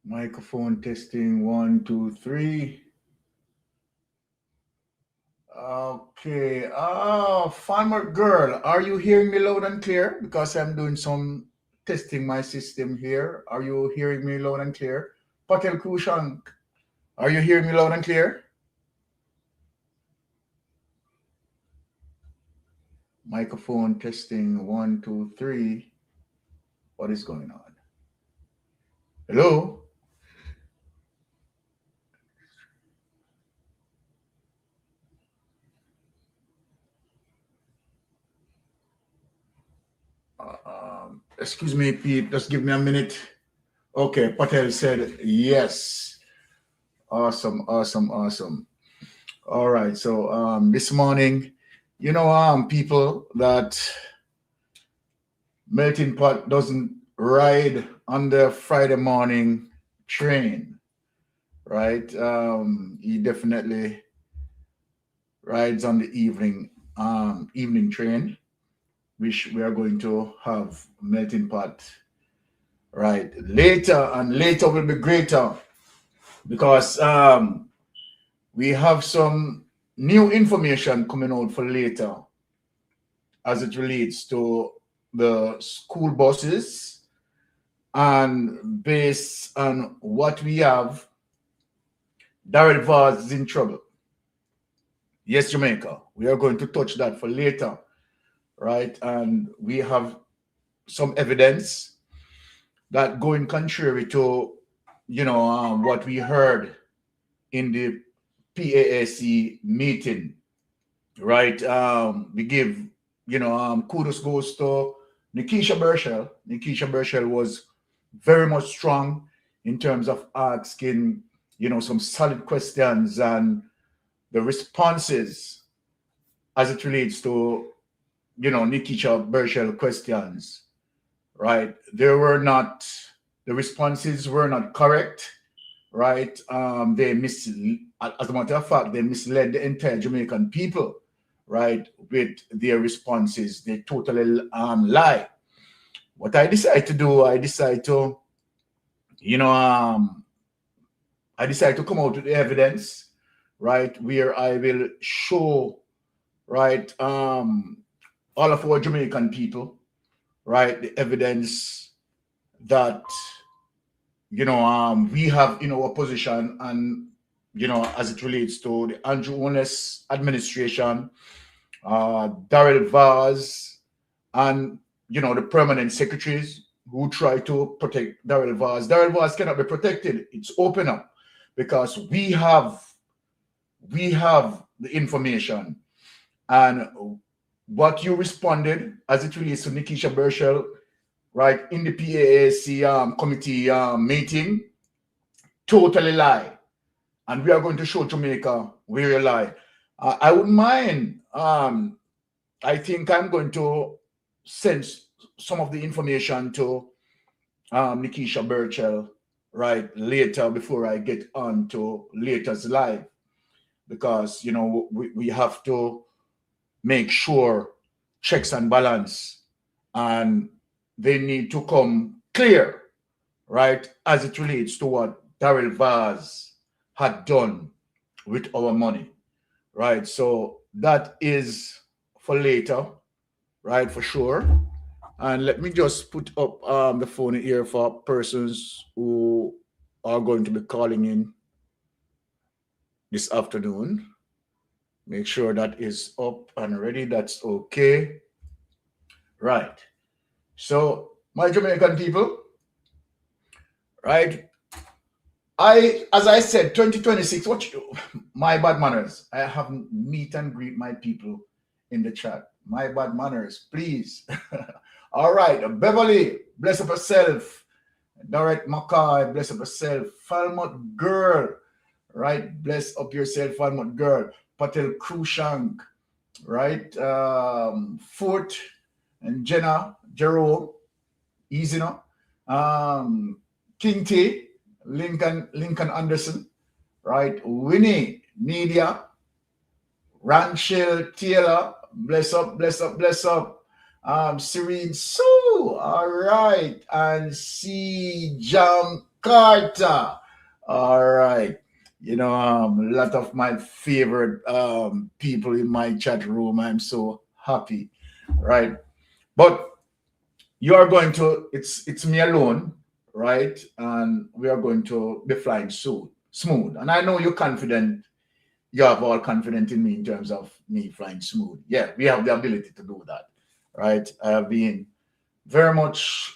Microphone testing 1, 2, 3. Okay. Farmer girl, are you hearing me loud and clear? Because I'm doing some testing my system here. Are you hearing me loud and clear? Patel Kushank, are you hearing me loud and clear? Microphone testing 1, 2, 3. What is going on? Hello? Excuse me, Pete. Just give me a minute. Okay, Patel said yes. Awesome, awesome, awesome. All right. So this morning, people, that melting pot doesn't ride on the Friday morning train, right? He definitely rides on the evening train, which we are going to have melting pot right later, and later will be greater because we have some new information coming out for later as it relates to the school buses. And based on what we have, Daryl Vaz is in trouble. Yes, Jamaica. We are going to touch that for later, right? And we have some evidence that going contrary to, what we heard in the PAAC meeting, right? We give, kudos goes to Nikisha Burchell. Nikisha Burchell was very much strong in terms of asking, some solid questions, and the responses as it relates to, Nikisha Burchell questions, right? The responses were not correct, right? As a matter of fact, they misled the entire Jamaican people, right, with their responses. They totally lie. What I decide to do, you know, um, I decide to come out with the evidence, right, where I will show, right, all of our Jamaican people, right, the evidence that we have in our position, and as it relates to the Andrew Ones administration, Daryl Vaz, and the permanent secretaries who try to protect Daryl Vaz. Daryl Vaz cannot be protected. It's open up because we have the information, and what you responded as it relates to Nikisha Burchell, right, in the PAAC committee meeting, totally lie. And we are going to show Jamaica where you lie. I wouldn't mind. I think I'm going to send some of the information to Nikisha Burchell right later before I get on to later's live, because we have to make sure checks and balance, and they need to come clear, right, as it relates to what Daryl Vaz had done with our money, right? So that is for later, right, for sure. And let me just put up the phone here for persons who are going to be calling in this afternoon. Make sure that is up and ready. That's okay. Right. So, my Jamaican people, right? As I said, 2026, my bad manners. I have meet and greet my people in the chat. My bad manners, please. All right, Beverly, bless up herself. Dorette Mackay, bless up herself. Falmouth Girl, right? Bless up yourself, Falmouth Girl. Patel Krushank, right? Fort and Jenna, Jerome, easy now. King T, Lincoln Anderson, right? Winnie, Media, Ranchel Taylor, bless up, bless up, bless up. Serene Sue, all right, and C Jam Carter. All right. You know, a lot of my favorite people in my chat room. I'm so happy, right? But you are going to. It's me alone, right? And we are going to be flying soon, smooth. And I know you're confident. You have all confidence in me in terms of me flying smooth. Yeah, we have the ability to do that, right? I have been very much,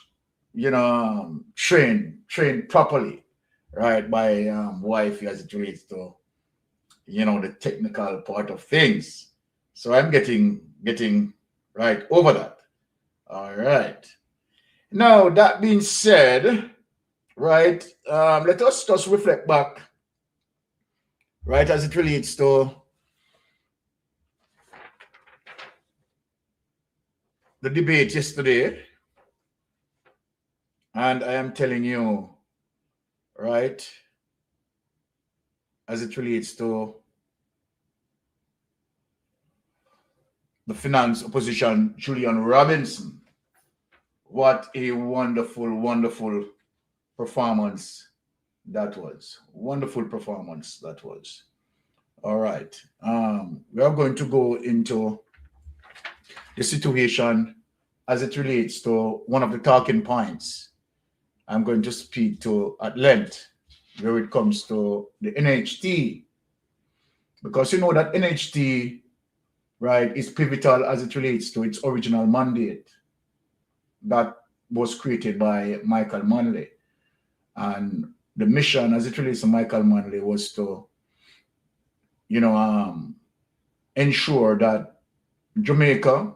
trained properly, right, by wifey as it relates to, the technical part of things. So I'm getting right over that. All right. Now that being said, right, let us just reflect back, right, as it relates to the debate yesterday, and I am telling you, right, as it relates to the finance opposition, Julian Robinson. What a wonderful, wonderful performance that was. Wonderful performance that was. All right. We are going to go into the situation as it relates to one of the talking points I'm going to speak to at length, where it comes to the NHT. Because you know that NHT, right, is pivotal as it relates to its original mandate that was created by Michael Manley. And the mission as it relates to Michael Manley was to, ensure that Jamaica,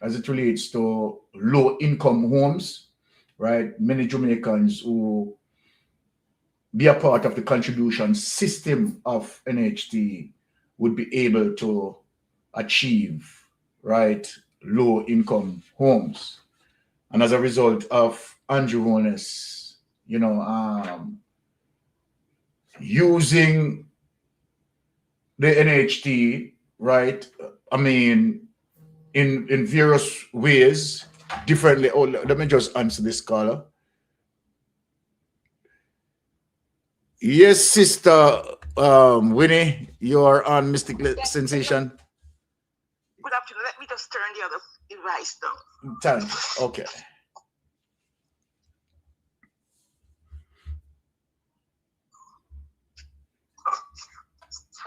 as it relates to low income homes, right, many Jamaicans who be a part of the contribution system of NHT would be able to achieve, right, low income homes. And as a result of Andrew Holness, using the NHT, right? I mean, in various ways, differently. Oh, let me just answer this caller. Yes, sister Winnie, you're on Mystic Sensation. Good afternoon. Let me just turn the other device down. Thanks. Okay.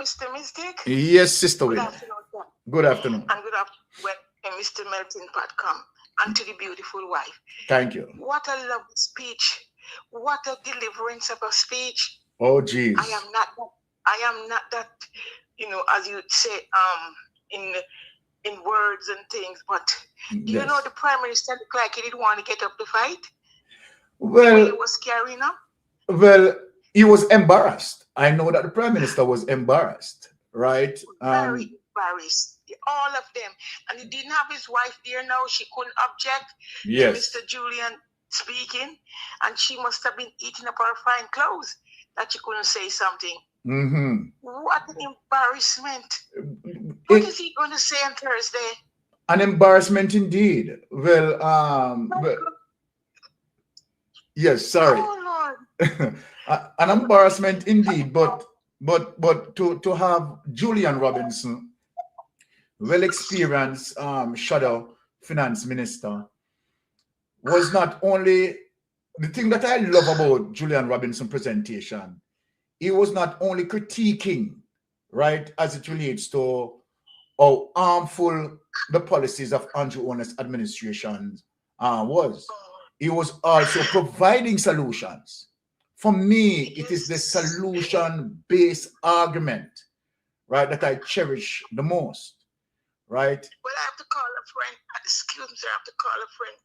Mr. Mystic? Yes, sister Good Winnie. afternoon, sir. Good afternoon. And good afternoon, Mr. Melton Patcom, and to the beautiful wife. Thank you. What a lovely speech. What a deliverance of a speech. Oh, geez. I am not that, as you say, in words and things, but do you know the Prime Minister looked like he didn't want to get up to fight? Well, he was carrying up? Well, he was embarrassed. I know that the Prime Minister was embarrassed, right? Very embarrassed. All of them. And he didn't have his wife there now. She couldn't object to Mr. Julian speaking. And she must have been eating up her fine clothes that she couldn't say something. Mm-hmm. What an embarrassment. What is he going to say on Thursday? An embarrassment indeed. Well, yes, sorry. Oh, Lord. An embarrassment indeed, but to have Julian Robinson, well experienced shadow finance minister, was not only the thing that I love about Julian Robinson presentation. He was not only critiquing, right, as it relates to how harmful the policies of Andrew Holness administration was. He was also providing solutions. For me, it is the solution-based argument, right, that I cherish the most, right? Well, I have to call a friend. Excuse me, sir, I have to call a friend,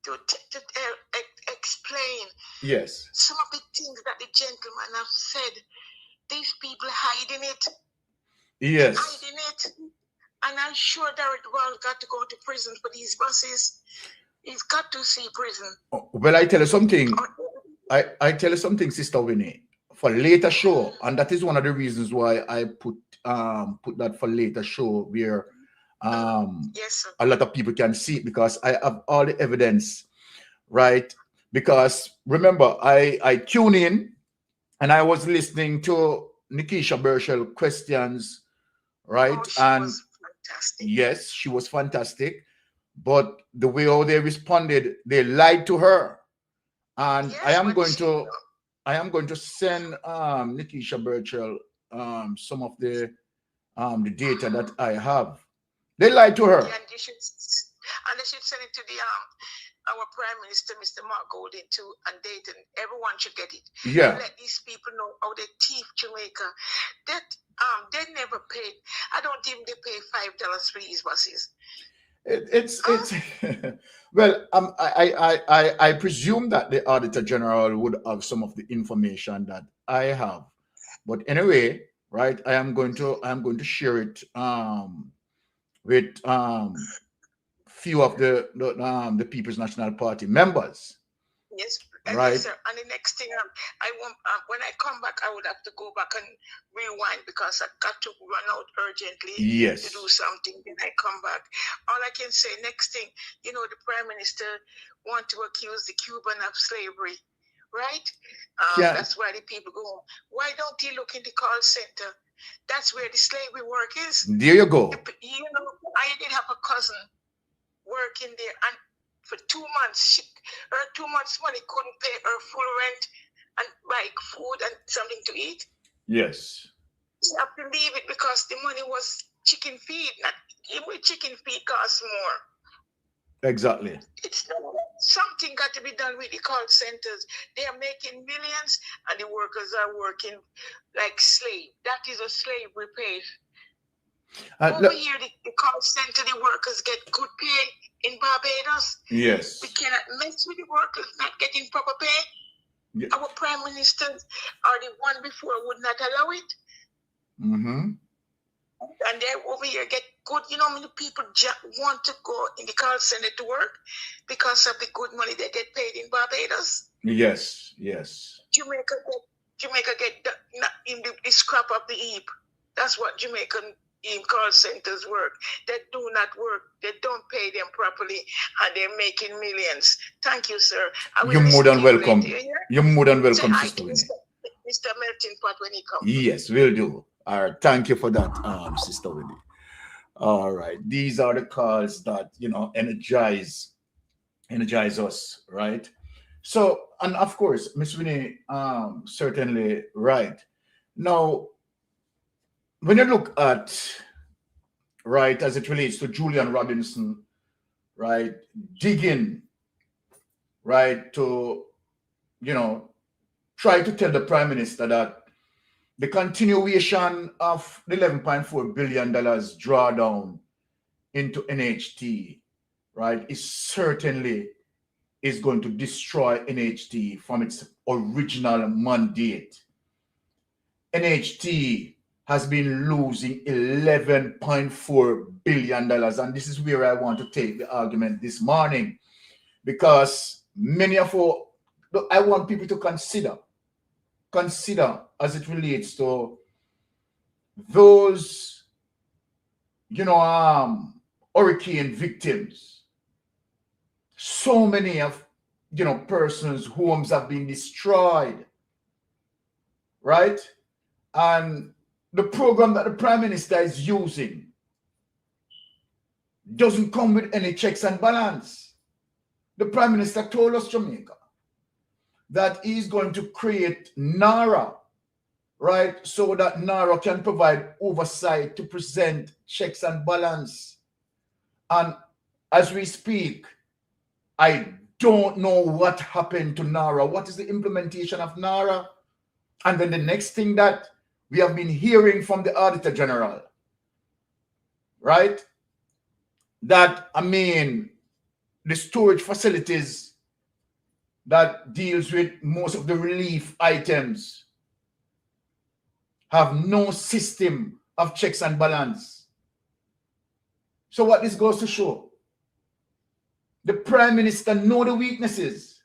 to explain some of the things that the gentleman have said. These people hiding it. Yes. Hiding it. And I'm sure Daryl Vaz got to go to prison for these buses. He's got to see prison. Well, I tell you something. I tell you something, Sister Winnie, for later show, and that is one of the reasons why I put that for later show, where yes, sir. A lot of people can see it, because I have all the evidence, right? because remember, I tune in and I was listening to Nikisha Burchell questions, right? Oh, she and was fantastic. yes, she was fantastic, but the way how they responded, they lied to her. And Yes, I am but going to send Nikisha Burchell some of the data that I have. They lied to her. yeah, and they should send it to the our Prime Minister, Mr. Mark Golding, too, and Dayton. Everyone should get it. Yeah. And let these people know how they thief Jamaica. That they never paid. I don't even they pay $5 for these buses. It's well, I presume that the Auditor General would have some of the information that I have, but anyway, right? I am going to share it with few of the People's National Party members. Yes, right? Yes, sir. And the next thing, I want when I come back, I would have to go back and rewind because I got to run out urgently Yes. to do something. Then I come back. All I can say, next thing, the Prime Minister want to accuse the Cuban of slavery, right? Yeah. That's why the people go home. Why don't he look in the call center? That's where the slavery work is. There you go. I did have a cousin working there, and for 2 months, her 2 months' money couldn't pay her full rent and buy food and something to eat. Yes. She have to leave it because the money was chicken feed. Not even chicken feed costs more. Exactly. It's something got to be done with the call centers. They are making millions, and the workers are working like slaves. That is a slavery pay. Over here, the call center, the workers get good pay in Barbados. Yes. We cannot mess with the workers not getting proper pay. Yeah. Our prime ministers are the one before would not allow it. Mm-hmm. And they over here get good. Many people want to go in the call center to work because of the good money they get paid in Barbados. Yes, yes. Jamaica get in the scrap of the heap. That's what Jamaican in call centers work. They do not work. They don't pay them properly, and they're making millions. Thank you, sir. You're more than welcome. You're more than welcome, Sister Winnie. Mr. Melton Pot when he comes. Yes, will do. All right. Thank you for that, Sister Winnie. All right. These are the calls that energize us, right? So, and of course, Miss Winnie, certainly right. Now, when you look at, right, as it relates to Julian Robinson, right, digging, right, to, try to tell the Prime Minister that the continuation of the $11.4 billion drawdown into NHT, right, is going to destroy NHT from its original mandate. NHT has been losing $11.4 billion. And this is where I want to take the argument this morning, because I want people to consider as it relates to those, hurricane victims. So many of, persons' homes have been destroyed, right? And the program that the Prime Minister is using doesn't come with any checks and balance. The Prime Minister told us, Jamaica, that he's going to create NARA, right? So that NARA can provide oversight to present checks and balance. And as we speak, I don't know what happened to NARA. What is the implementation of NARA? And then the next thing that we have been hearing from the Auditor General, right? That, the storage facilities that deals with most of the relief items have no system of checks and balance. So what this goes to show, the Prime Minister know the weaknesses,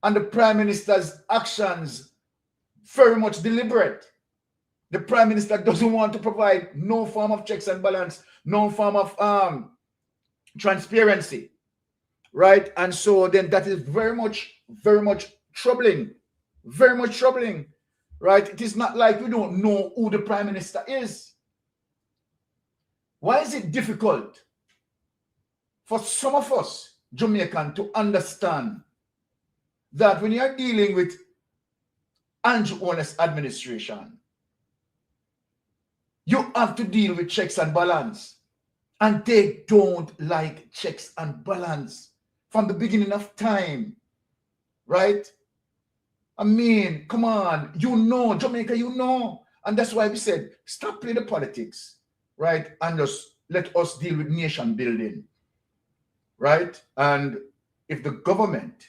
and the Prime Minister's actions very much deliberate. The Prime Minister doesn't want to provide no form of checks and balance, no form of transparency. right? And so then that is very much troubling, very much troubling, right? It is not like we don't know who the prime minister is. Why is it difficult for some of us Jamaican to understand that when you're dealing with Andrew Holness administration, you have to deal with checks and balance, and they don't like checks and balance from the beginning of time, right? I mean, come on, you know, Jamaica, you know. And that's why we said, stop playing the politics, right? And just let us deal with nation building, right? And if the government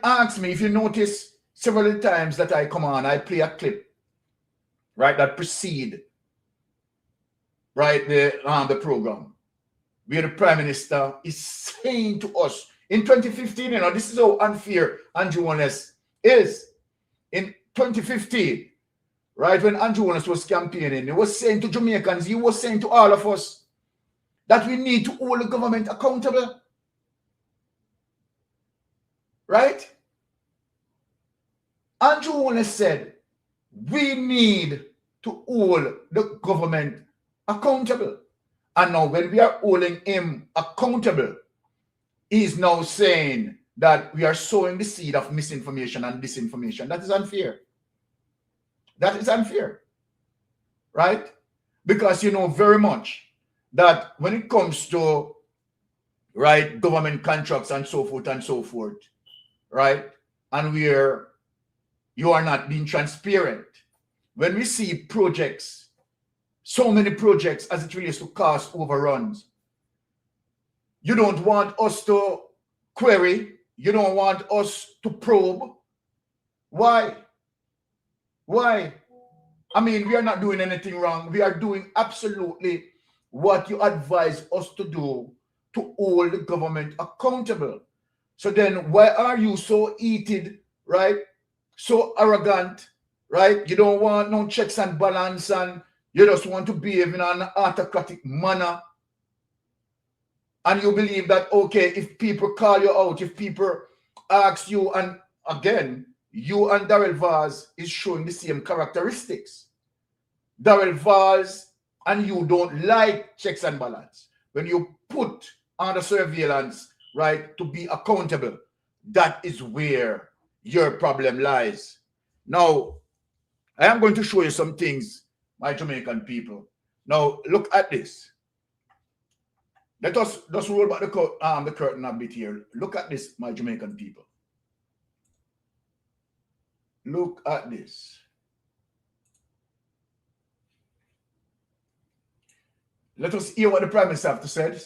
asks me, if you notice several times that I come on, I play a clip, right, that precede, right, the program, where the prime minister is saying to us, in 2015, you know, this is how unfair Andrew Holness is. In 2015, right, when Andrew Holness was campaigning, he was saying to Jamaicans, he was saying to all of us that we need to hold the government accountable. Right? Andrew Holness said, we need to hold the government accountable. And now when we are holding him accountable, he's now saying that we are sowing the seed of misinformation and disinformation. That is unfair. That is unfair. Right? Because you know very much that when it comes to, right, government contracts and so forth, right, and where you are not being transparent, when we see projects, so many projects as it relates to cost overruns, you don't want us to query, you don't want us to probe. Why? I mean, we are not doing anything wrong. We are doing absolutely what you advise us to do, to hold the government accountable. So then why are you so heated, right? So arrogant, right? You don't want no checks and balance, and you just want to behave in an autocratic manner. And you believe that, okay, if people call you out, if people ask you, and again, you and Daryl Vaz is showing the same characteristics. Daryl Vaz and you don't like checks and balance. When you put under surveillance, right, to be accountable, that is where your problem lies. Now, I am going to show you some things, my Jamaican people. Now, look at this. Let us just roll back the curtain a bit here. Look at this, my Jamaican people. Look at this. Let us hear what the Prime Minister have to say.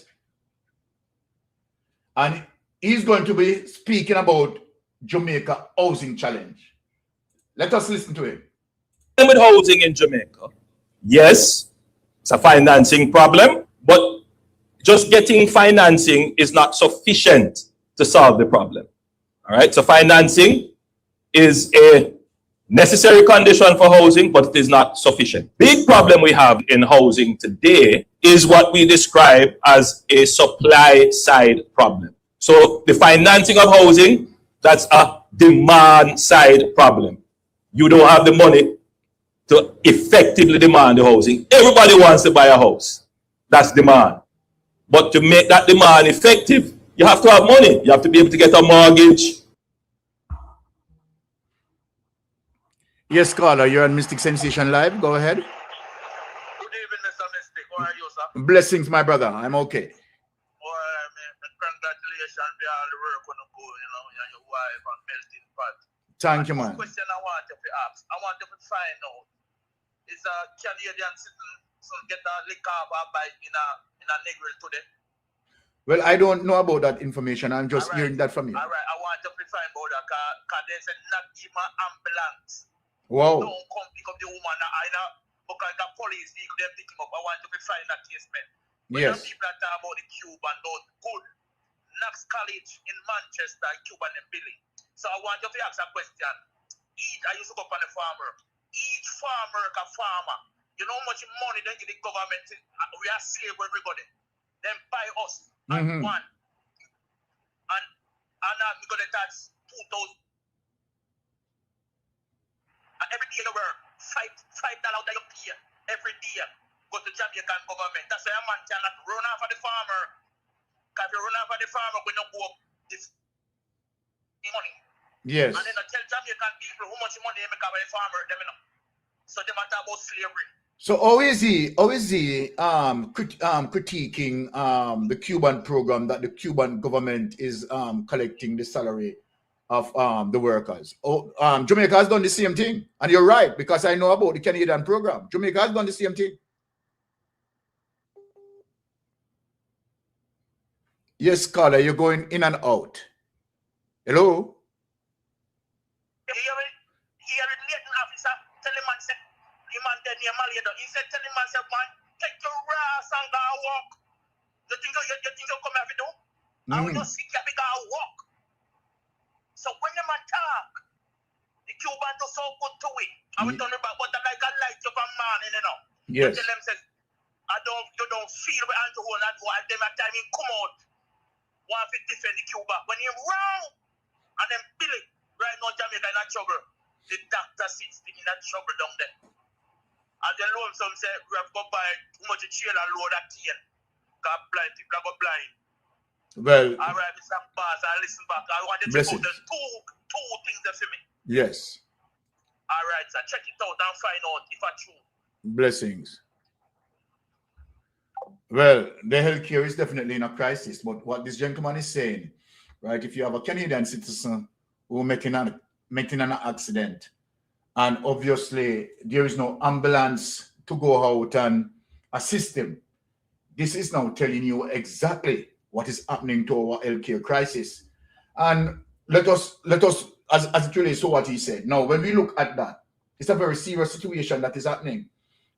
And he's going to be speaking about Jamaica housing challenge. Let us listen to him. With housing in Jamaica, yes, it's a financing problem, but just getting financing is not sufficient to solve the problem. All right, so financing is a necessary condition for housing, but it is not sufficient. Big problem we have in housing today is what we describe as a supply side problem. So the financing of housing, that's a demand side problem. You don't have the money to effectively demand the housing. Everybody wants to buy a house. That's demand. But to make that demand effective, you have to have money. You have to be able to get a mortgage. Yes, caller, you're on Mystic Sensation Live. Go ahead. Good evening, Mr. Mystic. How are you, sir? Blessings, my brother. I'm okay. Well, congratulations for all the work on the go, you know, and your wife and melting pot. Thank you, man. The question I want you to ask, I want you to find out, is a Canadian citizen get a liquor or bite in a Negril today? Well, I don't know about that information. I'm just hearing that from you. All right, I want you to find out that because they said not even ambulance. Wow. Don't come pick up the woman either because the police need them pick him up. I want you to find that case, man. But yes. The people that talk about the Cuban, those good Knox College in Manchester, Cuban and Billy. So I want you to ask a question. I used to go up on the farmer. Each farmer like a farmer. You know how much money they give the government? We are slave everybody. Then buy us. And one. and I'm going to tax 2,000. And every day you work, $5 that you pay every day go to Jamaican government. That's why a man cannot run off of the farmer. Because if you run off of the farmer, we don't go up this money. Yes. And then I tell Jamaican people how much money they make out of the farmer, them know. So they matter about slavery. So how is he critiquing the Cuban program that the Cuban government is collecting the salary of the workers? Jamaica has done the same thing, and you're right, because I know about the Canadian program. Jamaica has done the same thing. Yes, caller, you're going in and out. Hello? He said, tell him myself, man, take your ass and go walk. You think you come here to do? I will just sit here and go walk. So when them attack, the Cuban do so good to it. I will turn about what the guy got light up a man, you know. Yes. You tell them, says, you don't feel the anti-war and war. Them at time he come out, want to defend the Cuba. When he wrong, and then Billy, right now Jamaica in that trouble. The doctor sits in that trouble down there. And the loan some say, we have to go buy too much trailer load of cane. Because blind people are go blind. Well, all right, Mr. Bass, I listen back. I want to check out the two things there for me. Yes. All right, so check it out and find out if it's true. Blessings. Well, the healthcare is definitely in a crisis, but what this gentleman is saying, right, if you have a Canadian citizen who making an accident, and obviously there is no ambulance to go out and assist him, this is now telling you exactly what is happening to our healthcare crisis. And let us, as it relates to what he said. Now, when we look at that, it's a very serious situation that is happening,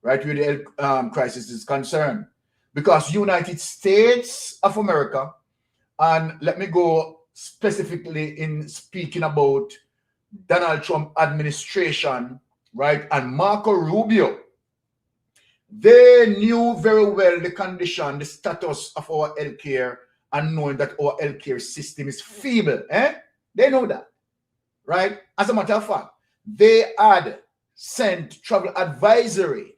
right, where the health crisis is concerned. Because United States of America, and let me go specifically in speaking about Donald Trump administration, right, and Marco Rubio, they knew very well the condition, the status of our healthcare, and knowing that our healthcare system is feeble. They know that, right? As a matter of fact, they had sent travel advisory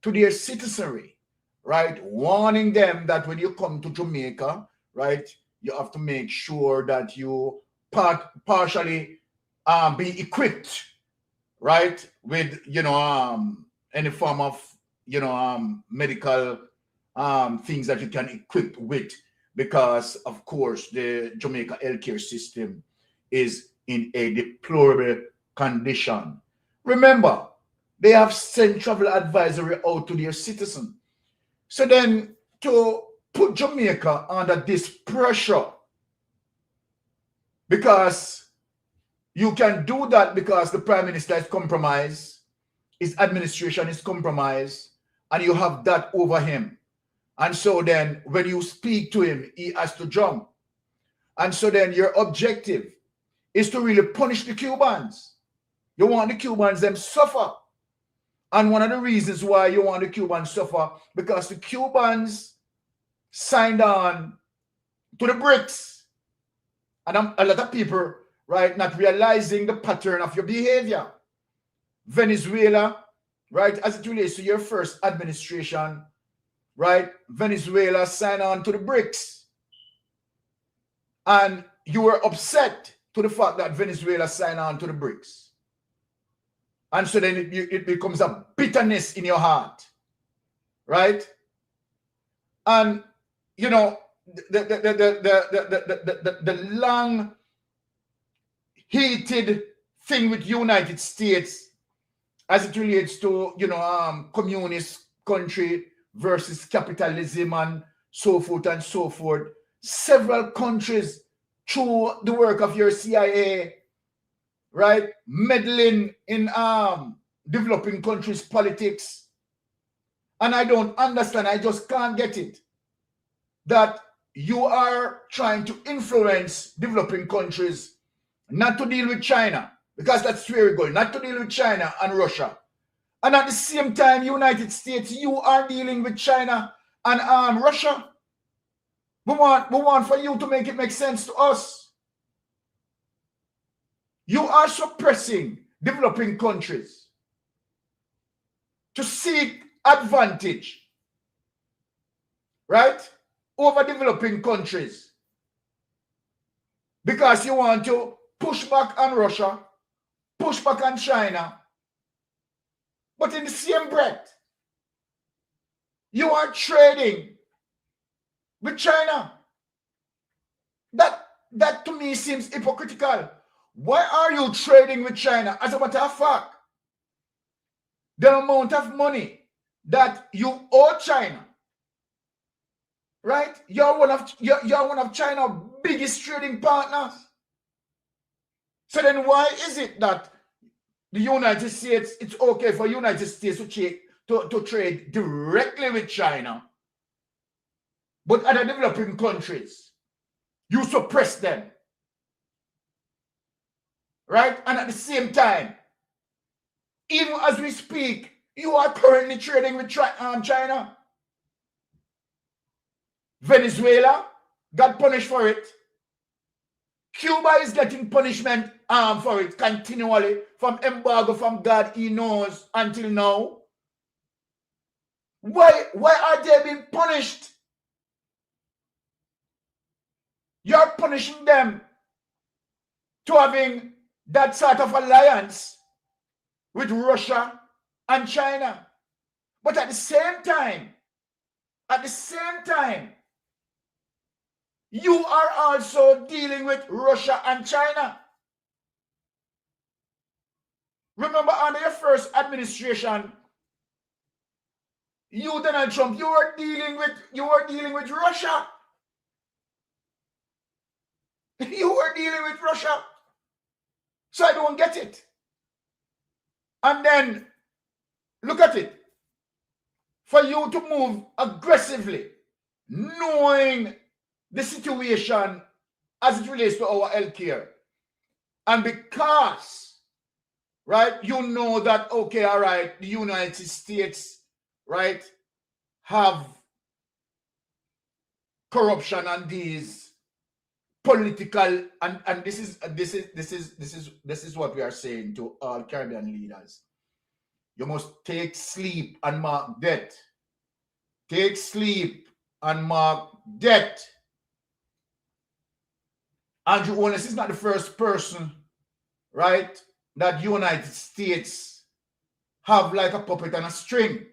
to their citizenry, right, warning them that when you come to Jamaica, right, you have to make sure that you partially be equipped, right, with any form of medical things that you can equip with, because of course the Jamaica healthcare system is in a deplorable condition. Remember, they have sent travel advisory out to their citizens. So then to put Jamaica under this pressure, because you can do that because the Prime Minister is compromised, his administration is compromised, and you have that over him. And so then when you speak to him, he has to jump. And so then your objective is to really punish the Cubans. You want the Cubans them suffer. And one of the reasons why you want the Cubans suffer, because the Cubans signed on to the BRICS. And a lot of people, right, not realizing the pattern of your behavior. Venezuela, right, as it relates to your first administration, right, Venezuela signed on to the BRICS. And you were upset to the fact that Venezuela signed on to the BRICS. And so then it becomes a bitterness in your heart, right? And you know the long heated thing with United States as it relates to communist country versus capitalism and so forth and so forth. Several countries through the work of your CIA, right, meddling in developing countries' politics. And I don't understand, I just can't get it, that you are trying to influence developing countries not to deal with China, because that's where we're going, not to deal with China and Russia. And at the same time, United States, you are dealing with China and Russia. We want for you to make it make sense to us. You are suppressing developing countries to seek advantage, right, over developing countries because you want to push back on Russia, push back on China, but in the same breath, you are trading with China. That to me seems hypocritical. Why are you trading with China? As a matter of fact, the amount of money that you owe China, right? You're one of China's biggest trading partners. So then why is it that the United States, it's okay for United States to trade directly with China, but other developing countries, you suppress them, right? And at the same time, even as we speak, you are currently trading with China. Venezuela got punished for it. Cuba is getting punishment for it continually, from embargo from God he knows until now. Why are they being punished? You're punishing them to having that sort of alliance with Russia and China. But at the same time, you are also dealing with Russia and China. Remember, under your first administration, you, Donald Trump, you were dealing with Russia. You were dealing with Russia. So I don't get it. And then look at it. For you to move aggressively, knowing the situation as it relates to our healthcare, and because, right, you know that, okay, all right, the United States, right, have corruption and these political, and this is what we are saying to all Caribbean leaders. You must take sleep and mark death. Take sleep and mark death. Andrew Holness is not the first person, right, that United States have like a puppet on a string.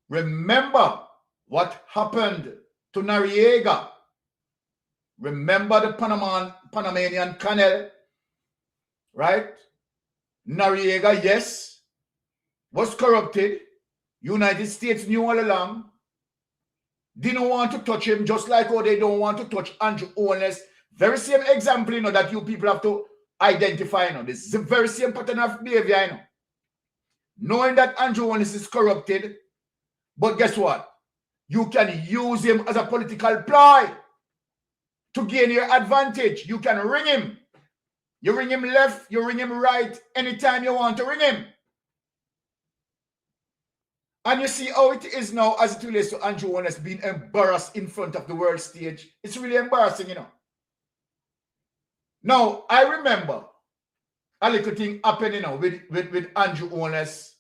Remember what happened to Noriega. Remember the Panamanian Canal, right? Noriega, yes, was corrupted. United States knew all along. Didn't want to touch him, just like how they don't want to touch Andrew Holness. Very same example, you know, that you people have to identify, you know. This is the very same pattern of behavior, you know. Knowing that Andrew Holness is corrupted, but guess what? You can use him as a political ploy to gain your advantage. You can ring him. You ring him left, you ring him right, anytime you want to ring him. And you see how it is now as it relates to Andrew Holness being embarrassed in front of the world stage. It's really embarrassing, you know. Now, I remember a little thing happened, you know, with Andrew Holness,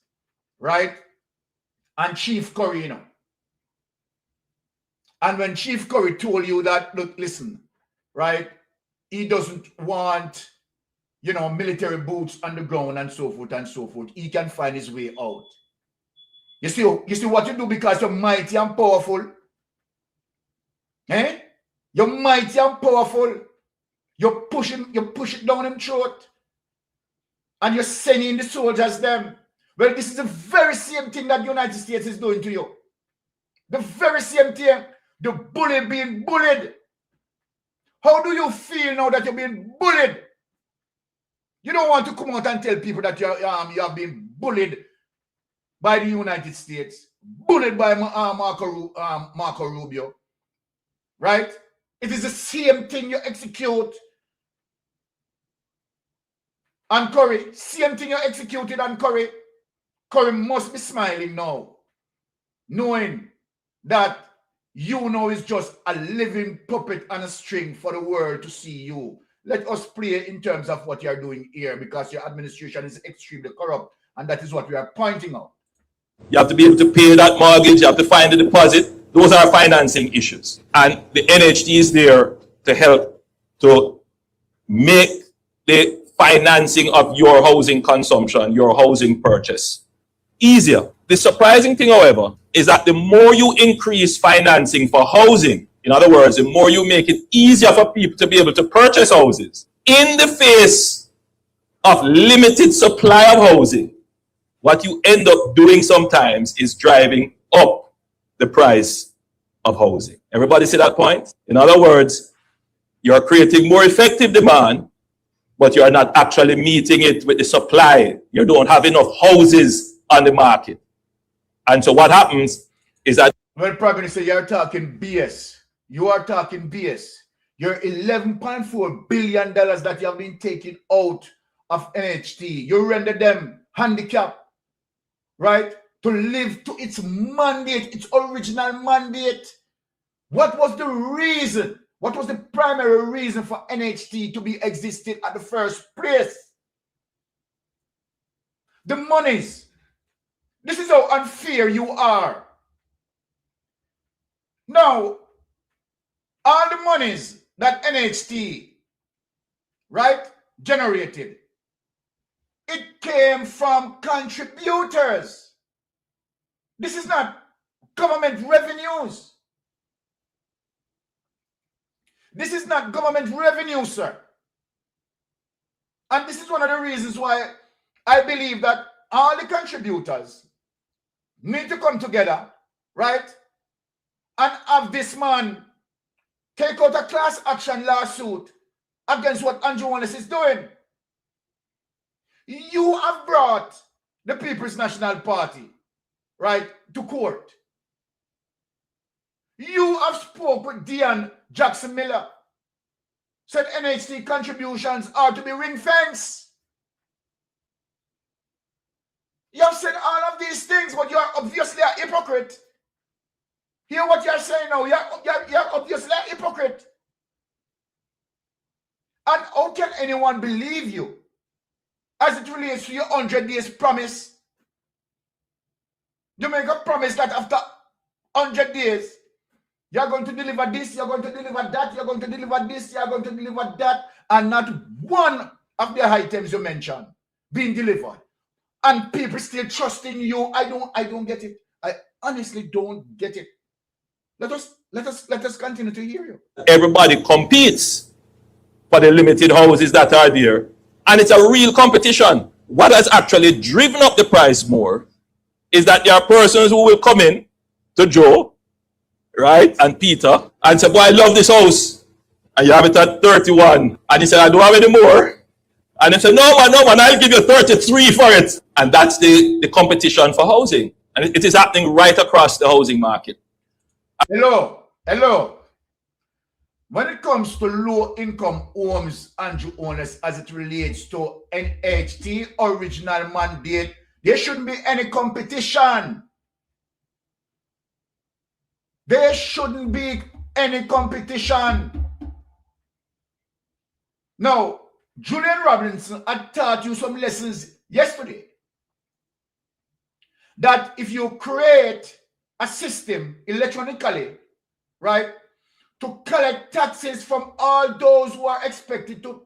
right? And Chief Curry, you know. And when Chief Curry told you that, look, listen, right? He doesn't want, you know, military boots on the ground and so forth and so forth. He can find his way out. You see what you do because you're mighty and powerful? Eh? You're mighty and powerful. You push it down him throat. And you're sending the soldiers them. Well, this is the very same thing that the United States is doing to you. The very same thing. The bully being bullied. How do you feel now that you're being bullied? You don't want to come out and tell people that you have been bullied by the United States, bullied by Marco Rubio, right? It is the same thing you execute on Curry. Same thing you executed on Curry. Curry must be smiling now, knowing that you know is just a living puppet on a string for the world to see you. let us play in terms of what you're doing here, because your administration is extremely corrupt, and that is what we are pointing out. You have to be able to pay that mortgage. You have to find the deposit. Those are financing issues. And the NHT is there to help to make the financing of your housing consumption, your housing purchase easier. The surprising thing, however, is that the more you increase financing for housing, in other words, the more you make it easier for people to be able to purchase houses, in the face of limited supply of housing, what you end up doing sometimes is driving up the price of housing. Everybody see that point? In other words, you're creating more effective demand, but you're not actually meeting it with the supply. You don't have enough houses on the market. And so what happens is that... Well, Prime Minister, you're talking BS. You are talking BS. Your $11.4 billion that you have been taking out of NHT, you render them handicapped, right? To live to its mandate, its original mandate. What was the reason? What was the primary reason for NHT to be existing at the first place? The monies. This is how unfair you are. Now, all the monies that NHT, right, generated, it came from contributors. This is not government revenues. This is not government revenue, sir. And this is one of the reasons why I believe that all the contributors need to come together, right, and have this man take out a class action lawsuit against what Andrew Wallace is doing. You have brought the People's National Party, right, to court. You have spoke with Dion Jackson Miller, said NHT contributions are to be ring-fenced. You have said all of these things, but you are obviously a hypocrite. Hear what you are saying now. You're obviously a hypocrite. And how can anyone believe you as it relates to your 100 days promise? You make a promise that after 100 days, you're going to deliver this, you're going to deliver that, you're going to deliver this, you're going to deliver that, and not one of the items you mentioned being delivered. And people still trusting you. I don't get it. I honestly don't get it. Let us continue to hear you. Everybody competes for the limited houses that are there. And it's a real competition. What has actually driven up the price more is that there are persons who will come in to Joe, right, and Peter, and say, boy, I love this house. And you have it at 31. And he said, I don't have any more. And they said, no man, I'll give you 33 for it. And that's the competition for housing. And it is happening right across the housing market. Hello. When it comes to low-income homes, Andrew Honest, as it relates to NHT original mandate, there shouldn't be any competition. There shouldn't be any competition. Now, Julian Robinson had taught you some lessons yesterday. That if you create a system electronically, right, to collect taxes from all those who are expected to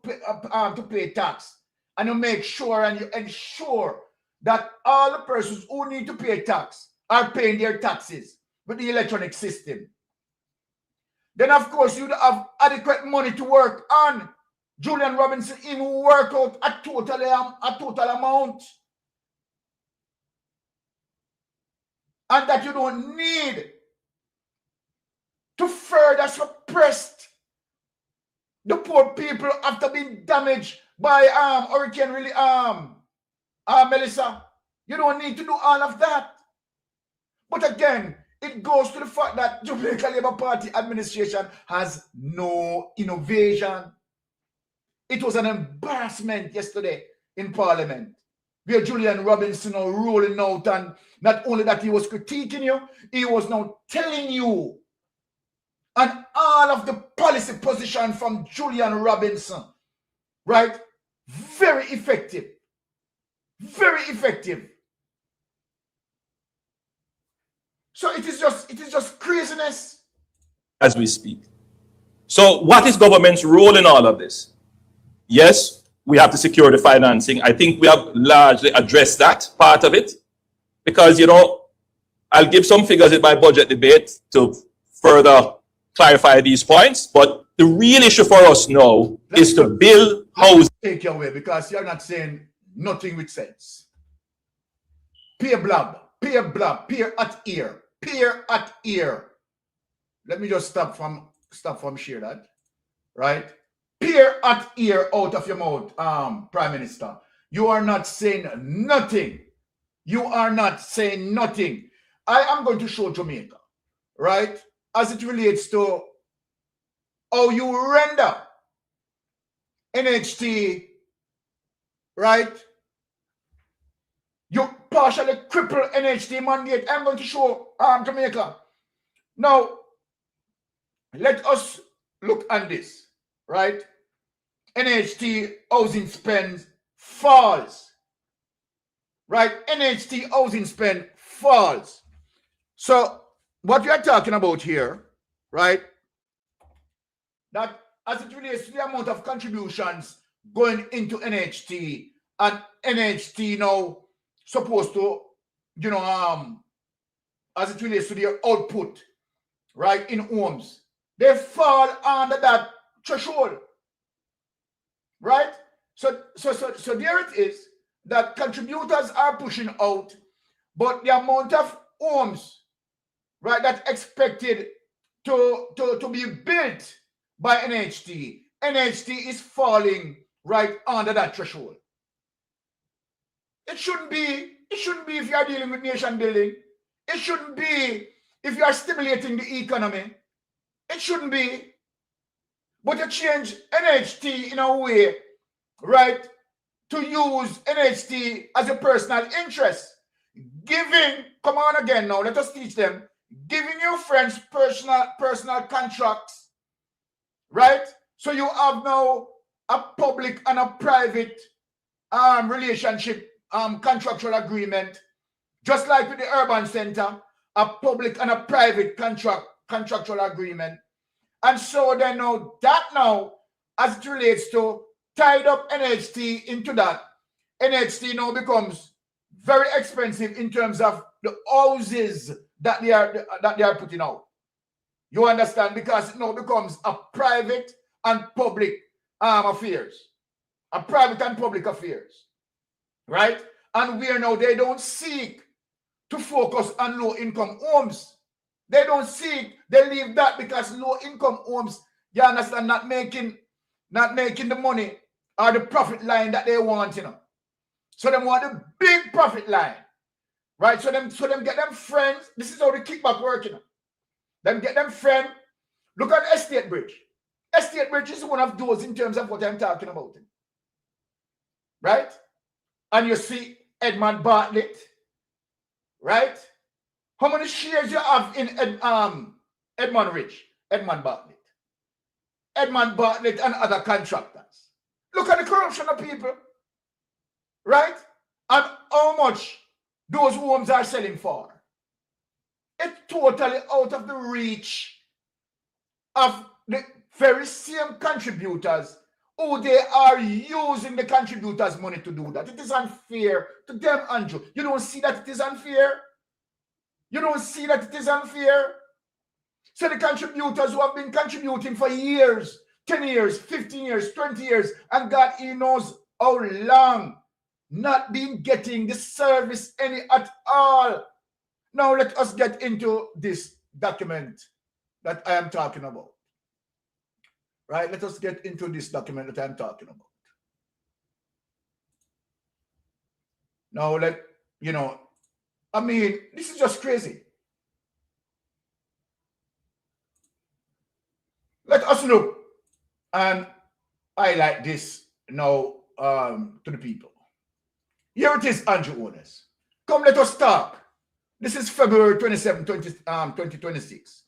pay tax, and you make sure and you ensure that all the persons who need to pay tax are paying their taxes with the electronic system, then of course you'd have adequate money to work on. Julian Robinson even work out a total amount, and that you don't need to further suppress the poor people after being damaged by Hurricane Melissa. You don't need to do all of that. But again, it goes to the fact that Jamaica Labour Party administration has no innovation. It was an embarrassment yesterday in Parliament, where Julian Robinson now rolling out, and not only that he was critiquing you, he was now telling you, and all of the policy position from Julian Robinson right? Very effective. Very effective. So it is just craziness. As we speak. So what is government's role in all of this? Yes, we have to secure the financing. I think we have largely addressed that part of it. Because, you know, I'll give some figures in my budget debate to further clarify these points. But the real issue for us now is to build housing. Take your way, because you're not saying nothing with sense. Peer blab, peer at ear, peer at ear. Let me just stop from share that, right? Peer at ear out of your mouth, Prime Minister. You are not saying nothing. You are not saying nothing. I am going to show Jamaica, right? As it relates to how you render NHT, right? You partially cripple NHT mandate. I'm going to show Jamaica. Now, let us look at this, right? NHT housing spend falls, right? NHT housing spend falls. So what we are talking about here, right? That as it relates to the amount of contributions going into NHT, and NHT now supposed to, you know, as it relates to their output, right, in homes, they fall under that threshold, right? So there it is, that contributors are pushing out, but the amount of homes, right, that's expected to be built by NHT is falling right under that threshold. It shouldn't be if you are dealing with nation building. It shouldn't be if you are stimulating the economy. It shouldn't be. But you change NHT in a way, right, to use NHT as a personal interest. Giving, come on again now, let us teach them. Giving your friends personal contracts, right? So you have now a public and a private relationship, contractual agreement, just like with the urban center, a public and a private contractual agreement. And so then now, as it relates to tied up NHT into that, NHT now becomes very expensive in terms of the houses that they are putting out. You understand? Because it now becomes a private and public affairs. A private and public affairs. Right? And where now they don't seek to focus on low-income homes. They don't seek, they leave that because low-income homes, you understand, not making the money or the profit line that they want, you know. So they want a big profit line. Right? So them get them friends. This is how the kickback works, you know. Them get them friend. Look at Estate Bridge. Estate Bridge is one of those in terms of what I'm talking about. Right? And you see Edmund Bartlett. Right? How many shares you have in Edmund Bartlett? Edmund Bartlett and other contractors. Look at the corruption of people. Right? And how much those homes are selling for. It's totally out of the reach of the very same contributors who they are using the contributors' money to do that. It is unfair to them, Andrew. You don't see that it is unfair? You don't see that it is unfair? So the contributors who have been contributing for years, 10 years, 15 years, 20 years, and God, he knows how long, not been getting the service any at all. Now let us get into this document that I am talking about. Right? Let us get into this document that I'm talking about. Now I mean, this is just crazy. Let us look and highlight this now to the people. Here it is, Andrew Owners. Come, let us talk. This is February 27, 2026.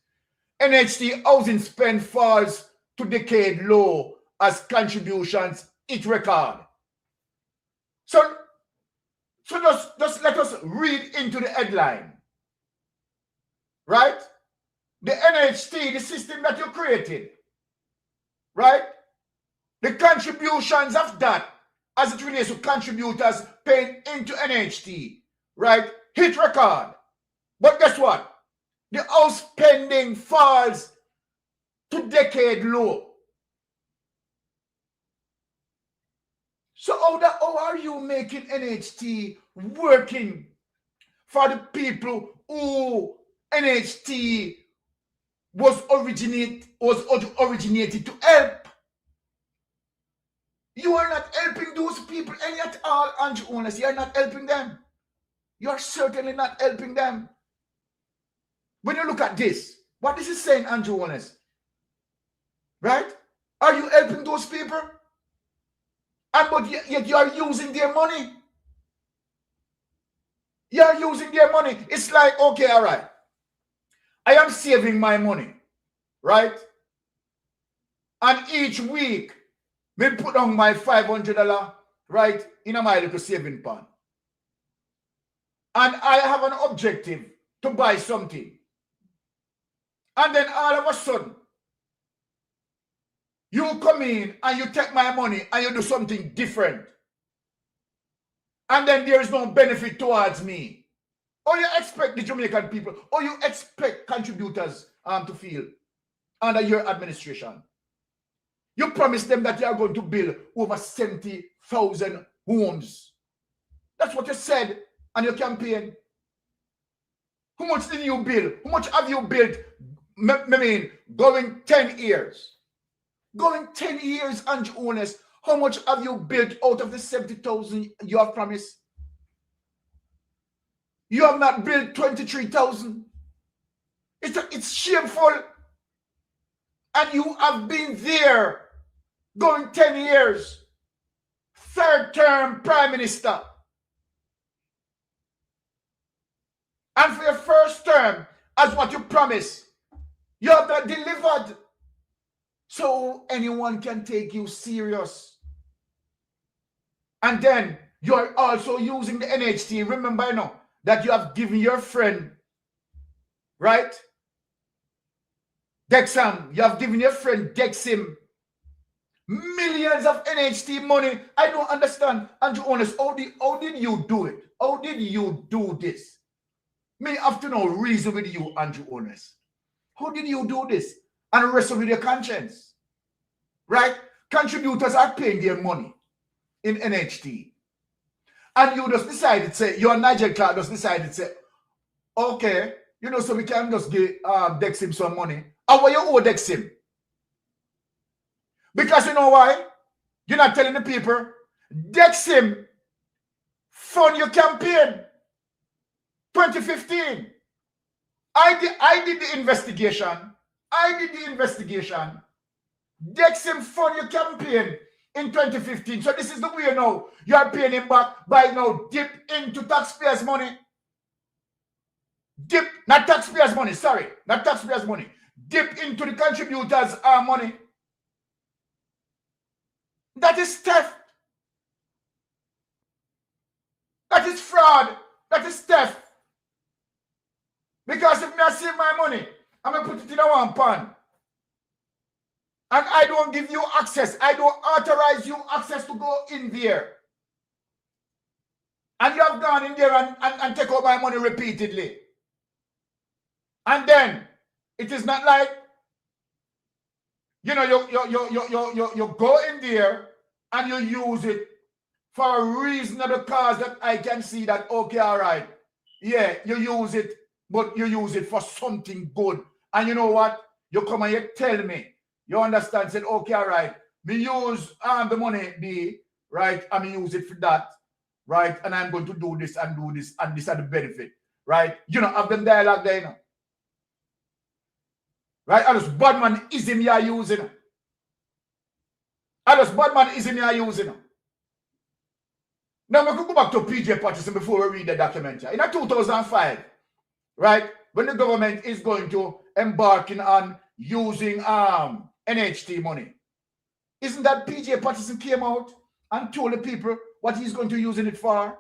NHT housing spend falls to decade low as contributions hit record. So just let us read into the headline. Right? The NHT, the system that you created. Right? The contributions of that, as it relates to contributors paying into NHT. Right? Hit record. But guess what? The outspending falls to decade low. So how are you making NHT working for the people who NHT was originated to help? You are not helping those people any at all, Andrew Owners. You are not helping them. You are certainly not helping them. When you look at this, what this is saying, Andrew Owners, right? Are you helping those people? But yet you are using their money. You are using their money. It's like, okay, all right. I am saving my money, right? And each week, me put on my $500, right, in my little saving pan. And I have an objective to buy something. And then all of a sudden, you come in and you take my money and you do something different. And then there is no benefit towards me. Or you expect the Jamaican people, or you expect contributors to feel under your administration. You promise them that you are going to build over 70,000 homes. That's what you said on your campaign. How much did you build? How much have you built? I mean, going 10 years. Going 10 years, Andrew Owners, how much have you built out of the 70,000 you have promised? You have not built 23,000. It's shameful. And you have been there going 10 years. Third term Prime Minister. And for your first term, as what you promised, you have not delivered. So anyone can take you serious. And then you are also using the NHT. Remember, you know, that you have given your friend, right? Dexam, you have given your friend Dexim millions of NHT money. I don't understand. Andrew Owners, how did you do it? How did you do this? Me have to know reason with you, Andrew Owners. How did you do this? And wrestle with your conscience. Right? Contributors are paying their money in NHT. And you just decided, say, your Nigel Clark just decided, say, okay, you know, so we can just give Dexim some money. How will you owe Dexim? Because you know why? You're not telling the people, Dexim fund your campaign. 2015. I did the investigation. Dexim fund your campaign in 2015. So this is the way now. You are paying him back by now dip into taxpayers' money. Dip, not taxpayers' money, sorry. Not taxpayers' money. Dip into the contributors' money. That is theft. That is fraud. That is theft. Because if I save my money, I'm going to put it in a one pan. And I don't give you access. I don't authorize you access to go in there. And you have gone in there and take out my money repeatedly. And then, it is not like, you know, you go in there and you use it for a reasonable cause that I can see that, okay, all right. Yeah, you use it, but you use it for something good. And you know what? You come and you tell me. You understand? Said, okay, all right. Me use the money be right, and me use it for that, right? And I'm going to do this, and this are the benefit, right? You know, have them dialogue there, you know. Right? And this badmanism you are using. And this badmanism you are using. Now, we could go back to PJ Patterson before we read the documentary. In 2005, right, when the government is going to embarking on using NHT money, Isn't that PJ Patterson came out and told the people what he's going to use it for?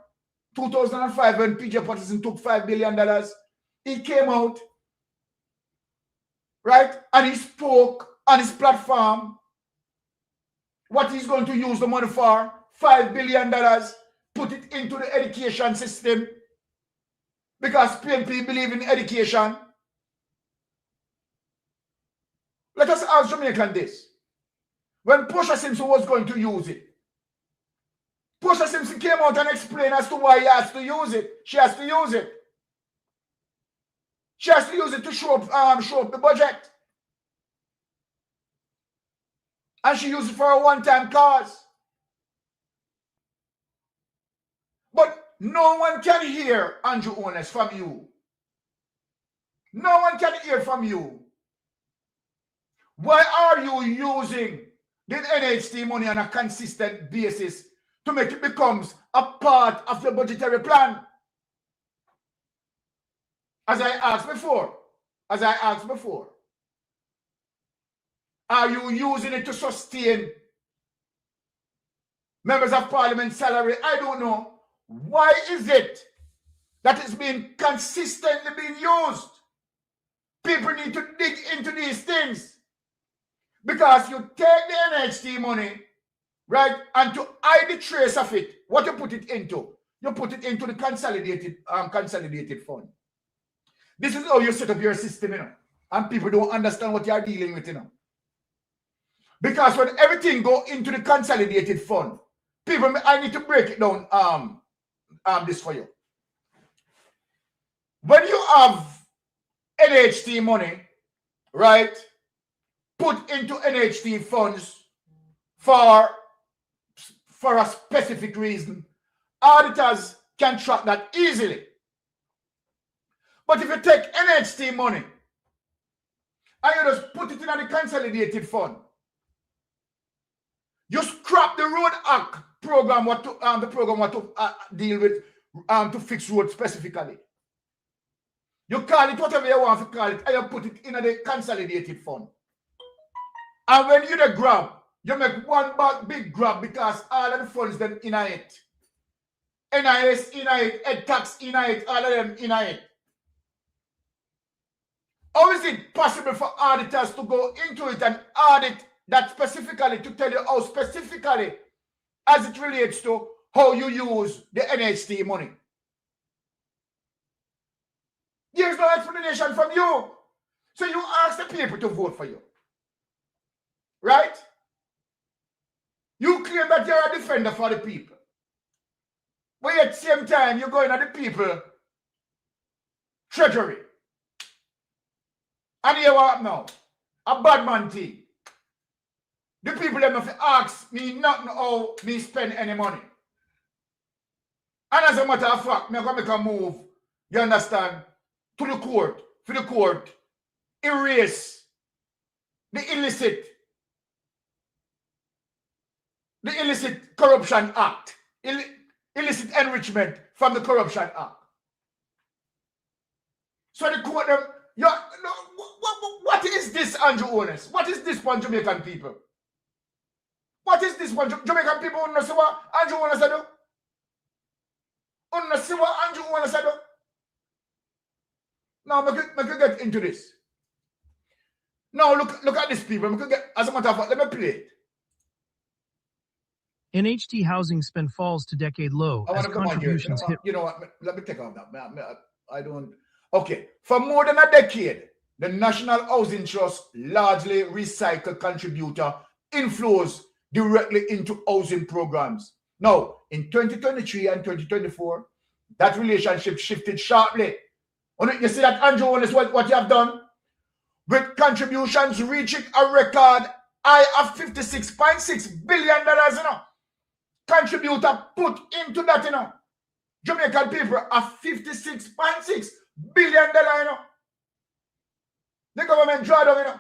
2005, when PJ Patterson took $5 billion, he came out, right? And he spoke on his platform what he's going to use the money for, $5 billion, put it into the education system, because PNP believe in education. Let us ask Jamaican this. When Portia Simpson was going to use it, Portia Simpson came out and explained as to why he has to use it. She has to use it. She has to use it to show up the budget. And she used it for a one-time cause. But no one can hear, Andrew Ones, from you. No one can hear from you. Why are you using the NHT money on a consistent basis to make it becomes a part of the budgetary plan? As I asked before, are you using it to sustain members of parliament salary? I don't know. Why is it that it's being consistently being used? People need to dig into these things. Because you take the NHT money, right, and to hide the trace of it, what you put it into? You put it into the consolidated fund. This is how you set up your system, you know. And people don't understand what you are dealing with, you know. Because when everything go into the consolidated fund, people, I need to break it down this for you. When you have NHT money, right, put into NHT funds for a specific reason, auditors can track that easily. But if you take NHT money and you just put it in the consolidated fund, you scrap the Road Act program, the program what to deal with to fix roads specifically. You call it whatever you want to call it, and you put it in the consolidated fund. And when you grab, you make one big grab because all of the funds then in it. NIS in it, Ed tax in it, all of them in it. How is it possible for auditors to go into it and audit that specifically to tell you how specifically as it relates to how you use the NHT money? There's no explanation from you. So you ask the people to vote for you. Right? You claim that you're a defender for the people. But at the same time, you're going at the people treasury. And here what now? A bad man thing. The people that have ask me not know how me spend any money. And as a matter of fact, I'm going to make a move, you understand, to the court, for the court, erase the illicit corruption act, illicit enrichment from the corruption act. So the court, what is this, Andrew Ones? What is this for Jamaican people? What is this for Jamaican people who know what Andrew Ones do? Who know what Andrew Ones do? Now, we could get into this. Now, look at this, people. We could get, as a matter of fact, let me play it. NHT housing spend falls to decade low as contributions hit. You know what? Let me take off that. I don't. Okay. For more than a decade, the National Housing Trust largely recycled contributor inflows directly into housing programs. Now, in 2023 and 2024, that relationship shifted sharply. You see that, Andrew, what you have done? With contributions reaching a record high of $56.6 billion, you know. Contributor put into that, you know. Jamaican people are $56.6 billion, you know. The government draw down, you know.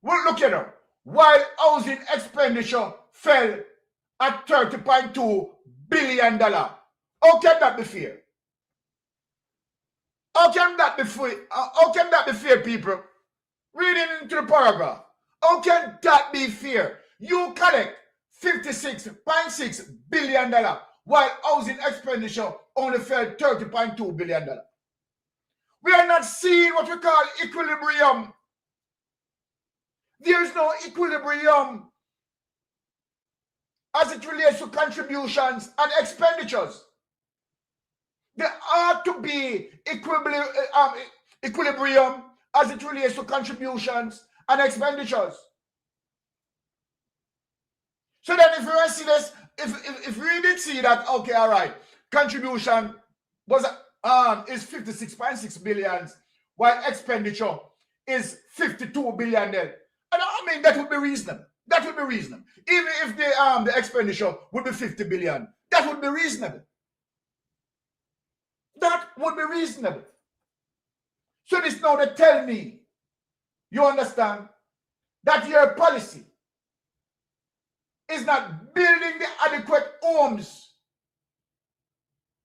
Well, look, you know, while housing expenditure fell at $30.2 billion. How can that be fair? How can that be fair? How can that be fair, people? Reading into the paragraph. How can that be fair? You collect $56.6 billion, while housing expenditure only fell $30.2 billion. We are not seeing what we call equilibrium. There is no equilibrium as it relates to contributions and expenditures. There ought to be equilibrium as it relates to contributions and expenditures. So then if we see this, if we did see that, okay, all right, contribution was is 56.6 billion, while expenditure is 52 billion. And I mean that would be reasonable. That would be reasonable. Even if the expenditure would be 50 billion, that would be reasonable. That would be reasonable. So this now they tell me, you understand, that your policy is not building the adequate homes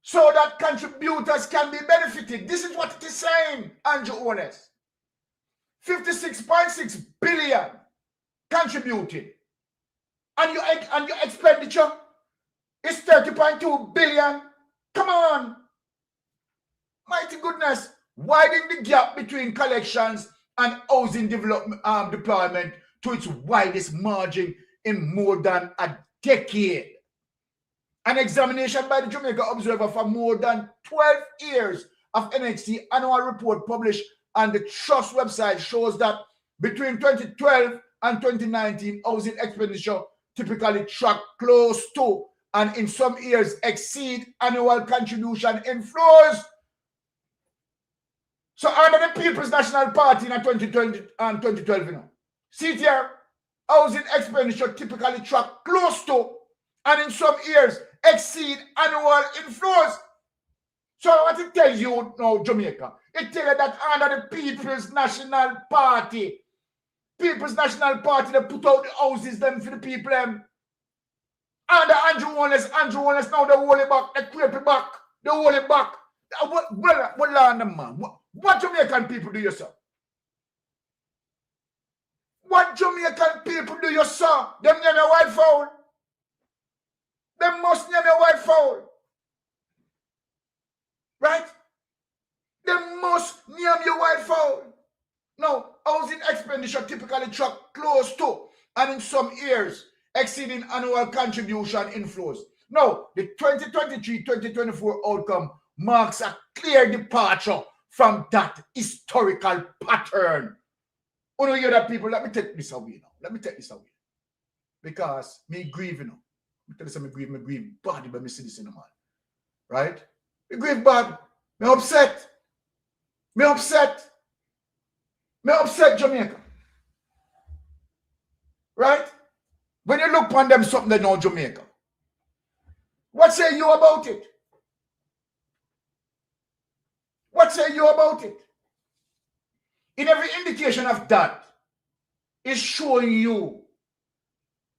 so that contributors can be benefited. This is what it is saying, Andrew Honest. 56.6 billion contributed. And your expenditure is 30.2 billion. Come on. Mighty goodness. Widen the gap between collections and housing development deployment to its widest margin in more than a decade. An examination by the Jamaica Observer for more than 12 years of NHC annual report published on the Trust website shows that between 2012 and 2019, housing expenditure typically track close to and in some years exceed annual contribution inflows. So under the People's National Party in 2020 and 2012, you know, see here, housing expenditure typically track close to and in some years exceed annual inflows. So what it tells you now, Jamaica, it tells you that under the People's National Party, they put out the houses them for the people. Under Andrew Honest now they hold it back, they creep it back, they hold it back. What land, man? What Jamaican people do you, sir? What Jamaican people do you, sir? Them name a white fowl. Them must name a white fowl. Right? Them must name your white fowl. Now, housing expenditure typically track close to and in some years exceeding annual contribution inflows. Now, the 2023-2024 outcome marks a clear departure from that historical pattern. You know, hear that, people? Let me take this away now. Let me take this away. Because me grieving now. Me tell you something, me grieve bad when me see this in the man. Right? Me grieve bad. Me upset. Me upset, Jamaica. Right? When you look on them something they know Jamaica. What say you about it? What say you about it? In every indication of that is showing you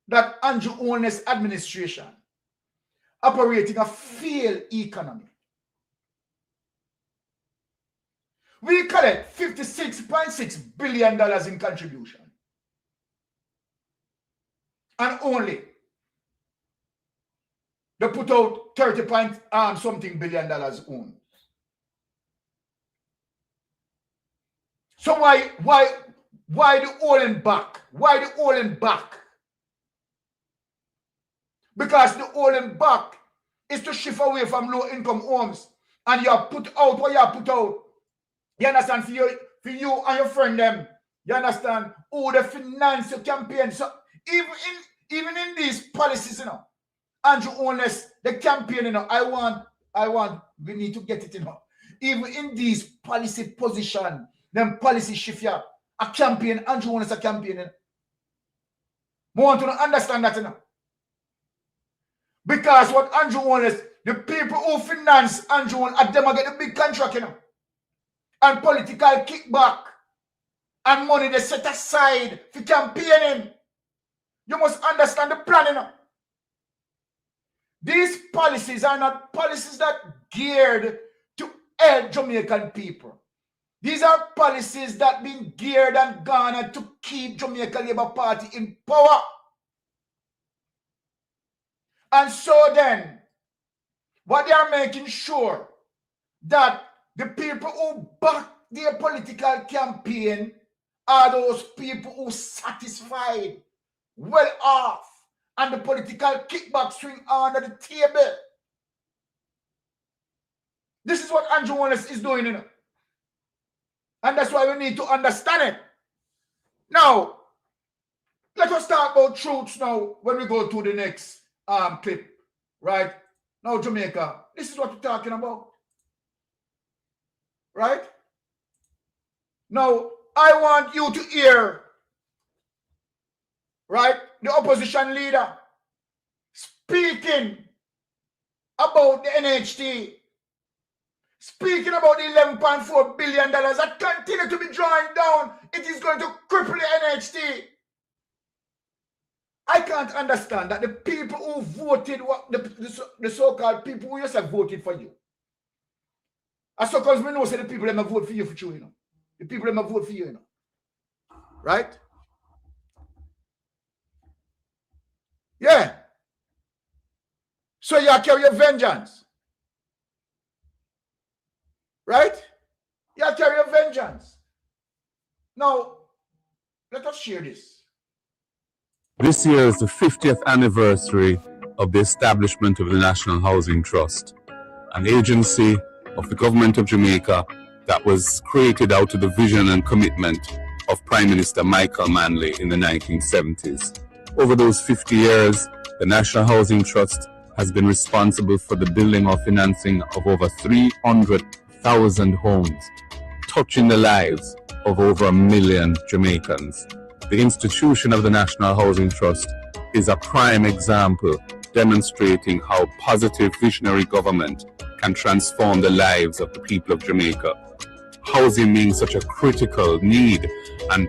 that Andrew Honest administration operating a failed economy. We collect $56.6 billion in contribution. And only they put out 30 billion own. So why the holding back? Why the holding back? Because the holding back is to shift away from low income homes, and you have put out what you have put out. You understand? For you and your friend them, you understand? Who they finance your campaign. So even in these policies, you know, Andrew Honest, the campaign, you know, we need to get it, you know. Even in these policy position, them policy shift here, a campaign, Andrew Honest a campaign, you know. I want to understand that, you know. Because what Andrew Honest, the people who finance Andrew Honest, them get a big contract, you know. And political kickback and money they set aside for campaigning. You must understand the plan, you know. These policies are not policies that geared to help Jamaican people. These are policies that been geared and garnered to keep Jamaica Labour Party in power. And so then, what they are making sure that the people who back their political campaign are those people who satisfied, well off, and the political kickback swing under the table. This is what Andrew Wallace is doing, you know. And that's why we need to understand it. Now, let us talk about truths now when we go to the next clip, right? Now, Jamaica, this is what we're talking about, right? Now, I want you to hear, right, the opposition leader speaking about the NHT, speaking about the $11.4 billion that continue to be drawing down. It is going to cripple the NHT. I can't understand that the people who voted, the so-called people who just have voted for you. As so-called me know say the people that vote for you for you, you know. The people that vote for you, you know. Right? Yeah. So you carry your vengeance. Right? You carry your vengeance. Now, let us share this. This year is the 50th anniversary of the establishment of the National Housing Trust, an agency of the government of Jamaica that was created out of the vision and commitment of Prime Minister Michael Manley in the 1970s. Over those 50 years, the National Housing Trust has been responsible for the building or financing of over 300,000 homes, touching the lives of over 1 million Jamaicans. The institution of the National Housing Trust is a prime example demonstrating how positive visionary government can transform the lives of the people of Jamaica. Housing being such a critical need and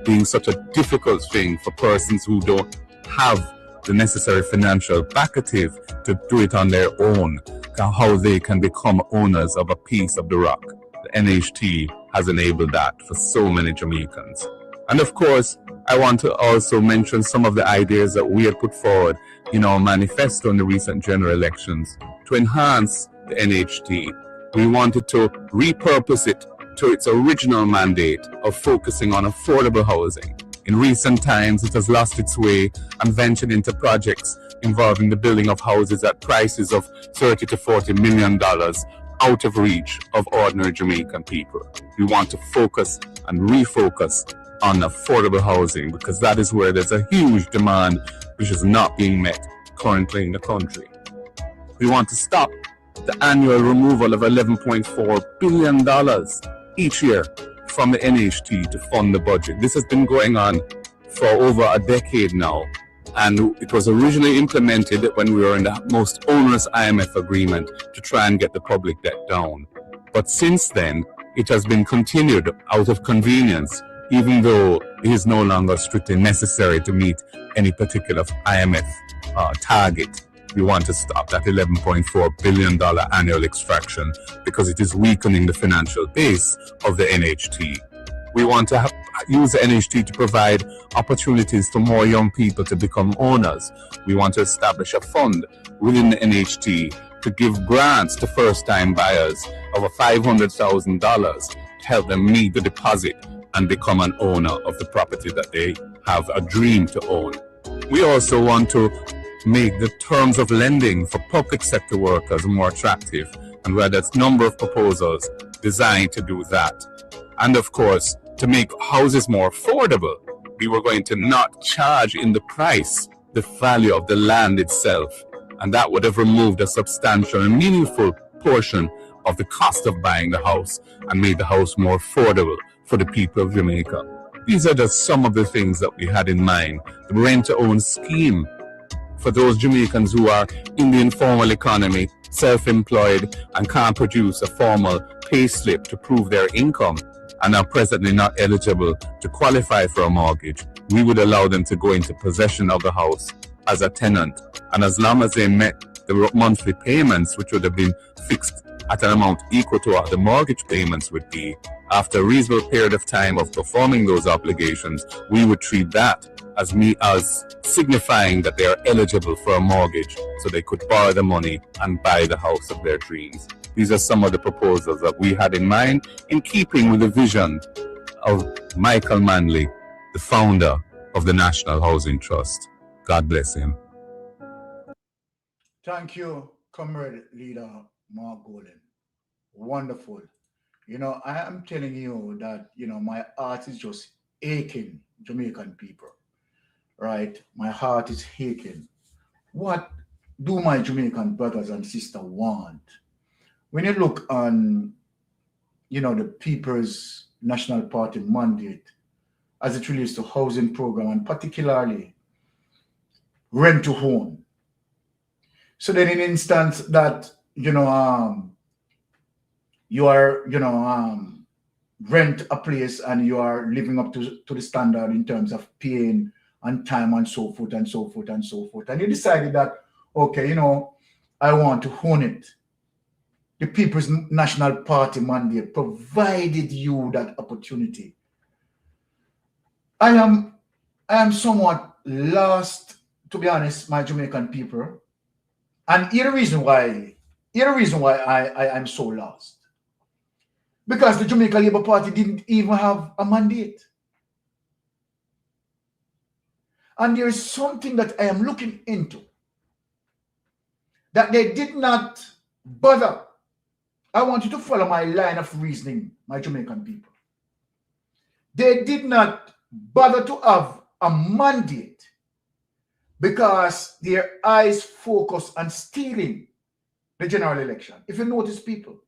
being such a difficult thing for persons who don't have the necessary financial backative to do it on their own, how they can become owners of a piece of the rock. The NHT has enabled that for so many Jamaicans. And of course, I want to also mention some of the ideas that we had put forward in our manifesto in the recent general elections to enhance the NHT. We wanted to repurpose it to its original mandate of focusing on affordable housing. In recent times, it has lost its way and ventured into projects involving the building of houses at prices of $30 to $40 million out of reach of ordinary Jamaican people. We want to focus and refocus on affordable housing because that is where there's a huge demand which is not being met currently in the country. We want to stop the annual removal of $11.4 billion each year from the NHT to fund the budget. This has been going on for over a decade now, and it was originally implemented when we were in the most onerous IMF agreement to try and get the public debt down. But since then, it has been continued out of convenience, even though it is no longer strictly necessary to meet any particular IMF target. We want to stop that $11.4 billion annual extraction because it is weakening the financial base of the NHT. We want to use the NHT to provide opportunities for more young people to become owners. We want to establish a fund within the NHT to give grants to first-time buyers of $500,000 to help them meet the deposit and become an owner of the property that they have a dream to own. We also want to make the terms of lending for public sector workers more attractive, and where there's a number of proposals designed to do that. And of course, to make houses more affordable, we were going to not charge in the price the value of the land itself, and that would have removed a substantial and meaningful portion of the cost of buying the house and made the house more affordable for the people of Jamaica. These are just some of the things that we had in mind. The rent-to-own scheme for those Jamaicans who are in the informal economy, self-employed, and can't produce a formal pay slip to prove their income and are presently not eligible to qualify for a mortgage. We would allow them to go into possession of the house as a tenant, and as long as they met the monthly payments, which would have been fixed at an amount equal to what the mortgage payments would be, after a reasonable period of time of performing those obligations, we would treat that as signifying that they are eligible for a mortgage so they could borrow the money and buy the house of their dreams. These are some of the proposals that we had in mind, in keeping with the vision of Michael Manley, the founder of the National Housing Trust. God bless him. Thank you, Comrade Leader Mark Golden. Wonderful. You know, I am telling you that, you know, my heart is just aching, Jamaican people, right? My heart is aching. What do my Jamaican brothers and sisters want? When you look on, you know, the People's National Party mandate as it relates to housing program, and particularly rent to own. So then in instance that, you know, you are, you know, rent a place and you are living up to the standard in terms of paying on time and so forth and so forth and so forth. And you decided that, okay, you know, I want to own it. The People's National Party mandate provided you that opportunity. I am somewhat lost, to be honest, my Jamaican people. And here's the reason why I am so lost. Because the Jamaica Labour Party didn't even have a mandate. And there is something that I am looking into that they did not bother. I want you to follow my line of reasoning, my Jamaican people. They did not bother to have a mandate because their eyes focus on stealing the general election. If you notice, people,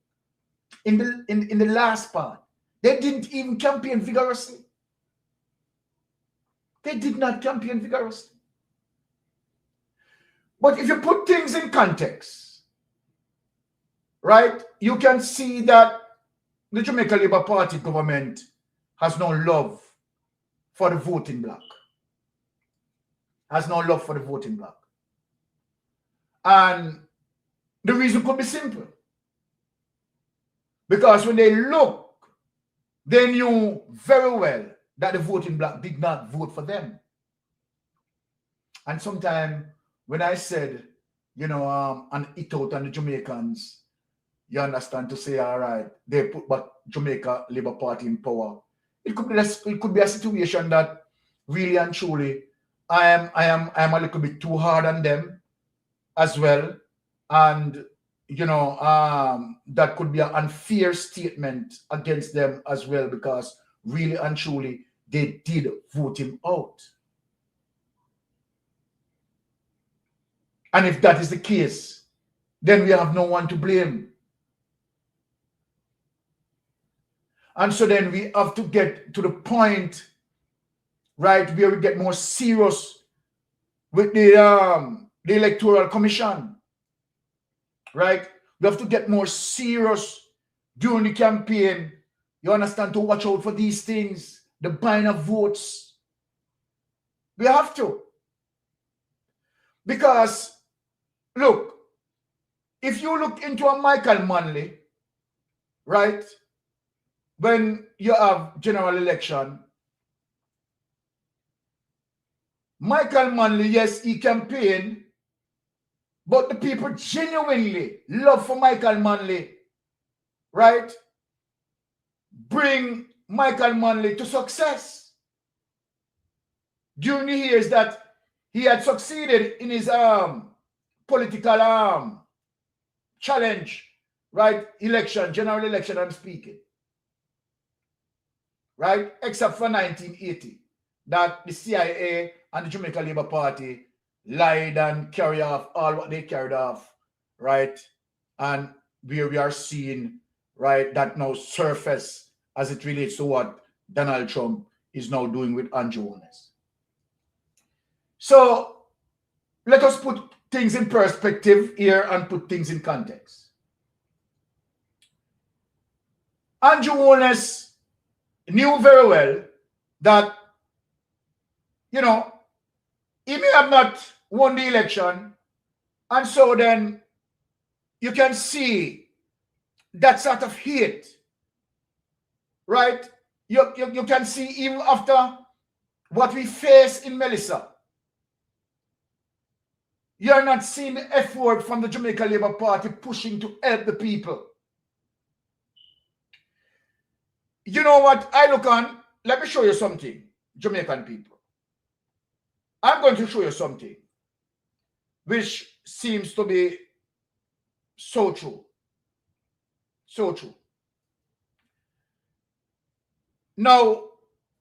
in the last part, they didn't even campaign vigorously. They did not campaign vigorously. But if you put things in context, right, you can see that the Jamaica Labour Party government has no love for the voting bloc. Has no love for the voting bloc. And the reason could be simple. Because when they look, they knew very well that the voting bloc did not vote for them. And sometimes when I said, you know, and it out on the Jamaicans, you understand, to say, all right, they put back Jamaica Labour Party in power. It could be a situation that really and truly I am a little bit too hard on them as well. And you know, that could be an unfair statement against them as well, because really and truly they did vote him out. And if that is the case, then we have no one to blame. And so then we have to get to the point, right, where we get more serious with the Electoral Commission. Right? We have to get more serious during the campaign. You understand, to watch out for these things, the buying of votes. We have to. Because, look, if you look into a Michael Manley, right, when you have general election, Michael Manley, yes, he campaigned, but the people genuinely love for Michael Manley, right? Bring Michael Manley to success. During the years that he had succeeded in his political challenge, right? Election, general election, I'm speaking. Right? Except for 1980, that the CIA and the Jamaica Labour Party lied and carried off all what they carried off, right? And where we are seeing, right, that now surface as it relates to what Donald Trump is now doing with Andrew Holness. So let us put things in perspective here and put things in context. Andrew Holness knew very well that, you know, he may have not won the election, and so then you can see that sort of hate, right? You can see even after what we face in Melissa, you're not seeing the effort from the Jamaica Labour Party pushing to help the people. You know what? I look on, let me show you something, Jamaican people. I'm going to show you something which seems to be so true. So true. Now,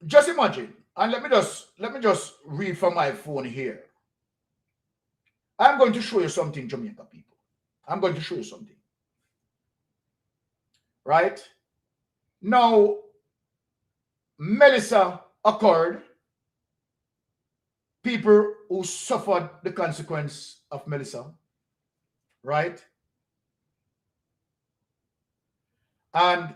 just imagine, and let me just read from my phone here. I'm going to show you something, Jamaica people. I'm going to show you something. Right? Now, Melissa occurred. People who suffered the consequence of Melissa. Right? And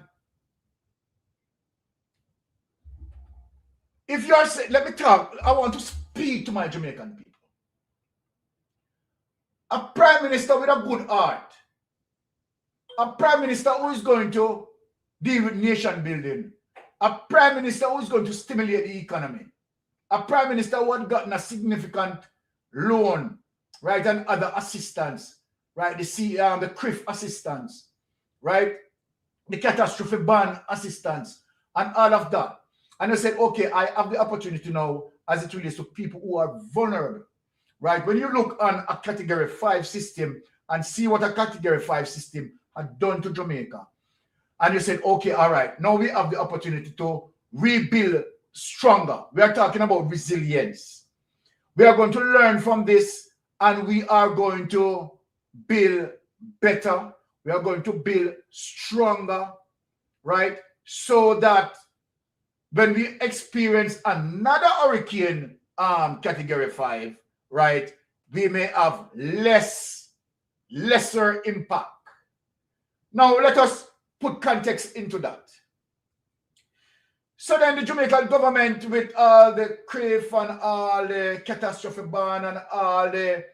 if you are saying, let me talk, I want to speak to my Jamaican people. A prime minister with a good heart, a prime minister who is going to deal with nation building, a prime minister who is going to stimulate the economy, a prime minister who had gotten a significant loan, right, and other assistance, right, the CRIF assistance, right, the catastrophe bond assistance, and all of that. And I said, okay, I have the opportunity now as it relates to people who are vulnerable, right? When you look on a Category 5 system and see what a Category 5 system had done to Jamaica, and you said, okay, all right, now we have the opportunity to rebuild stronger. We are talking about resilience. We are going to learn from this, and we are going to build better. We are going to build stronger, right? So that when we experience another hurricane, Category 5, right, we may have lesser impact. Now, let us put context into that. So then the Jamaican government, with all the CRIF and all the catastrophe bond and all the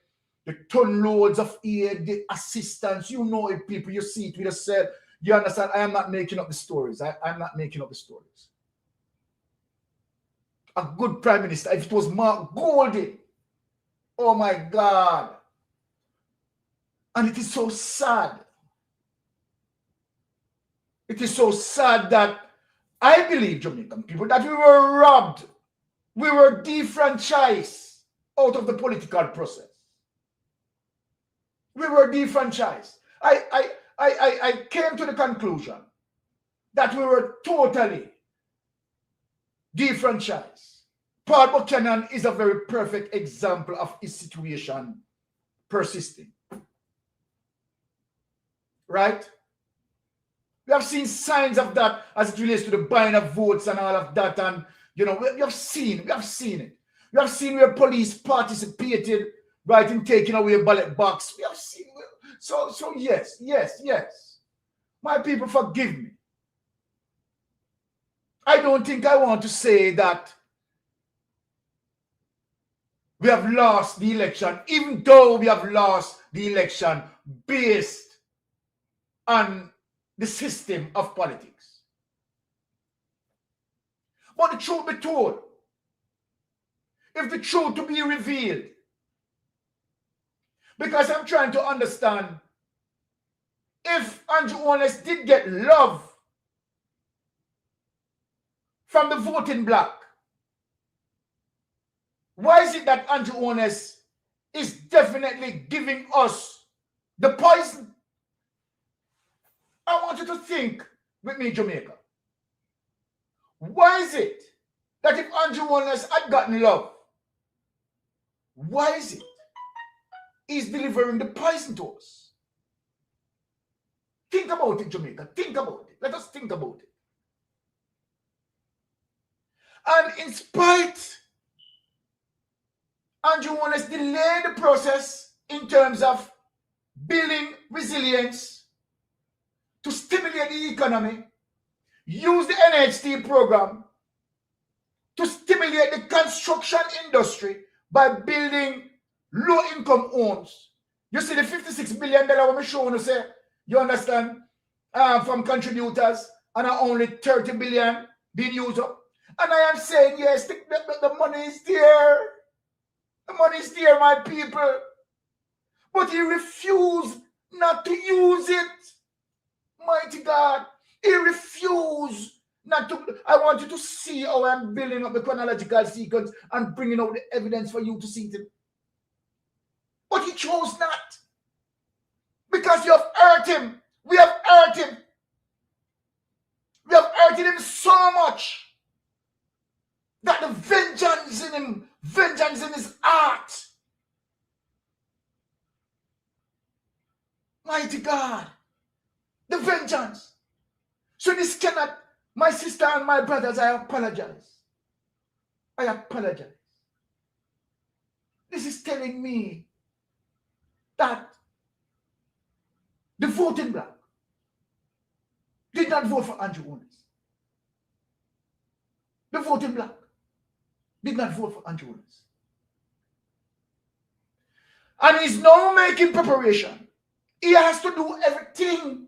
ton loads of aid, the assistance, you know it, people, you see it with yourself. You understand? I am not making up the stories. I'm not making up the stories. A good prime minister, if it was Mark Golding, oh my God. And it is so sad. It is so sad that I believe, Jamaican people, that we were robbed. We were defranchised out of the political process. We were defranchised. I came to the conclusion that we were totally defranchised. Paul Buchanan is a very perfect example of his situation persisting. Right? We have seen signs of that as it relates to the buying of votes and all of that. And, you know, we have seen it. We have seen where police participated, right, in taking away a ballot box. We have seen. So yes. My people, forgive me. I don't think I want to say that we have lost the election, even though we have lost the election based on the system of politics. But the truth be told, if the truth to be revealed, because I'm trying to understand if Andrew Holness did get love from the voting bloc, why is it that Andrew Holness is definitely giving us the poison? I want you to think with me, Jamaica. Why is it that if Andrew Holness had gotten love, why is it he's delivering the poison to us? Think about it, Jamaica. Think about it. Let us think about it. And in spite, Andrew Holness delayed the process in terms of building resilience to stimulate the economy, use the NHT program to stimulate the construction industry by building low-income homes. You see the $56 billion I'm showing you, say, you understand, from contributors, and only $30 billion being used up. And I am saying, yes, the money is there. The money is there, my people. But he refused not to use it. Mighty God. He refused not to. I want you to see how I'm building up the chronological sequence and bringing out the evidence for you to see it. But he chose not. Because you have hurt him. We have hurt him. We have hurted him so much that the vengeance in him, vengeance in his heart. Mighty God. The vengeance. So this cannot, my sister and my brothers, I apologize. I apologize. This is telling me that the voting bloc did not vote for Andrew Holness. The voting bloc did not vote for Andrew Holness. And he's now making preparation. He has to do everything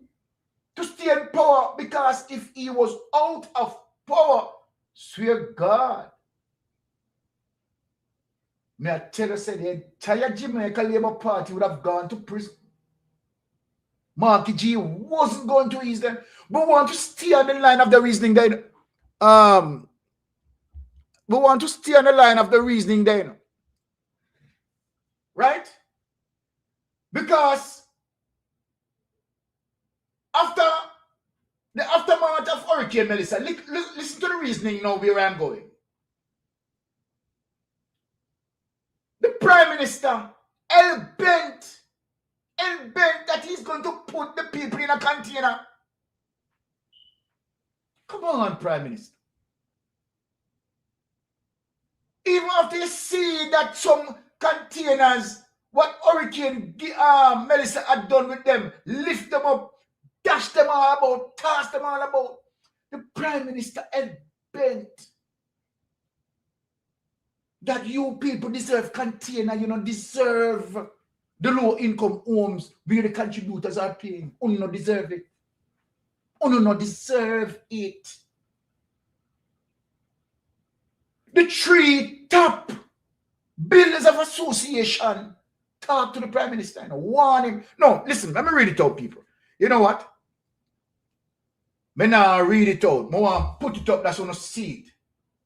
to stay in power, because if he was out of power, swear God, may I tell you, say the entire Jamaica Labour Party would have gone to prison. Marky G wasn't going to ease them, but we want to stay on the line of the reasoning then. We want to stay on the line of the reasoning then. Right? Because after the aftermath of Hurricane Melissa, listen to the reasoning now where I'm going. The Prime Minister hell-bent that he's going to put the people in a container. Come on, Prime Minister. Even after you see that some containers, what Hurricane Melissa had done with them, lift them up, dash them all about, toss them all about, the Prime Minister hell-bent that you people deserve container, you know, deserve the low-income homes where the contributors are paying. You don't deserve it. You don't deserve it. The 3 top builders of association talk to the Prime Minister and warn him. No, listen, let me read it out, people. You know what? Me now read it out. I want to put it up that's on a seat.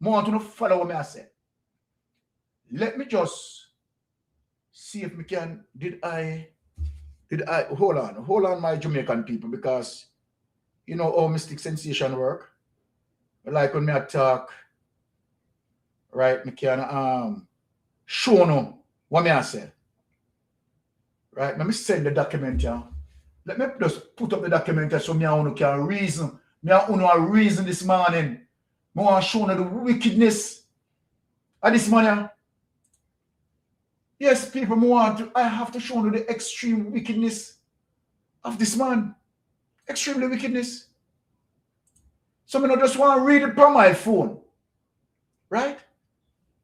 I want to follow what I say. Let me just see if we can. Did I hold on, my Jamaican people, because you know how mystic sensation work. Like when I talk, right? Me can show no what I say. Right? Let me send the document here. Let me just put up the document here so me and can reason. Me and reason this morning. I want to show the wickedness of this man. Yes, people, I have to show you the extreme wickedness of this man. Extremely wickedness. So I just want to read it by my phone. Right?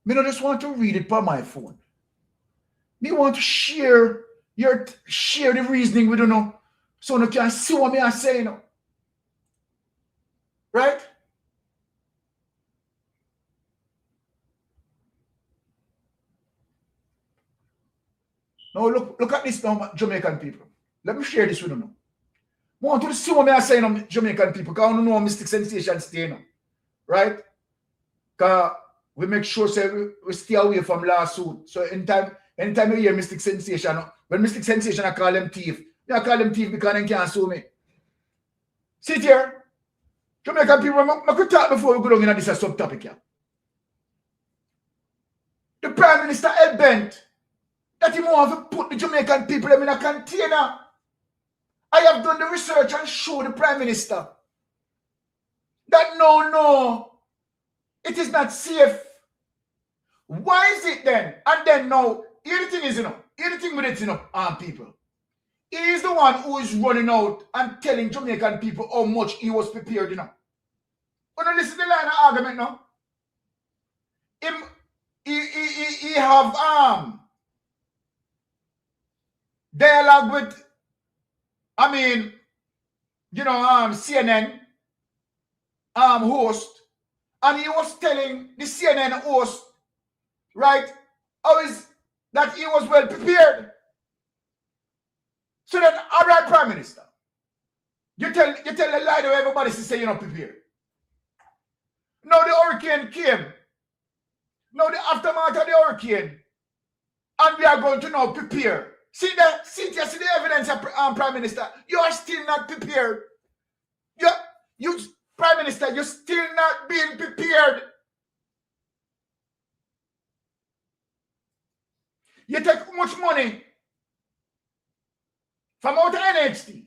I just want to read it by my phone. Me want to share the reasoning with you, so you can see what I say, Right? Now look at this now, Jamaican people. Let me share this with you now. I want you to see what I say, Jamaican people, because I don't know mystic sensation stay now. Right? Because we make sure we stay away from lawsuit. So anytime you hear mystic sensation, when mystic sensation I call them thief. I call them thief because they can't sue me. Sit here. Jamaican people, I could talk before we go down into this subtopic here. The Prime Minister hell-bent that he want to put the Jamaican people in a container. I have done the research and show the Prime Minister that no, it is not safe. Why is it then? And then now, everything is, everything with it, people. He is the one who is running out and telling Jamaican people how much he was prepared, When you listen to the line of argument now, he have dialogue with, CNN host, And he was telling the CNN host, right, how is that he was well prepared. So then, all right, Prime Minister, you tell the lie to everybody to say you're not prepared. Now the hurricane came. Now the aftermath of the hurricane, and we are going to now prepare. See the evidence, Prime Minister. You are still not prepared. You, Prime Minister, you're still not being prepared. You take much money from out of NHT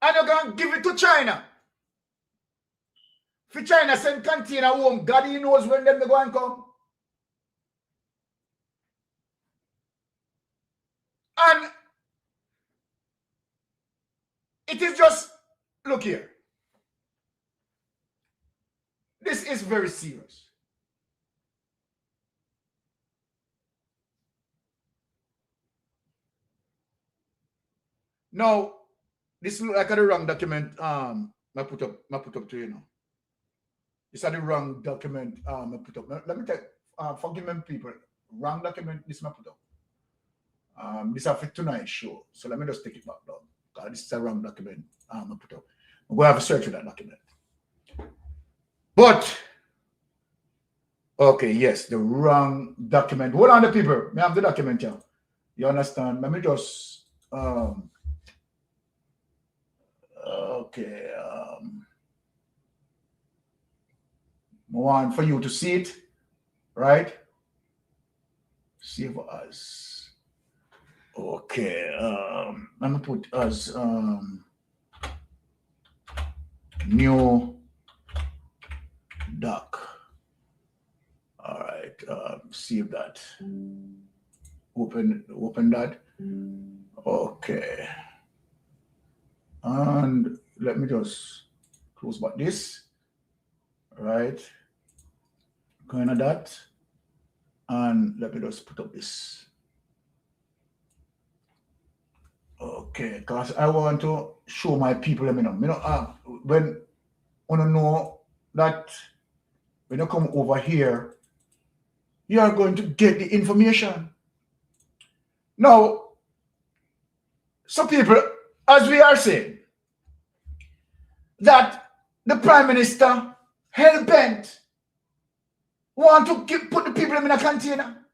and you're going to give it to China. For China send container home, God he knows when them they go and come. And it is just, look here. This is very serious. Now, this look like the wrong document I put up to you now. This is the wrong document I put up. Let me tell forgive me people. Wrong document this I put up. This is for tonight's show. So let me just take it back down. Because this is a wrong document I put up. I'm going to have a search for that document. But okay, yes, the wrong document. Hold on the people. I have the document here. You understand? Let me just okay. I want for you to see it, right? Save as. Okay. I'm gonna put as new doc. All right. Save that. Open that. Okay. And let me just close back this. Right. Going to that. And let me just put up this. Okay, because I want to show my people, when I know that when you come over here, you are going to get the information. Now, some people, as we are saying, that the Prime Minister hell-bent want to put the people in a container.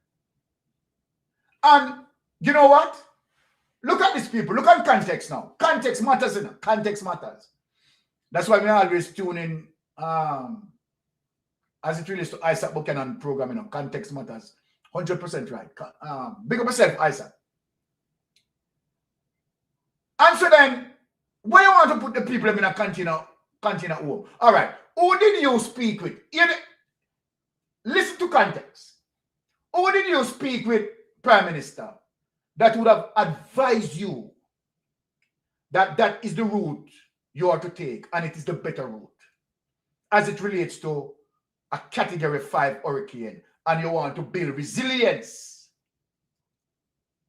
And you know what? Look at these people. Look at context now. Context matters, you know. Context matters. That's why we always tune in as it relates to Isaac Buchanan program, you know. Context matters. 100% right. Big up yourself, Isaac. And so then, where you want to put the people in a container home? All right. Who did you speak with? Listen to context. Who did you speak with, Prime Minister, that would have advised you that that is the route you are to take and it is the better route as it relates to a Category 5 hurricane and you want to build resilience?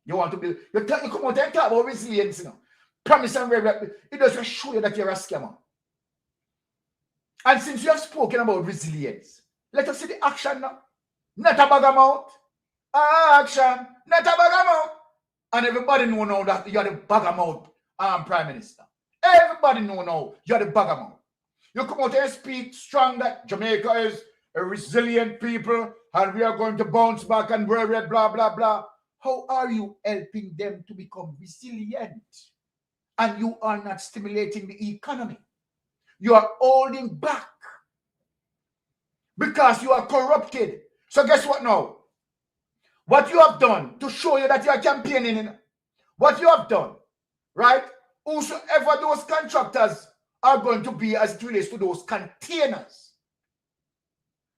You want to build, you come out and talk about resilience, you know. Promise and it doesn't show you that you're a scammer. And since you have spoken about resilience, let us see the action now. Not a bag amount. Action. Not a bag amount. And everybody know now that you're the bag amount, Prime Minister. Everybody know now you're the bag amount. You come out and speak strong that Jamaica is a resilient people and we are going to bounce back and blah, blah, blah, blah. How are you helping them to become resilient? And you are not stimulating the economy. You are holding back because you are corrupted. So guess what now? What you have done to show you that you are campaigning, what you have done, right? Whosoever those contractors are going to be as it relates to those containers,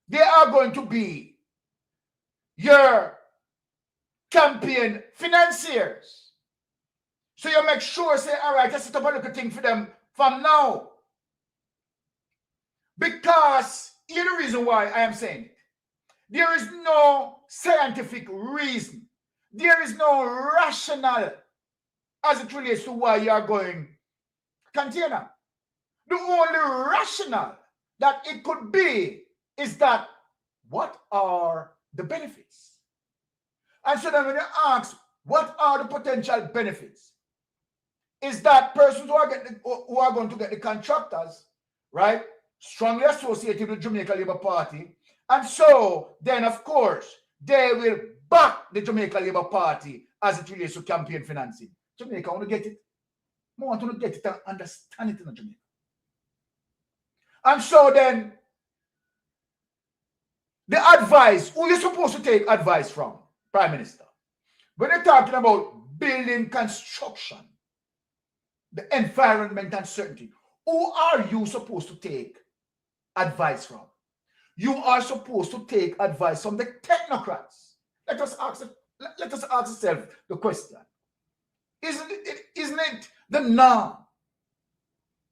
they are going to be your campaign financiers. So you make sure, say, all right, I set up a little thing for them from now. Because here's the reason why I am saying it. There is no scientific reason. There is no rationale as it relates to why you are going container. The only rationale that it could be is that what are the benefits? And so then when you ask what are the potential benefits, is that persons who are going to get the contractors, right, strongly associated with Jamaica Labour Party, and so then of course they will back the Jamaica Labour Party as it relates to campaign financing. Jamaica want to get it. I want to get it and understand it in Jamaica. And so then the advice, who you're supposed to take advice from, Prime Minister, when you're talking about building construction, the environment uncertainty, who are you supposed to take advice from? You are supposed to take advice from the technocrats. Let us ask ourselves the question. Isn't it the norm?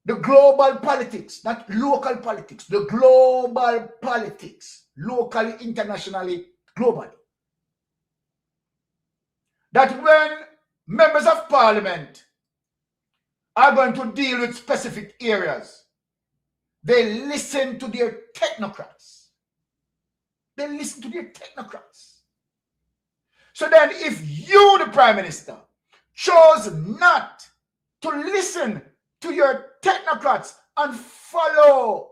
The global politics, not local politics, the global politics, locally, internationally, globally. That when members of parliament are going to deal with specific areas, they listen to their technocrats. They listen to their technocrats. So then if you, the Prime Minister, chose not to listen to your technocrats and follow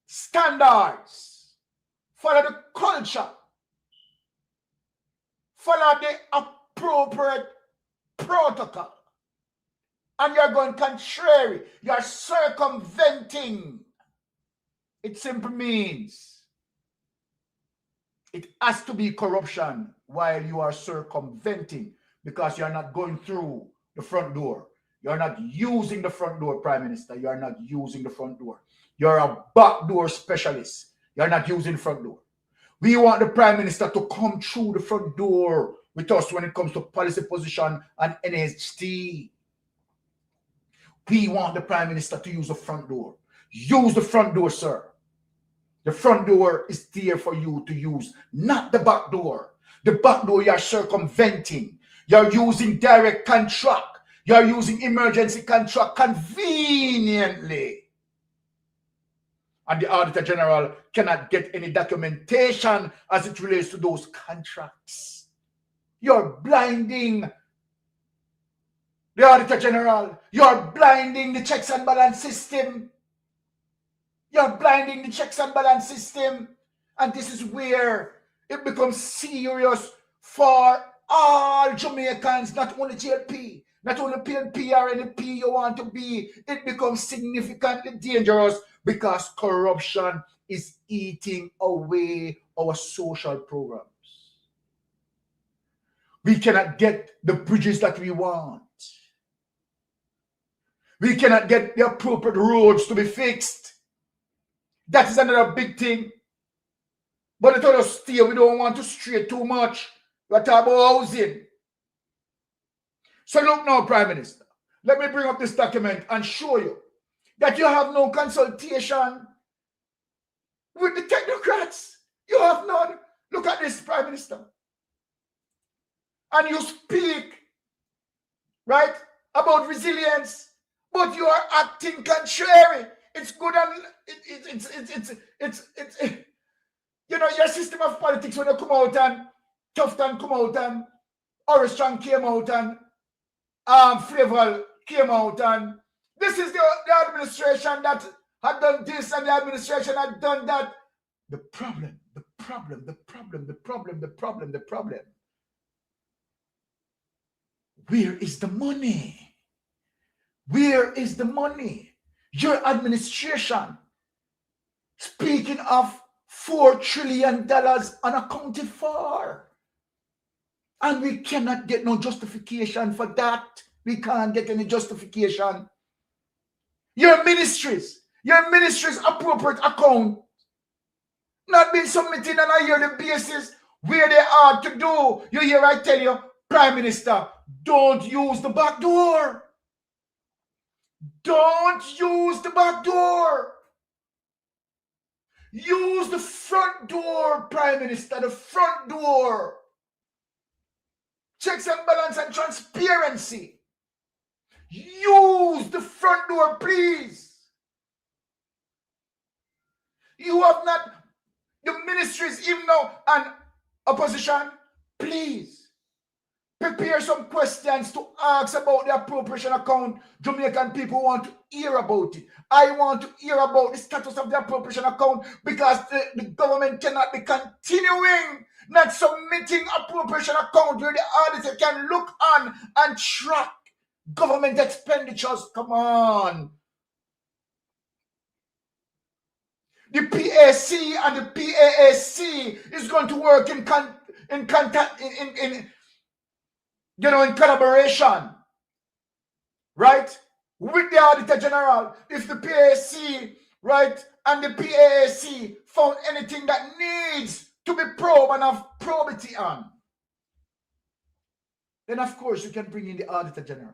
standards, follow the culture, follow the appropriate protocol, and you're going contrary, you're circumventing, it simply means it has to be corruption while you are circumventing, because you're not going through the front door. You're not using the front door, Prime Minister. You're not using the front door. You're a backdoor specialist. You're not using the front door. We want the Prime Minister to come through the front door with us when it comes to policy position and NHT. We want the Prime Minister to use the front door. Use the front door, sir. The front door is there for you to use, not the back door. The back door you're circumventing. You're using direct contract. You're using emergency contract conveniently. And the Auditor General cannot get any documentation as it relates to those contracts. You're blinding the Auditor General. You're blinding the checks and balance system. You're blinding the checks and balance system. And this is where it becomes serious for all Jamaicans, not only JLP, not only PNP or NP you want to be. It becomes significantly dangerous because corruption is eating away our social programs. We cannot get the bridges that we want. We cannot get the appropriate roads to be fixed. That is another big thing. But let us stay. We don't want to stray too much. We're talking about housing. So look now, Prime Minister. Let me bring up this document and show you that you have no consultation with the technocrats. You have none. Look at this, Prime Minister. And you speak, right, about resilience, but you are acting contrary. It's good and it's you know, your system of politics when you come out and Tufton come out and Oristran came out and Flavel came out and this is the administration that had done this and the administration had done that. The problem. Where is the money? Where is the money? Your administration, speaking of $4 trillion unaccounted for. And we cannot get no justification for that. We can't get any justification. Your ministries appropriate account not been submitted on a yearly basis where they are to do. You hear I tell you, Prime Minister, don't use the back door. Don't use the back door. Use the front door, Prime Minister, the front door. Checks and balance and transparency. Use the front door, please. You have not, the ministries, even now, and opposition, please prepare some questions to ask about the appropriation account. Jamaican people want to hear about it. I want to hear about the status of the appropriation account, because the government cannot be continuing not submitting appropriation account where the auditor can look on and track government expenditures. Come on. The PAC and the PAAC is going to work in collaboration, right, with the Auditor General. If the PAC, right, and the PAAC found anything that needs to be probed and have probity on, then of course you can bring in the Auditor General.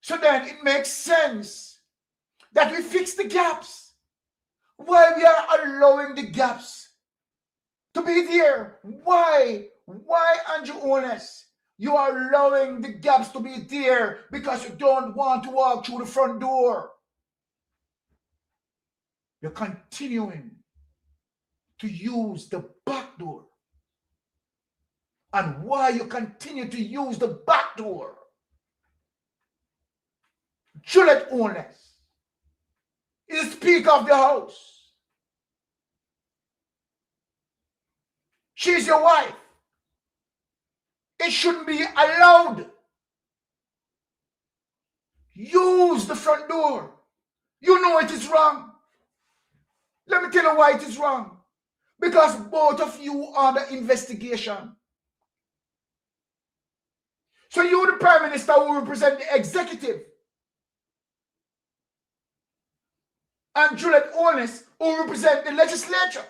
So then it makes sense that we fix the gaps. Why we are allowing the gaps to be there? Why, Andrew Honest? You are allowing the gaps to be there because you don't want to walk through the front door. You're continuing to use the back door. And why you continue to use the back door? Juliet Honest is Speaker of the House. She's your wife. It shouldn't be allowed. Use the front door. You know it is wrong. Let me tell you why it is wrong. Because both of you are under investigation. So you, the Prime Minister, will represent the executive. And Juliet Honest will represent the legislature.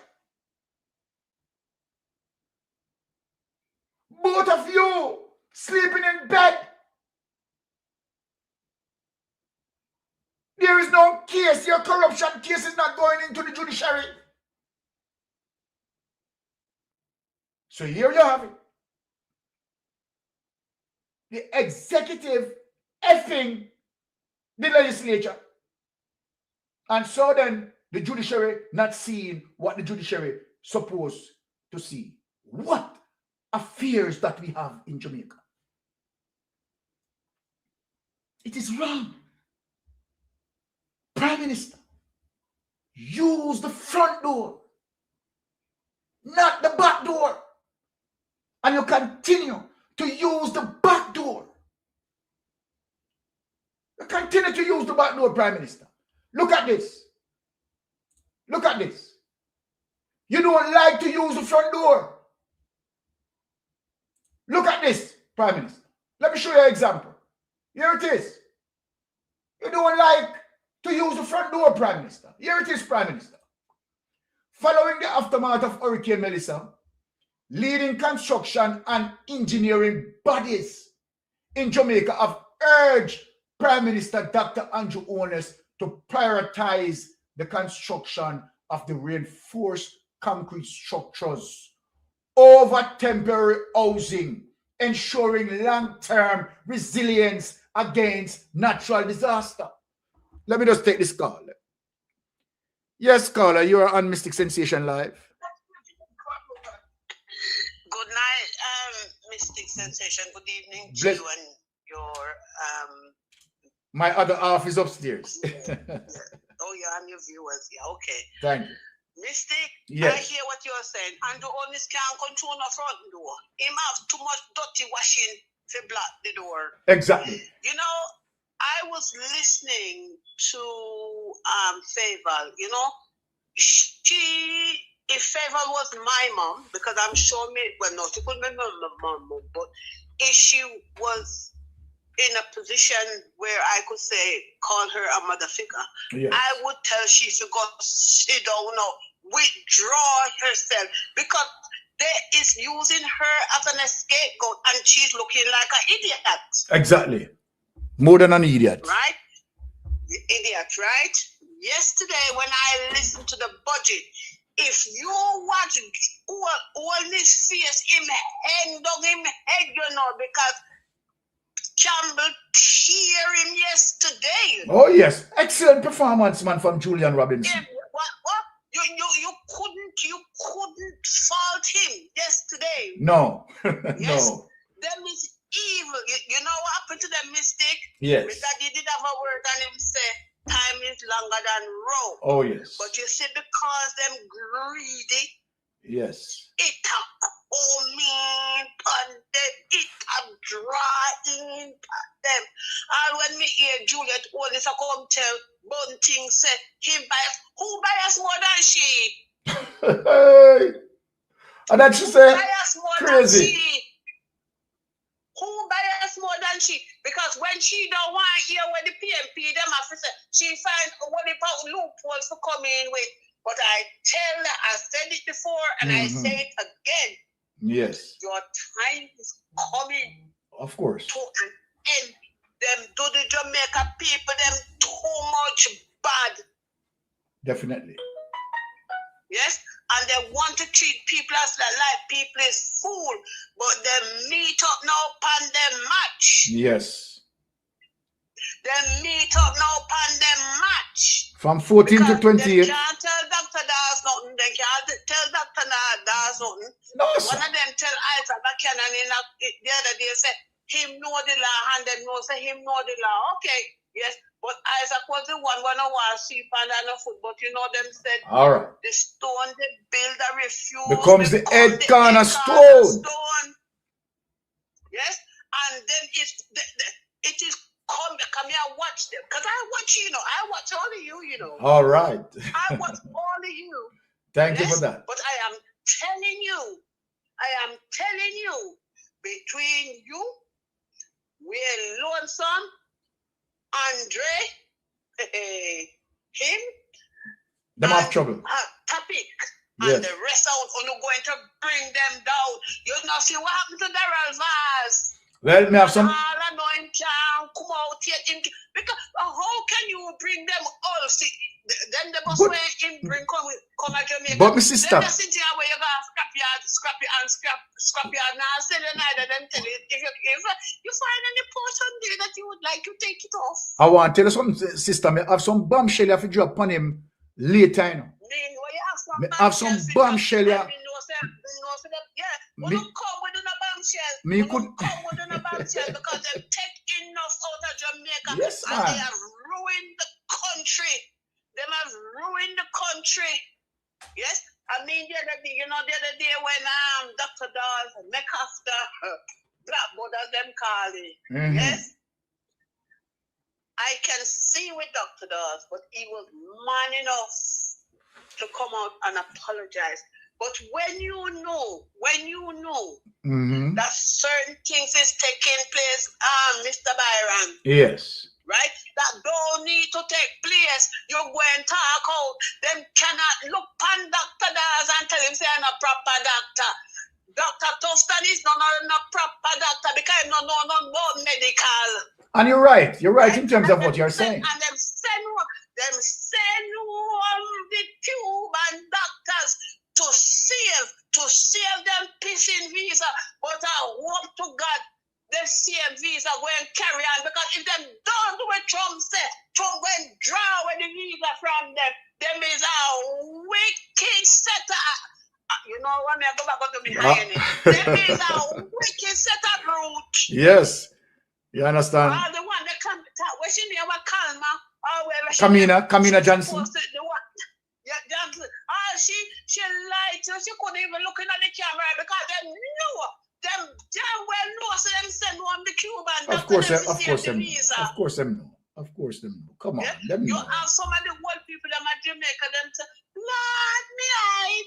Both of you sleeping in bed. There is no case. Your corruption case is not going into the judiciary. So here you have it. The executive effing the legislature. And so then the judiciary not seeing what the judiciary supposed to see. What affairs that we have in Jamaica? It is wrong. Prime Minister, use the front door, not the back door. And you continue to use the back door. You continue to use the back door, Prime Minister. Look at this. Look at this. You don't like to use the front door. Look at this, Prime Minister. Let me show you an example. Here it is. You don't like to use the front door, Prime Minister. Here it is, Prime Minister. Following the aftermath of Hurricane Melissa, leading construction and engineering bodies in Jamaica have urged Prime Minister Dr. Andrew Honest to prioritize the construction of the reinforced concrete structures over temporary housing, ensuring long-term resilience against natural disaster. Let me just take this call. Yes, caller, you are on Mystic Sensation Live. Good night, Mystic Sensation. Good evening to you and your my other half is upstairs. yeah. Oh, yeah, and your viewers. Yeah, okay. Thank you. Mystic, yes. I hear what you're saying. And the honest can't control the front door. Him have too much dirty washing to block the door. Exactly. You know, I was listening to Favour, you know. If Favour was my mom, because I'm sure she couldn't be my mom, but if she was in a position where I could say, call her a mother figure, yes, I would tell she to go sit down now, withdraw herself, because they is using her as an scapegoat and she's looking like an idiot. Exactly. More than an idiot. Right? Idiot, right? Yesterday when I listened to the budget, if you watch all this face, him head, you know, because Campbell tear him yesterday. Oh yes, excellent performance, man, from Julian Robinson. Yeah, what? You couldn't fault him yesterday. No, Yes, no. them is evil. You know what happened to them mistake? Yes. Because he did have a word and him say time is longer than rope. Oh yes. But you see, because them greedy, yes, it come in on them, it come drawing on them. And when me hear Juliet all this, I come tell Bunting say him bias. Who bias more than she? And that she say Bias more crazy. than she. Who bias more than she? Because when she don't want to hear what the PMP them have to say, she find what the loopholes to come in with. But I tell her, I said it before and I say it again. Yes. Your time is coming. Of course. To an end. Them do the Jamaica people, them too much bad. Definitely. Yes? And they want to treat people as like people is fool. But they meet up now upon them match. Yes. They meet up now upon them match. From 14 because to 28. They can't tell Dr. Dawes nothing. They can't tell Dr. Dawes nothing. No, sir. One of them tell Isaac McKenna the other day say him know the law and them know say him know the law. Okay, yes. But Isaac was the one when I was sheep and on the foot. But you know them said all right. The stone they build a refuse becomes the head cornerstone. Yes, and then it is come here and watch them. Because I watch I watch all of you, All right. I watch all of you. Thank you for that. But I am telling you, between you, we're lonesome, Andre, him, them have trouble. Topic. Yes. And the rest of you going to bring them down. You not see what happened to Daryl Vaz. Well, me have some. All I know him can't come out here. Because how can you bring them all? See, then the bus where him bring come at Jamaica. But my sister. Then the city where you got scrap yard. Now I say neither them tell it. If you find any portion there that you would like, you take it off. I want to tell you something, sister. Me have some bombshell you have to drop upon him later, have some bombshell. Yeah. We don't come with a bombshell. Me could come with a bombshell because they take enough out of Jamaica. Yes, and man. they have ruined the country. They have ruined the country. Yes? I mean the other day when Dr. Dawes make after blackboard as them call it. Yes? I can see with Dr. Dawes, but he was man enough to come out and apologize. But when you know that certain things is taking place, Mr. Byron. Yes. Right? That don't need to take place. You go and talk out. Them cannot look on Dr. Dawes and tell him say I'm a proper doctor. Dr. Tostan is not a proper doctor because I'm not medical. And you're right. You're right in terms of what you're saying. And them send home the Cuban doctors to save them pissing visa. But I hope to God the same visa go and carry on, because if them don't do what Trump said, Trump go and draw the visa from them. Them is a wicked setter. You know what I go back to me hiding it. Them is a wicked setter route. Yes. You understand? The one that come what's your name? What Kamina Johnson. Yeah, Johnson. She lied to us. She couldn't even look in at the camera because them knew. Them damn well know, so them send one the Cuban. Of course them know. Come on, yeah? them You know. have some of the old people them at Jamaica, them say, Lord, me I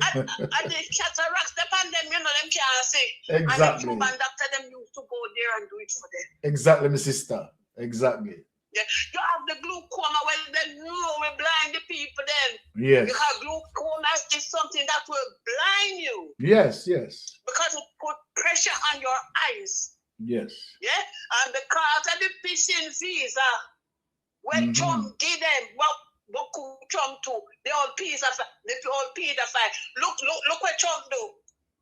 and the cataracts, them them can't say. Exactly. And the Cuban doctor, them used to go there and do it for them. Exactly, my sister. Exactly. Yeah. You have the glaucoma when they know we blind the people then. Yes. Because glaucoma is something that will blind you. Yes. Because it put pressure on your eyes. Yes. Yeah? And because of the pissing visa, when Trump did them, what could Trump do? The old pedophile. Look what Trump do.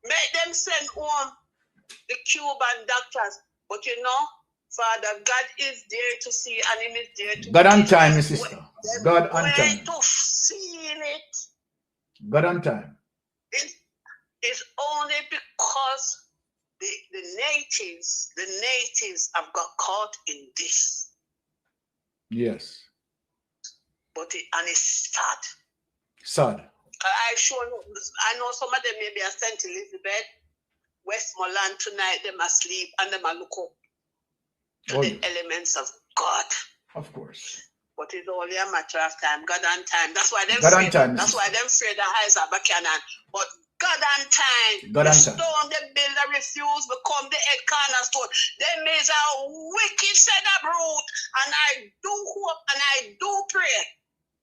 Make them send home the Cuban doctors. But you know, Father, God is there to see and Him is there to God on time, my sister. God on time. to feel it. God on time. It's only because the natives have got caught in this. Yes. But it's sad. Sad. I know some of them maybe are St. Elizabeth, Westmoreland tonight, them asleep and them are look up to the elements of God. Of course. But it's only a matter of time. God on time. That's why them That's why them afraid the eyes are Buchanan. But God on time. God on time. Stone the builder refuse become the head cornerstone. Them is a wicked set of root. And I do hope and I do pray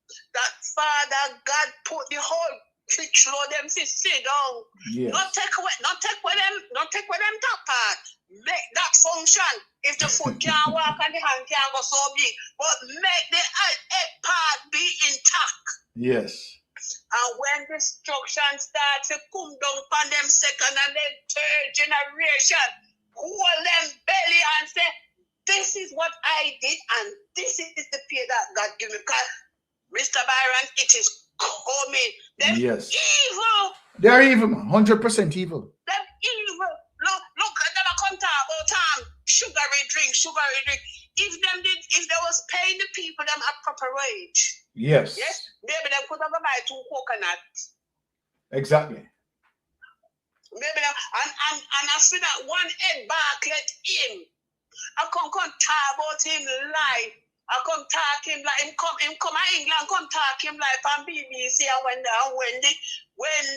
that Father God put the whole pitch low them to sit down. Yes. Not take away them top part. Make that function. If the foot can't walk and the hand can't go so big, but make the head part be intact. Yes. And when destruction starts to come down upon them second and then third generation, hold them belly and say, this is what I did and this is the pay that God gave me. Because Mr. Byron, it is coming. Them evil. They're evil, man. 100% evil. Them evil. Look, them come talk about sugary drink. If they was paying the people them a proper wage. Yes. Yes. Maybe they could have buy 2 coconuts. Exactly. Maybe and I feel that one head back let him. I come talk about him live. I come talk him like him come to England, come talk him like on BBC and when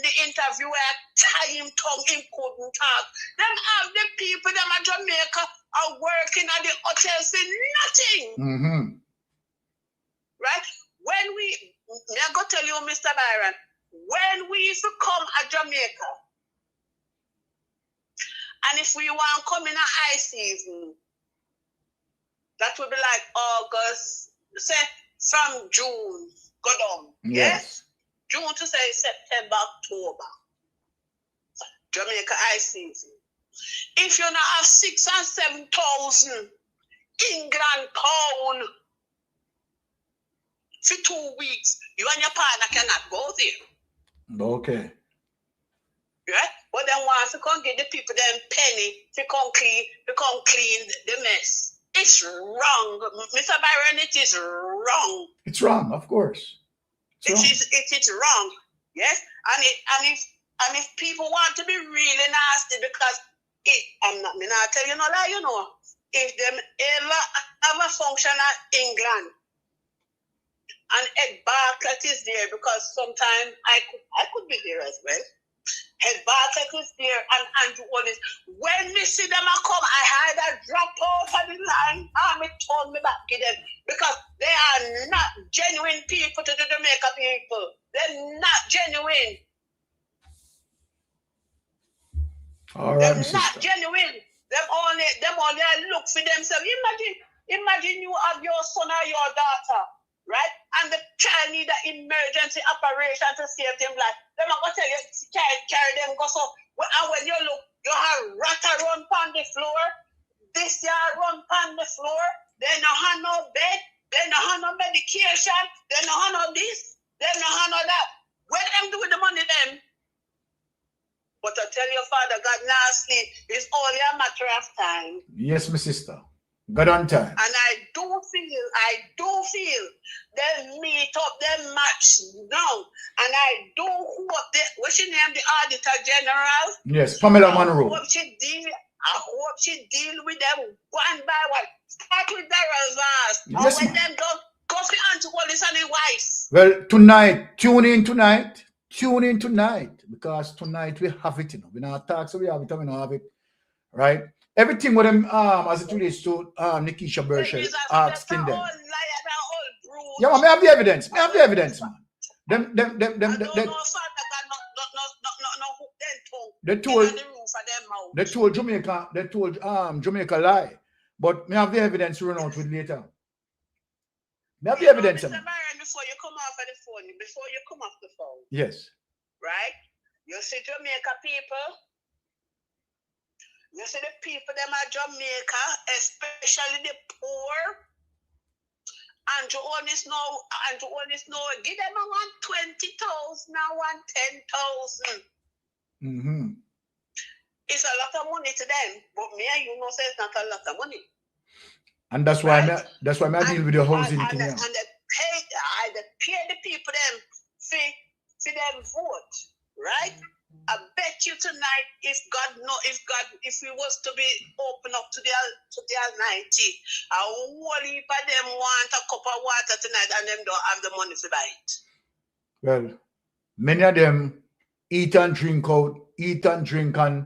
the interviewer tie him tongue, him couldn't talk. Them have the people them at Jamaica are working at the hotel for nothing. Mm-hmm. Right? I go tell you, Mr. Byron, when we used to come at Jamaica, and if we want to come in a high season, that would be like August, say from June, go down. Yes? June to say September, October. Jamaica high season. If you now have 6,000 and 7,000 England pound for 2 weeks, you and your partner cannot go there. Okay. Right? But then once you come get the people them penny to come clean the mess. It's wrong. Mr. Byron, it is wrong. It's wrong, of course. It is wrong. Yes? And if people want to be really nasty, because I'm not tell you no lie, you know. If them ever have a function at England and Ed Bartlett is there, because sometimes I could be there as well. Ed Bartlett is there and Andrew Wallace. When me see them come, I either drop out of the line or me turn me back to them, because they are not genuine people to the Jamaica people. They're not genuine. All right, they're not genuine. Them only look for themselves. Imagine you have your son or your daughter, right? And the child need an emergency operation to save them life. Them are gonna tell you carry them go so. And when you look, you have rat run on the floor. This year run on the floor. They no have no bed. They no have no medication. They no have no this. They no have no that. What them do with the money them? But I tell your Father, God now sleep. It's only a matter of time. Yes, my sister. God on time. And I do feel they meet up, they match now. And I do hope what's your name, the Auditor General? Yes, Pamela Monroe. I hope she deal with them one by one. Start with Daryl Vaz. Yes, and when them go for Auntie Wallace and his wife. Well, tonight, tune in tonight, because tonight we have it, you know. We not talk, so we have it, we don't have it, right? Everything with them, as it relates to Nikisha Burchell, asking them. Yeah, man, I have the evidence. I have the evidence, man. They told Jamaica lie, but me have the evidence to run out with later. Me have the evidence. Mr. Byron, before you come off the phone. Yes. Right? You see Jamaica people. You see the people them at Jamaica, especially the poor. And to honest know, give them around 20,000 now and 10,000. Mm-hmm. It's a lot of money to them, but me and you know say it's not a lot of money. And that's why I deal with the housing thing. And they pay the people them for them vote, right? I bet you tonight, if we was to be open up to the Almighty, a whole heap of them want a cup of water tonight and them don't have the money to buy it. Well, many of them eat and drink and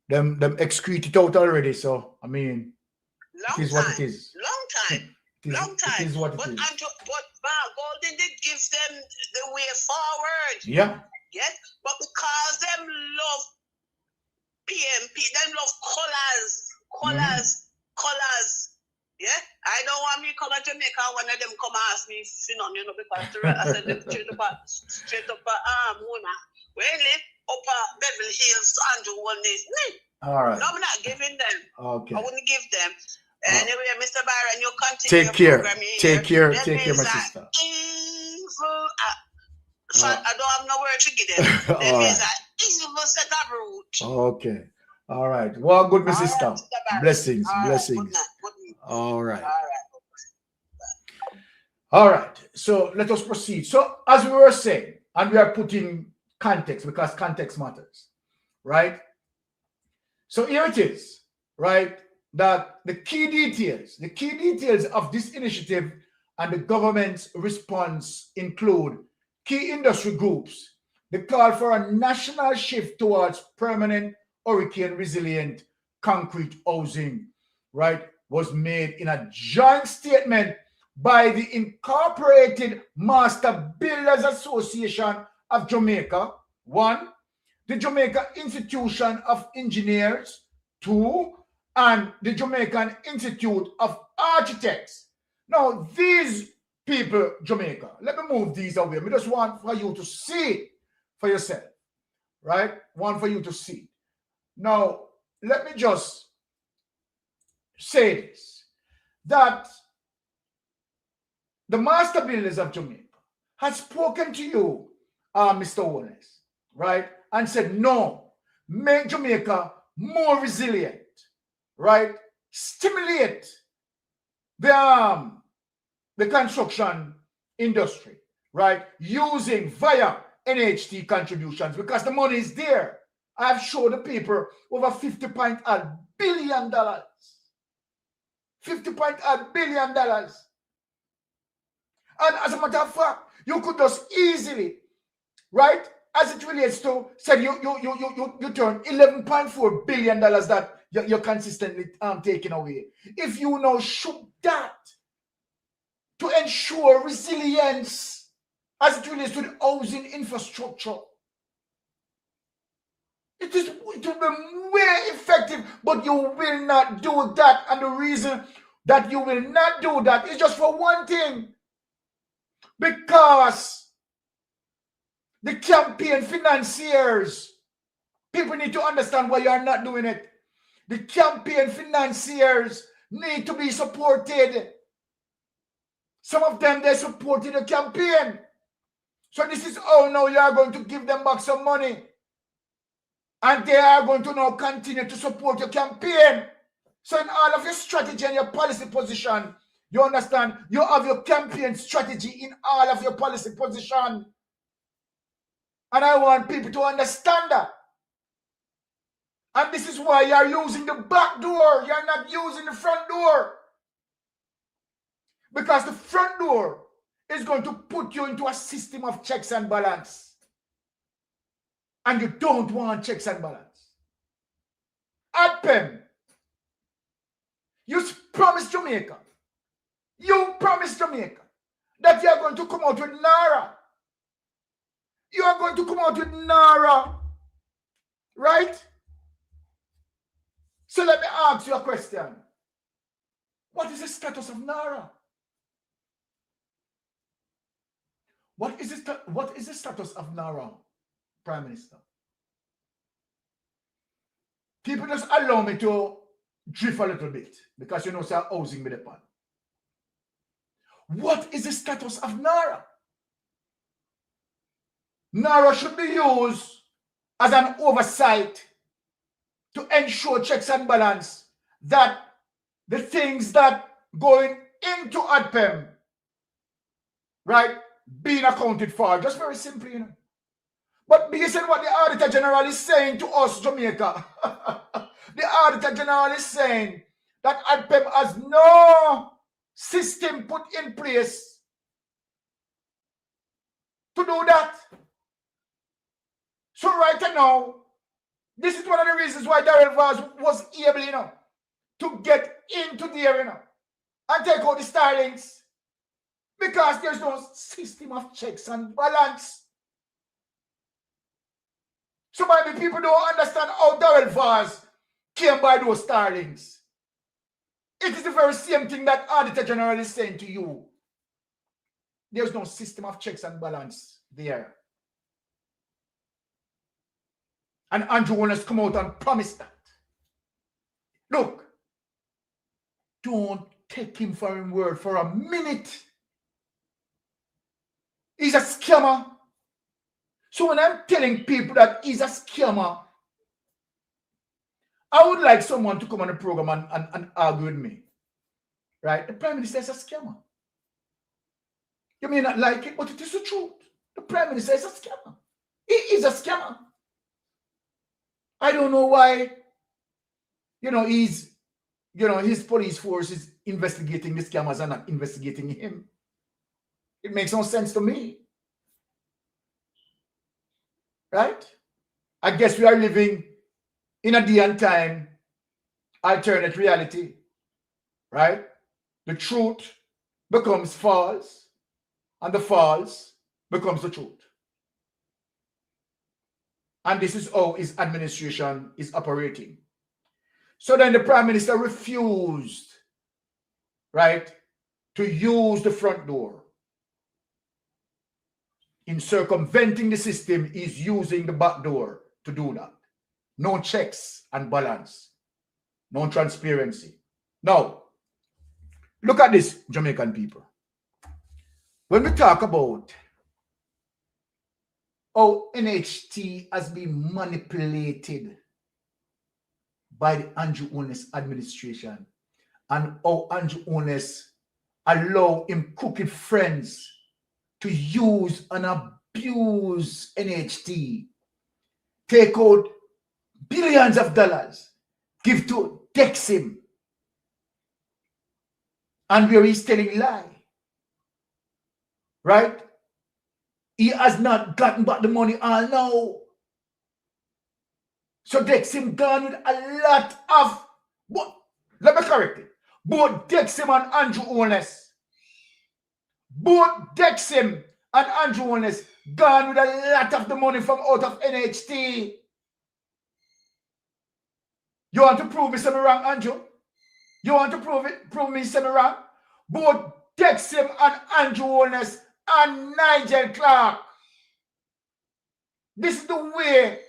them excrete it out already. So I mean, it is what it is. Long time. It is what it is. But Golden did give them the way forward. Yeah. Yes, but because them love PMP, them love colors. Yeah, I don't want me come to Jamaica. One of them come ask me, because I said them straight up Mona. We live up Beverly Hills, Andrew one is me. All right. No, I'm not giving them. Okay. I wouldn't give them. Anyway, Mr. Byron, you continue. Take care. Take care, my sister. Evil. So I don't have no word to give them. That means that evil set up root. Okay. All right. Well, good, my sister. Right, blessings. Good night. All right. All right. So let us proceed. So as we were saying, and we are putting context because context matters, right? So here it is, right? That the key details of this initiative and the government's response include key industry groups, the call for a national shift towards permanent hurricane resilient concrete housing, right, was made in a joint statement by the Incorporated Master Builders Association of Jamaica, 1, the Jamaica Institution of Engineers, 2, and the Jamaican Institute of Architects. Now, these people, Jamaica, let me move these away. I just want for you to see it for yourself, right? Want for you to see. Now, let me just say this, that the Master Builders of Jamaica has spoken to you, Mr. Wallace, right? And said, no, make Jamaica more resilient, right? Stimulate the construction industry, right? Using via NHT contributions because the money is there. I've showed the people over $50.8 billion. $50.8 billion. And as a matter of fact, you could just easily, right, as it relates to, say you turn $11.4 billion that you're consistently taking away. If you now shoot that to ensure resilience as it relates to the housing infrastructure, it will be way effective, but you will not do that. And the reason that you will not do that is just for one thing. Because the campaign financiers, people need to understand why you are not doing it. The campaign financiers need to be supported. Some of them, they supported the campaign. So this is, oh no, you are going to give them back some money. And they are going to now continue to support your campaign. So in all of your strategy and your policy position, you understand, you have your campaign strategy in all of your policy position. And I want people to understand that. And this is why you are using the back door. You are not using the front door. Because the front door is going to put you into a system of checks and balance. And you don't want checks and balance. ADPEM, you promised Jamaica. You promised Jamaica that you are going to come out with NARA. You are going to come out with NARA. Right? So let me ask you a question. What is the status of NARA? What is the status of NARA, Prime Minister? people just allow me to drift a little bit because you know, sir, housing with the pan. What is the status of NARA? NARA should be used as an oversight to ensure checks and balance that the things that going into ADPEM, right, being accounted for. Just very simply, you know. But based on what the Auditor General is saying to us, Jamaica, the Auditor General is saying that ADPEM has no system put in place to do that. So right now, this is one of the reasons why Daryl Vaz was able, you know, to get into there, you know, and take out the starlings. Because there's no system of checks and balance. So maybe people don't understand how Daryl Vaz came by those starlings. It is the very same thing that Auditor General is saying to you. There's no system of checks and balance there. And Andrew Holness come out and promise that. Look, don't take him for his word for a minute. He's a scammer. So when I'm telling people that he's a scammer, I would like someone to come on the program and argue with me. Right? The Prime Minister is a scammer. You may not like it, but it is the truth. The Prime Minister is a scammer. He is a scammer. I don't know why, you know, his police force is investigating the scammers and not investigating him. It makes no sense to me. Right? I guess we are living in a day and time alternate reality. Right? The truth becomes false, and the false becomes the truth. And this is how his administration is operating. So then the Prime Minister refused, right, to use the front door. In circumventing the system, he's using the back door to do that. No checks and balance. No transparency. Now, look at this, Jamaican people. When we talk about how NHT has been manipulated by the Andrew Holness administration and how Andrew Holness allow him crooked friends to use and abuse NHT, take out billions of dollars, give to Dexim, and where he's telling lie, right? He has not gotten back the money all now. So Dexim gone with a lot of, but let me correct it. Both Dexim and Andrew Holness, both Dexim and Andrew Holness gone with a lot of the money from out of NHT. You want to prove me something wrong, Andrew? You want to prove me something wrong? Both Dexim and Andrew Holness and Nigel Clark. This is the way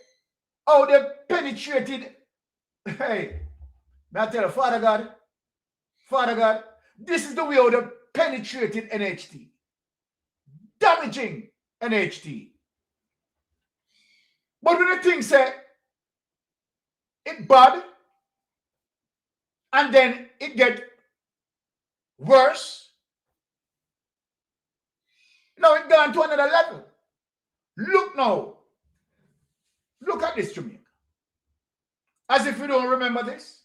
how they penetrated. Hey, I tell you, Father God, this is the way how they penetrated NHT. Damaging NHT. But when the thing say it bad, and then it get worse, now it gone to another level. Look now. Look at this, Jamaica. As if you don't remember this.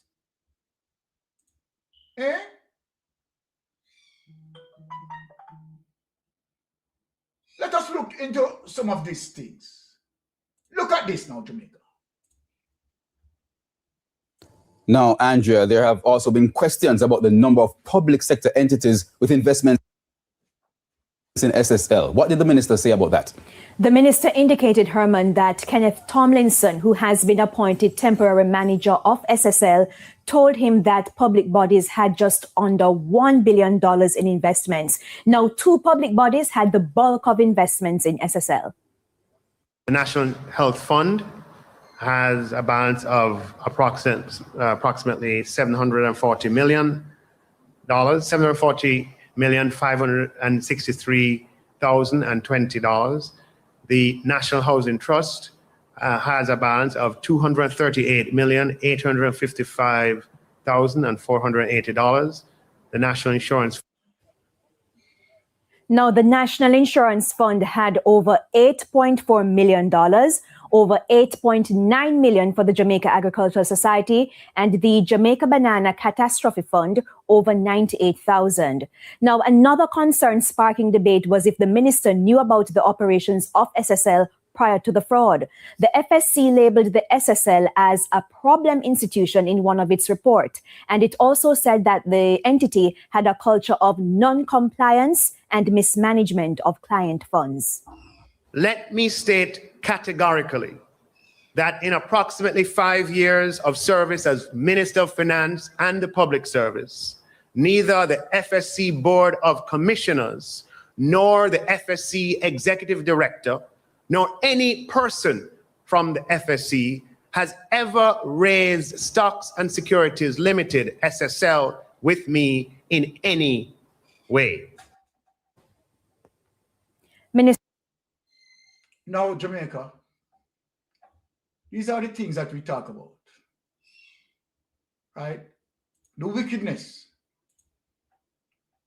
Eh? Let us look into some of these things. Look at this now, Jamaica. Now, Andrea, there have also been questions about the number of public sector entities with investments in SSL. What did the minister say about that? The minister indicated, Herman, that Kenneth Tomlinson, who has been appointed temporary manager of SSL, told him that public bodies had just under $1 billion in investments. Now, 2 public bodies had the bulk of investments in SSL. The National Health Fund has a balance of approximately $740 million, $740,563,020. The National Housing Trust has a balance of $238,855,480. The National Insurance. Now, the National Insurance Fund had over $8.4 million, over $8.9 million for the Jamaica Agricultural Society, and the Jamaica Banana Catastrophe Fund, over $98,000. Now, another concern sparking debate was if the minister knew about the operations of SSL prior to the fraud. The FSC labeled the SSL as a problem institution in one of its reports, and it also said that the entity had a culture of non-compliance and mismanagement of client funds. Let me state categorically that in approximately 5 years of service as Minister of Finance and the Public Service, neither the FSC Board of Commissioners nor the FSC Executive Director nor any person from the FSC has ever raised Stocks and Securities Limited, SSL, with me in any way. Minister. Now, Jamaica, these are the things that we talk about, right? The wickedness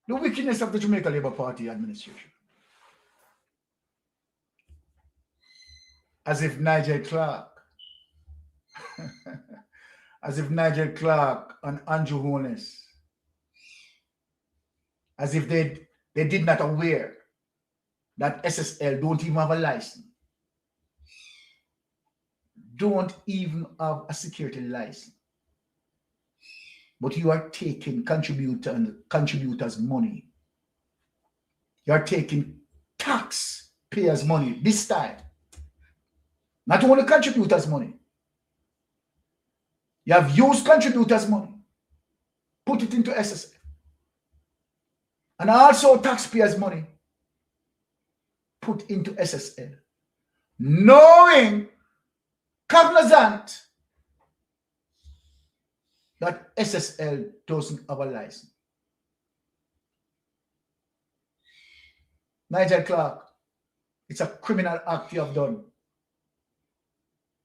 of the Jamaica Labour Party administration. As if Nigel Clark, and Andrew Holness, as if they did not aware that SSL don't even have a license, don't even have a security license. But you are taking contributors' money. You are taking taxpayers' money this time. Not only contributors' money. You have used contributors' money, put it into SSL. And also taxpayers' money, put into SSL. Knowing, cognizant, that SSL doesn't have a license. Nigel Clark, it's a criminal act you have done.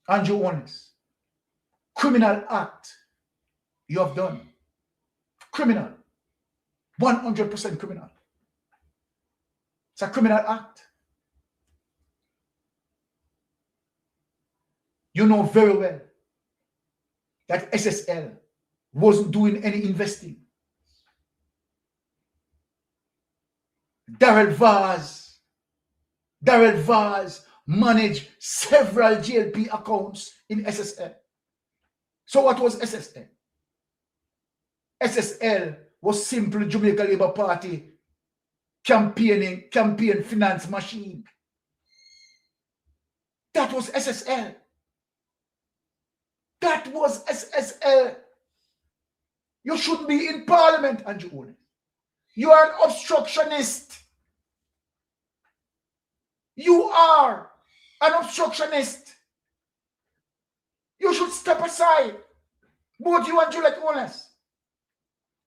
Andrew Holness, criminal act you have done. Criminal. 100% criminal. It's a criminal act. You know very well that SSL wasn't doing any investing. Daryl Vaz managed several GLP accounts in SSL. So what was SSL? SSL was simply Jamaica Labour Party campaign finance machine. That was SSL. That was SSL. You should be in Parliament, Andrew Holness. You are an obstructionist. You are an obstructionist. You should step aside, both you and Juliet Holness.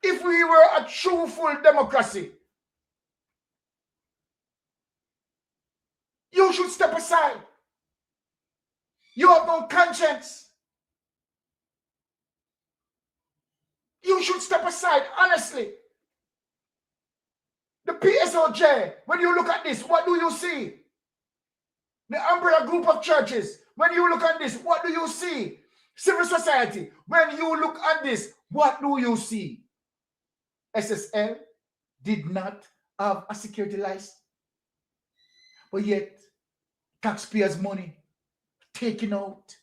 If we were a true full democracy, you should step aside. You have no conscience. You should step aside, honestly. The PSOJ, when you look at this, what do you see? The umbrella group of churches, when you look at this, what do you see? Civil society, when you look at this, what do you see? SSL did not have a security license. But yet, taxpayers' money taken out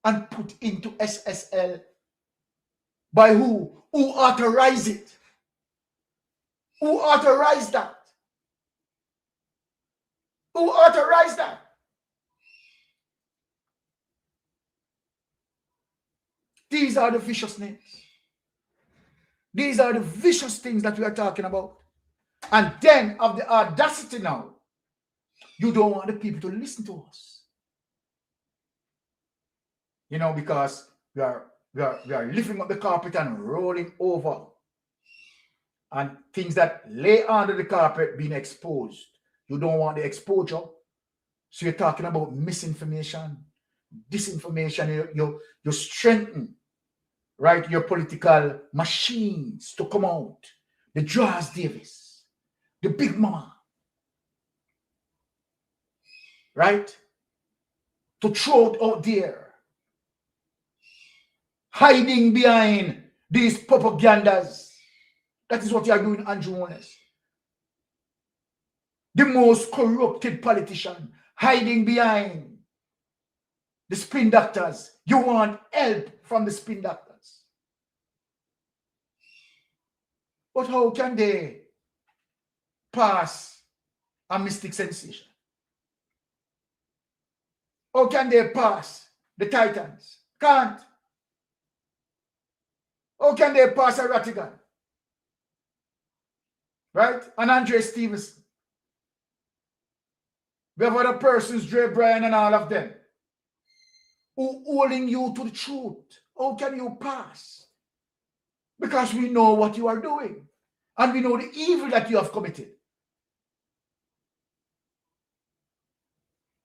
and put into SSL. By who? Who authorized it? Who authorized that? Who authorized that? These are the vicious names. These are the vicious things that we are talking about. And then of the audacity now, you don't want the people to listen to us. You know, because we are lifting up the carpet and rolling over. And things that lay under the carpet being exposed. You don't want the exposure. So you're talking about misinformation, disinformation. You strengthen, right, your political machines to come out. The George Davis, the Big Mama, right? To throw it out there. Hiding behind these propagandas. That is what you are doing, Andrew Honest. The most corrupted politician, hiding behind the spin doctors. You want help from the spin doctors. But how can they pass a mystic sensation? How can they pass the Titans? Can't. How can they pass a Rattigan? Right? And Andre Stevenson. We have other persons, Dre Bryan and all of them, who holding you to the truth. How can you pass? Because we know what you are doing. And we know the evil that you have committed.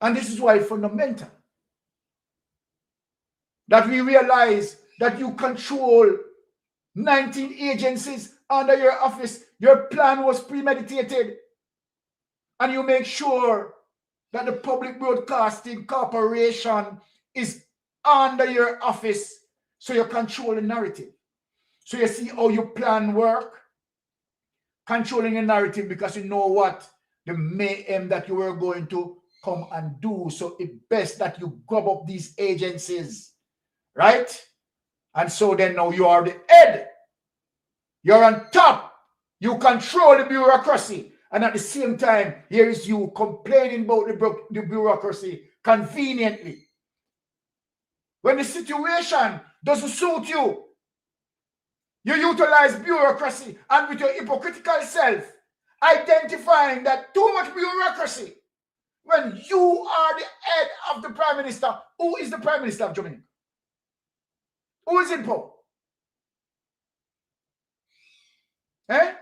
And this is why it's fundamental that we realize that you control 19 agencies under your office. Your plan was premeditated. And you make sure that the Public Broadcasting Corporation is under your office, so you control the narrative. So you see how your plan work, controlling the narrative, because you know what the mayhem that you were going to come and do. So it's best that you grab up these agencies, right? And so then now you are the head. You're on top. You control the bureaucracy. And at the same time, here is you complaining about the bureaucracy conveniently. When the situation doesn't suit you, you utilize bureaucracy, and with your hypocritical self, identifying that too much bureaucracy. When you are the head of the Prime Minister, who is the Prime Minister of Jamaica? Who is in power? Eh?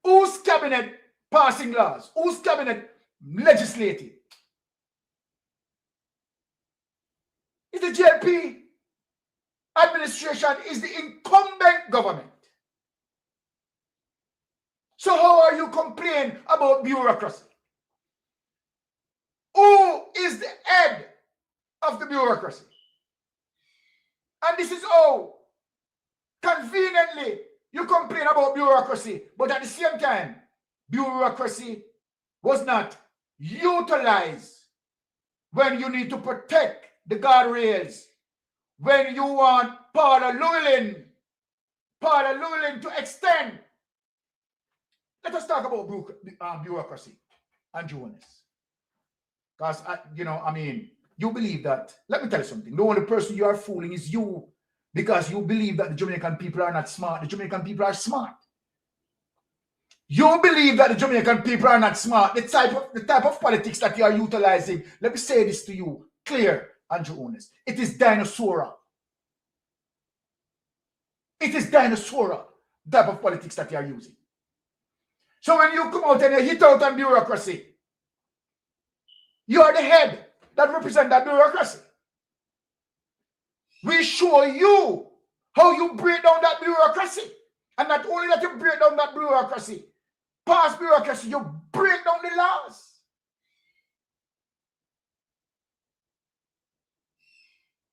Whose cabinet passing laws? Whose cabinet legislating? Is the JLP administration, is the incumbent government. So how are you complaining about bureaucracy? Who is the head of the bureaucracy? And this is how conveniently you complain about bureaucracy, but at the same time, bureaucracy was not utilized when you need to protect the guardrails, when you want Paula Llewellyn to extend. Let us talk about bureaucracy and Jonas. Because, you believe that, let me tell you something, the only person you are fooling is you, because you believe that the Jamaican people are not smart. The Jamaican people are smart. You believe that the Jamaican people are not smart. The type of politics that you are utilizing, let me say this to you, clear, Andrew Honest. It is dinosaur. It is dinosaur type of politics that you are using. So when you come out and you hit out on bureaucracy, you are the head that represents that bureaucracy. We show you how you break down that bureaucracy. And not only that you break down that bureaucracy, past bureaucracy, you break down the laws.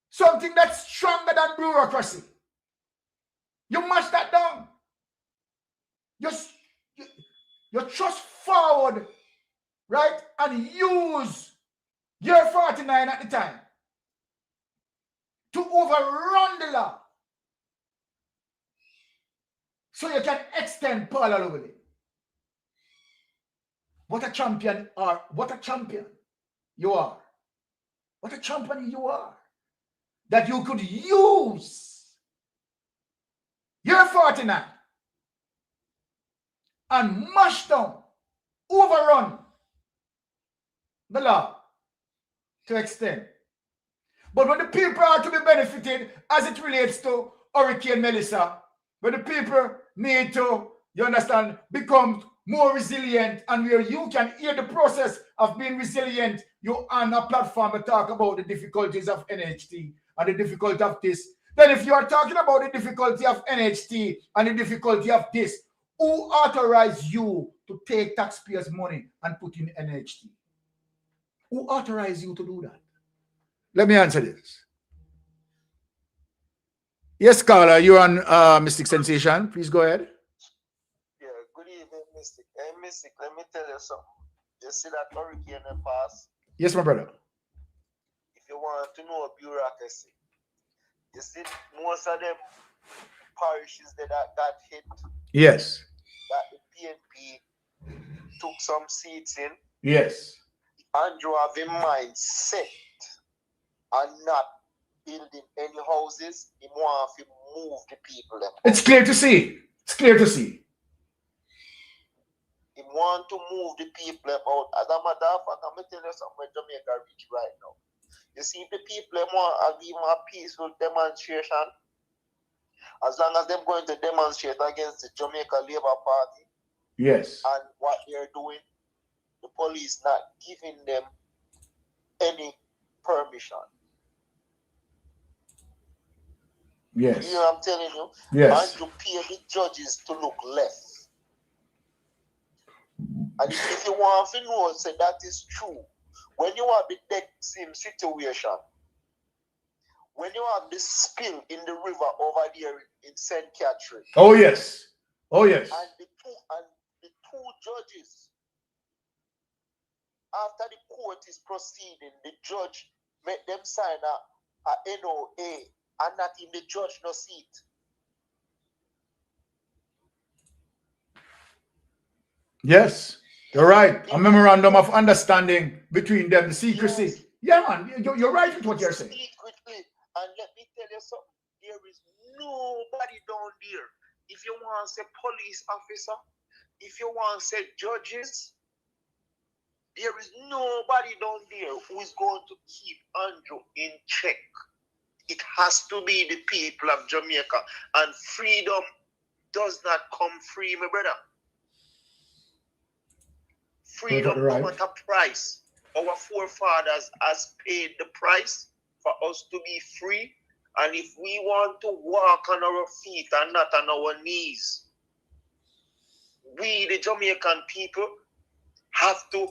Something that's stronger than bureaucracy. You mash that down. You thrust forward, right? And use your 49 at the time to overrun the law, so you can extend Paula Llewellyn. What a champion what a champion you are. What a champion you are. That you could use your 49 and mash down, overrun the law to extend But when the people are to be benefited as it relates to Hurricane Melissa, when the people need to, you understand, become more resilient, and where you can hear the process of being resilient, you on a platform to talk about the difficulties of NHT and the difficulty of this. Then if you are talking about the difficulty of NHT and the difficulty of this, who authorized you to take taxpayers' money and put in NHT? Who authorized you to do that? Let me answer this. Yes, Carla, you're on Mystic Sensation. Please go ahead. Yeah, good evening, Mystic. Hey, Mystic, let me tell you something. You see that hurricane in pass? Yes, my brother. If you want to know bureaucracy, you see most of them parishes that got hit. Yes. That the PNP took some seats in. Yes. Andrew have in mind set and not building any houses. He want to move the people. It's clear to see. It's clear to see. He want to move the people out. As a matter of fact, I'm going to tell you something where Jamaica reach right now. You see, if the people want to give a peaceful demonstration, as long as they're going to demonstrate against the Jamaica Labour Party, yes, and what they're doing, the police not giving them any permission. Yes. You know what I'm telling you? Yes. And to pay the judges to look left. And if you want to know, say that is true. When you have the same situation, when you have the spill in the river over there in St. Catherine. Oh yes. Oh yes. And the two judges, after the court is proceeding, the judge made them sign a NOA and not in the judge no seat. Yes, you're right. A memorandum of understanding between them, the secrecy. Yes. Yeah, man, you're right with what you're saying. Secretly, and let me tell you something, there is nobody down there. If you want to say police officer, if you want to say judges, there is nobody down there who is going to keep Andrew in check. It has to be the people of Jamaica. And freedom does not come free, my brother. Freedom comes at a price. Our forefathers has paid the price for us to be free. And if we want to walk on our feet and not on our knees, we, the Jamaican people, have to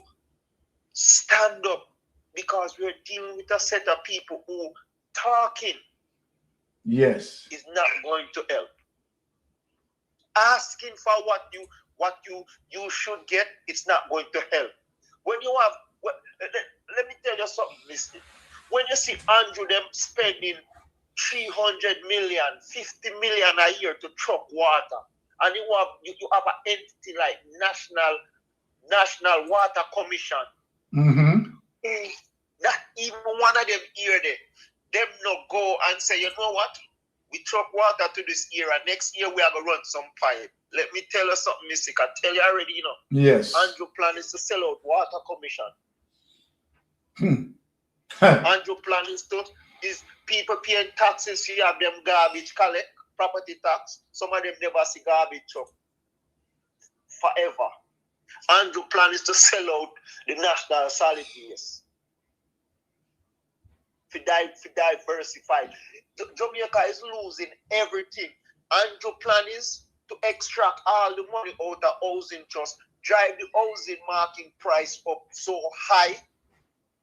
stand up, because we're dealing with a set of people who talking yes is not going to help. Asking for what you should get, it's not going to help. When you have, let me tell you something, Mr. When you see Andrew them spending 300 million, 50 million a year to truck water, and you have an entity like National Water Commission. Not even one of them here them no go and say, you know what? We truck water to this year, and next year we are going to run some pipe. Let me tell you something, Mystic. I tell you already, you know. Yes. Andrew plan is to sell out Water Commission. Andrew plan is people paying taxes, you have them garbage collect, property tax. Some of them never see garbage truck forever. Andrew plan is to sell out the national solid waste. To diversify. Jamaica is losing everything. Andrew plan is to extract all the money out of housing trust, drive the housing market price up so high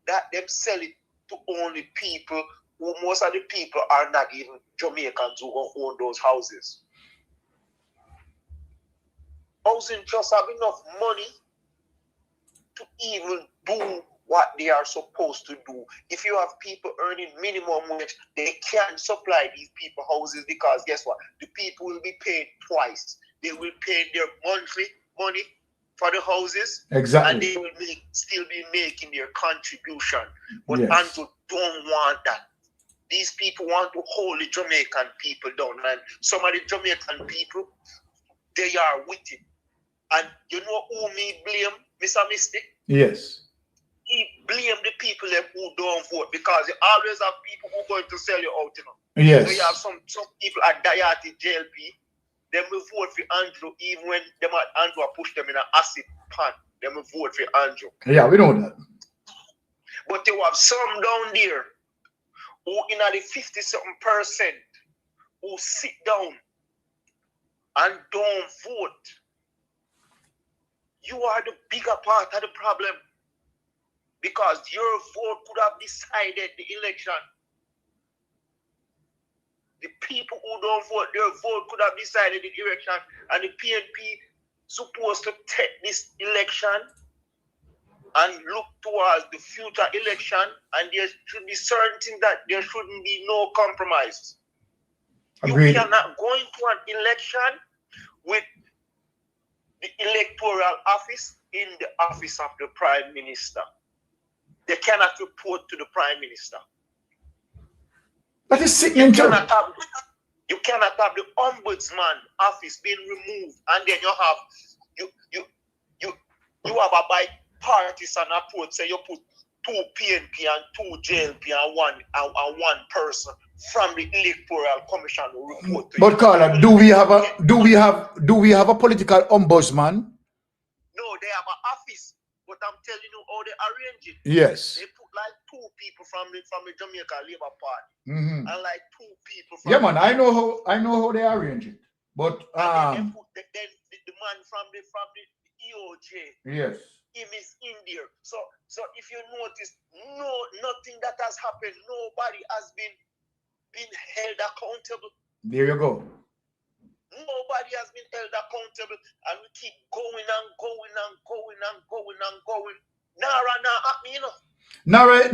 that them sell it to only people who, most of the people are not even Jamaicans who own those houses. Housing trusts have enough money to even do what they are supposed to do. If you have people earning minimum wage, they can't supply these people houses, because guess what? The people will be paid twice. They will pay their monthly money for the houses, exactly, and they will still be making their contribution. But yes, Andrew don't want that. These people want to hold the Jamaican people down, and some of the Jamaican people, they are with it. And you know who me blame, Mr. Mystic? Yes. blame the people who don't vote, because you always have people who are going to sell you out, you know. Yes. So you have some people at Dayati JLP, them will vote for Andrew even when them Andrew push them in an acid pan. Them will vote for Andrew. Yeah, we know that. But you have some down there who in the 50-something% who sit down and don't vote. You are the bigger part of the problem, because your vote could have decided the election. The people who don't vote, their vote could have decided the election, and the PNP supposed to take this election and look towards the future election, and there should be certain things that there shouldn't be no compromise. Agreed. You cannot go into an election with the electoral office in the office of the Prime Minister. They cannot report to the Prime Minister. That is sickening too. You cannot have the ombudsman office being removed, and then you have a bipartisan approach. Say you put 2 PNP and 2 JLP and one person from the Electoral Commission to report to but you. Carla, do we have a political ombudsman? No, they have an office, but I'm telling you how they arrange it. Yes. They put like 2 people from the Jamaica Labour Party, Mm-hmm. and like 2 people from Yeah, man, I know how they arrange it. But then the man from the EOJ, yes, him is in there. So if you notice, nothing that has happened, nobody has been held accountable. there you go. Nobody has been held accountable, and we keep going and going and going and going and going. Nara happening, you know. Nara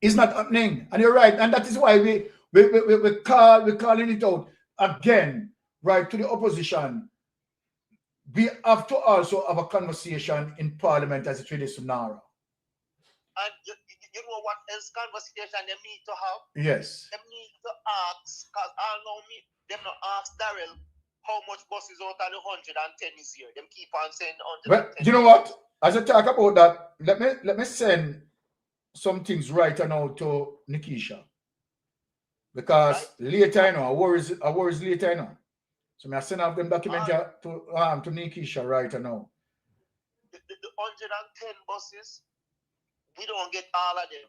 is not happening, and you're right, and that is why we're calling it out again, right, to the opposition. We have to also have a conversation in Parliament as it relates to Nara. And you know what else conversation they need to have? Yes. They need to ask, because I know me, them not ask Daryl how much buses out of the 110 is here. Them keep on saying 110. Well, you know what? As I talk about that, let me send some things right now to Nikisha. Because right? Later, you know, I worries later, you know. So I send off them document to Nikisha right now. The 110 buses, we don't get all of them.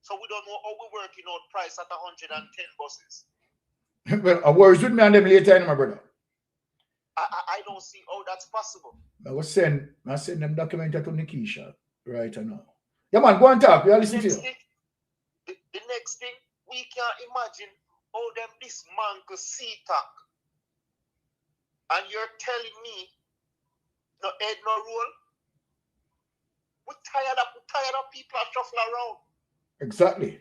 So we don't know how we're working out price at 110 buses. Well, I worries with me and them later, my brother. I don't see how that's possible. I send them document to Nikisha right now. Yeah, man, go and talk. We are listening to you. The next thing, we can't imagine how them dismantle CTAC. And you're telling me no head, no roll? We're tired of people are shuffling around. Exactly.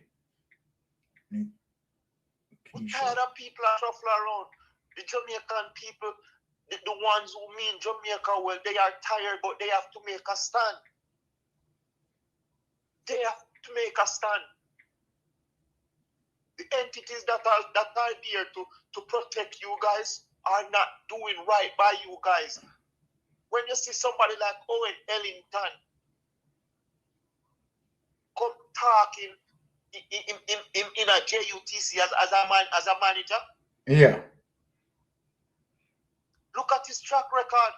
We're tired of people are shuffling around. The Jamaican people, the ones who mean Jamaica well, they are tired, but they have to make a stand. They have to make a stand. The entities that are there to protect you guys are not doing right by you guys. When you see somebody like Owen Ellington come talking in a JUTC as a manager, yeah. Look at his track record.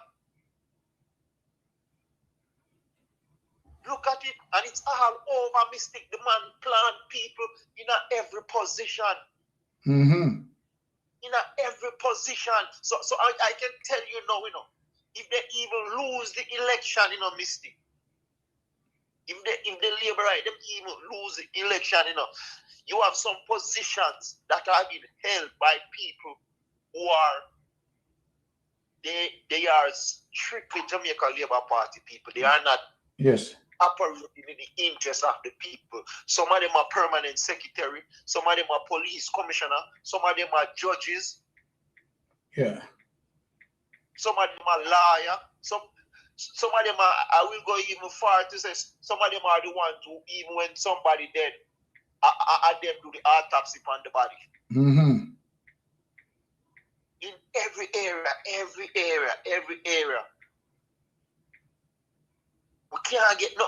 Look at it, and it's all over Mystic. The man plant people in every position. Mm-hmm. In every position. So I can tell you now, if they even lose the election, Mystic. If the Labour right, them even lose the election, you have some positions that are being held by people who are they are strictly Jamaica Labour Party people. They are not operating in the interest of the people. Some of them are permanent secretary, some of them are police commissioner, some of them are judges. Yeah. Some of them are lawyer. Some of them are, I will go even far to say, some of them are the ones who, even when somebody dead, I them do the autopsy on the body. Mm-hmm. In every area. We can't get no.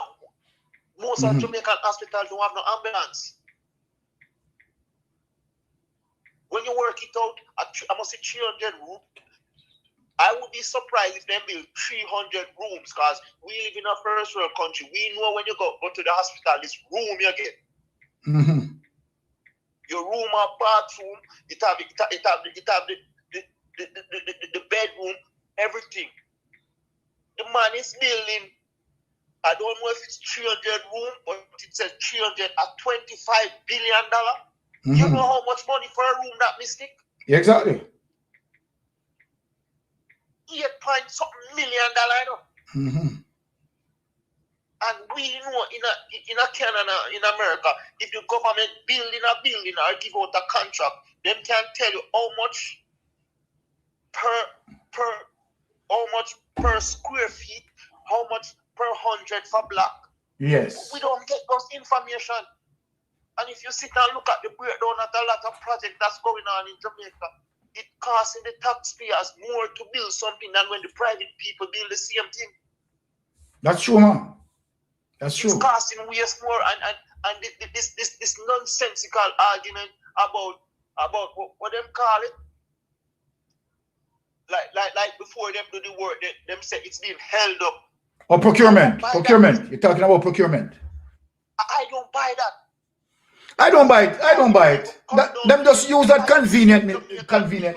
Most of Jamaican hospitals don't have no ambulance. When you work it out, I must say 300 rooms. I would be surprised if they build 300 rooms because we live in a first world country. We know when you go to the hospital, this room you get. Your room or bathroom, it have the bedroom, everything. The man is building, I don't know if it's 300 room, but it says 300 at $25 billion. You know how much money for a room that Mystic? Yeah, exactly. $8.something million. And we know in a Canada, in America, if the government building a building or give out a contract, them can tell you how much per square feet, how much per 100 for block. Yes. We don't get those information. And if you sit and look at the breakdown of a lot of projects that's going on in Jamaica, it costs the taxpayers more to build something than when the private people build the same thing. That's true, man. That's true. It's costing waste more, and this nonsensical argument about what them call it, like before them do the work, them say it's being held up. Oh, procurement. Procurement. You're talking about procurement. I don't buy that. I don't buy it. I don't buy it. Them just use that conveniently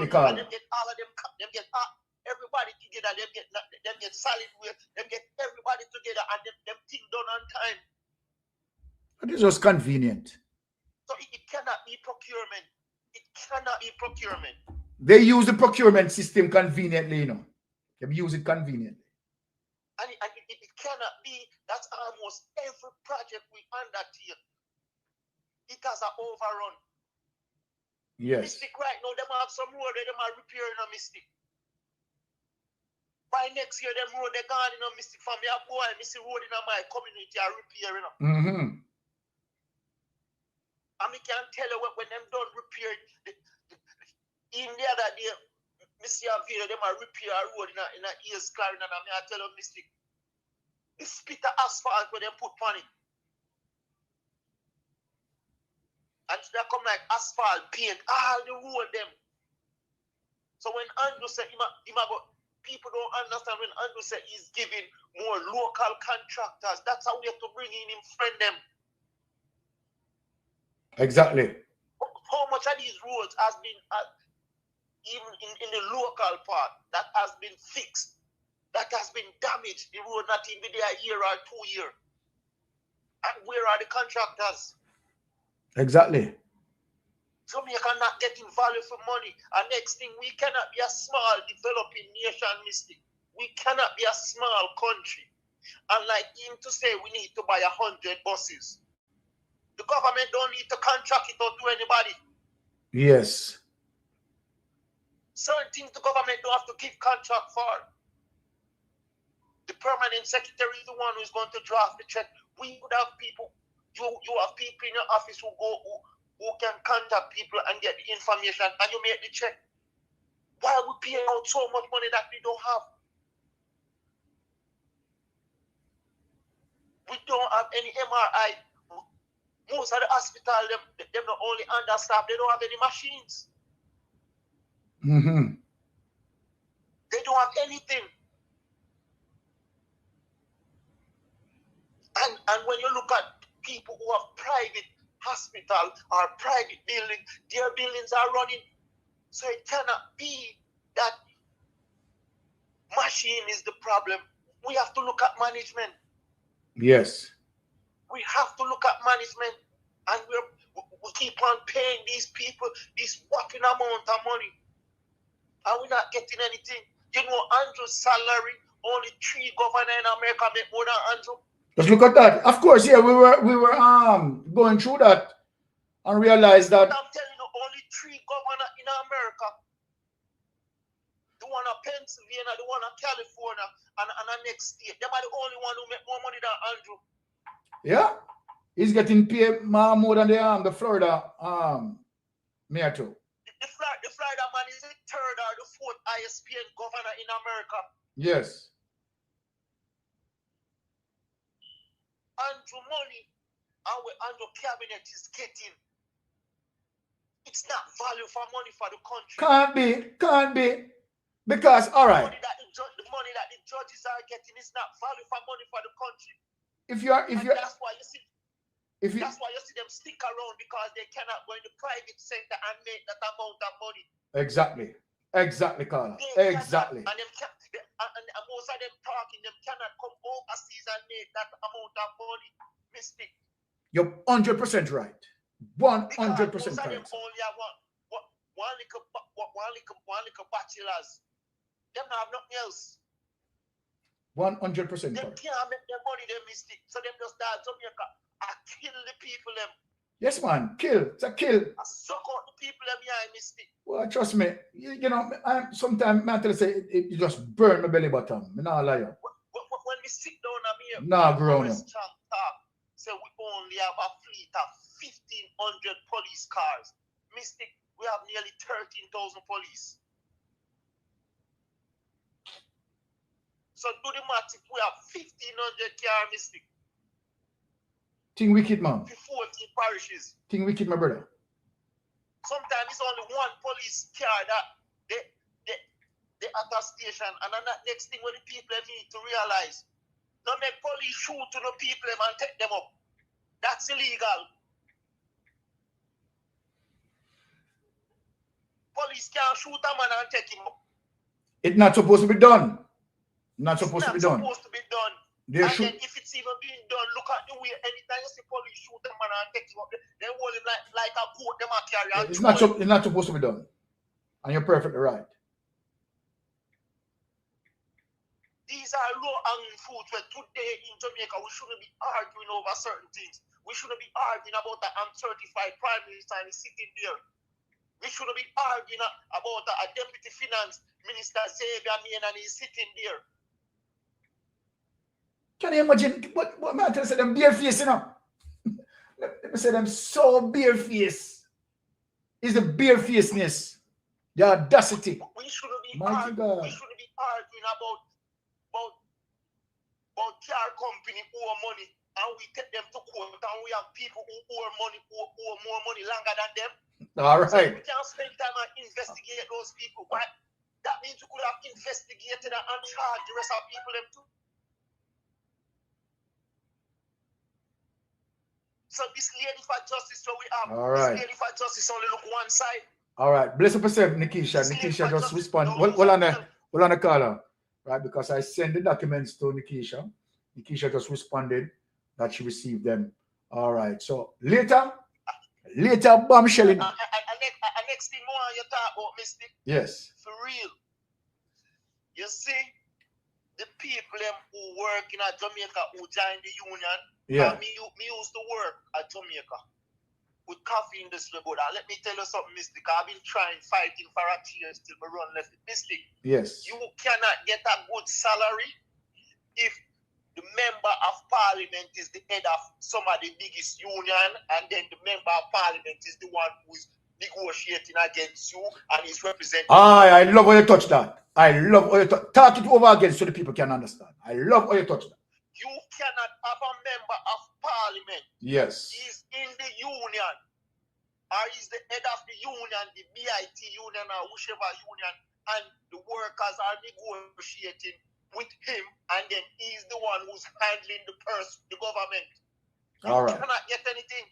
call. Them get all of them get everybody together. Them get solid with. Them get everybody together, and them thing done on time. It is just convenient. So it cannot be procurement. It cannot be procurement. They use the procurement system conveniently, you know. They use it conveniently. And it cannot be. That's almost every project we undertake. It has an overrun. Yes. Mystic right now, them have some road where them are repairing a Mystic. By next year, them road they gone in a Mystic. From me, I go and see road in my community are repairing. And me can tell you when them done repair in the other day, Mr. Avila, them are repair a road in a ears carrying, and I tell you, Mystic, the spit of asphalt where them put on it. And they come like asphalt, paint, all the road them. So when Andrew said, people don't understand when Andrew said he's giving more local contractors. That's how we have to bring in him, friend them. Exactly. How much of these roads has been, even in the local part, that has been fixed, that has been damaged, the road not even there a year or 2 years. And where are the contractors? Exactly. Jamaica not getting value for money. And next thing, we cannot be a small developing nation, Mystic. We cannot be a small country. And like him to say we need to buy 100 buses. The government don't need to contract it out to anybody. Yes. Certain things the government don't have to give contract for. The permanent secretary is the one who's going to draft the check. We would have people. You have people in your office who can contact people and get the information, and you make the check. Why are we paying out so much money that we don't have? We don't have any MRI. Most of the hospital, them not only understaffed, they don't have any machines. They don't have anything. And when you look at people who have private hospital or private building, their buildings are running. So it cannot be that machine is the problem. We have to look at management. Yes. We have to look at management, and we keep on paying these people this whopping amount of money, and we're not getting anything. You know, Andrew's salary, only 3 governors in America make more than Andrew. Just look at that. Of course, yeah, we were going through that and realized that. I'm telling you, only 3 governors in America. The one of Pennsylvania, the one of California, and the next state. They are the only one who make more money than Andrew. Yeah, he's getting paid more than the Florida mayor too. The Florida man is the 3rd or the 4th highest paid governor in America. Yes. Andrew money and what Andrew cabinet is getting. It's not value for money for the country. Can't be. Because, all right. The money that the judges are getting is not value for money for the country. That's why you see them stick around, because they cannot go in the private sector and make that amount of money. Exactly, Carla. Exactly. And most of them cannot come overseas and make that amount of money. Mystic. You're 100% right. 100% Most of correct. them only have one little bachelors. Them not have nothing else. 100% They correct. can't make their money, they Mystic. So them just start Jamaica and kill the people them. Yes, man. Kill. It's a kill. I suck out the people them here, Mystic. Well, trust me. You know, sometimes I tell you say it just burn my belly button. I'm not a liar. When we sit down and here, nah, grown up. So we only have a fleet of 1,500 police cars. Mystic, we have nearly 13,000 police. So do the math, if we have 1,500 cars, Mystic. Think wicked, man. 14 parishes. Think wicked, my brother. Sometimes it's only one police car that they at a station, and then that next thing when the people need to realize, don't make police shoot to the people and take them up. That's illegal. Police can't shoot a man and take him up. It's not supposed to be done. Not supposed to be done. Supposed to be done. They and should. then if it's even being done, look at the way anytime you see police shoot a man and take him up, they hold him like a goat them and carry on. It's not supposed to be done. And you're perfectly right. These are low-hanging fruits where today in Jamaica we shouldn't be arguing over certain things. We shouldn't be arguing about an uncertified prime minister and he's sitting there. We shouldn't be arguing about a deputy finance minister, Xavier Main, and he's sitting there. Can you imagine what man tell say them bare face, you know? Let me say them so bare face. Is the bare faceness. The audacity. We shouldn't be arguing about car company who owe money and we take them to court and we have people who owe more money longer than them. All right. So we can't spend time and investigate those people. Why? That means we could have investigated and charged the rest of people them too. So this lady for justice, so we have this lady for justice only look one side. All right. Bless up yourself, Nikisha. Nikisha just respond. Hold on the caller. Right, because I sent the documents to Nikisha. Nikisha just responded that she received them. All right. So later, bombshelling. Next thing more you talk about, Mystic. Yes. For real. You see, the people who work in Jamaica who join the union. Yeah. Me used to work at Jamaica with coffee industry, but let me tell you something, Mystic. I've been fighting for a years till I run left. Mystic. Yes. You cannot get a good salary if the member of parliament is the head of some of the biggest union, and then the member of parliament is the one who is negotiating against you and is representing. I love how you touch that. I love how you talk it over again so the people can understand. I love how you touch that. You cannot have a member of parliament. Yes. He's in the union, or he's the head of the union, the BIT union, or whichever union, and the workers are negotiating with him, and then he's the one who's handling the purse, the government. You cannot get anything.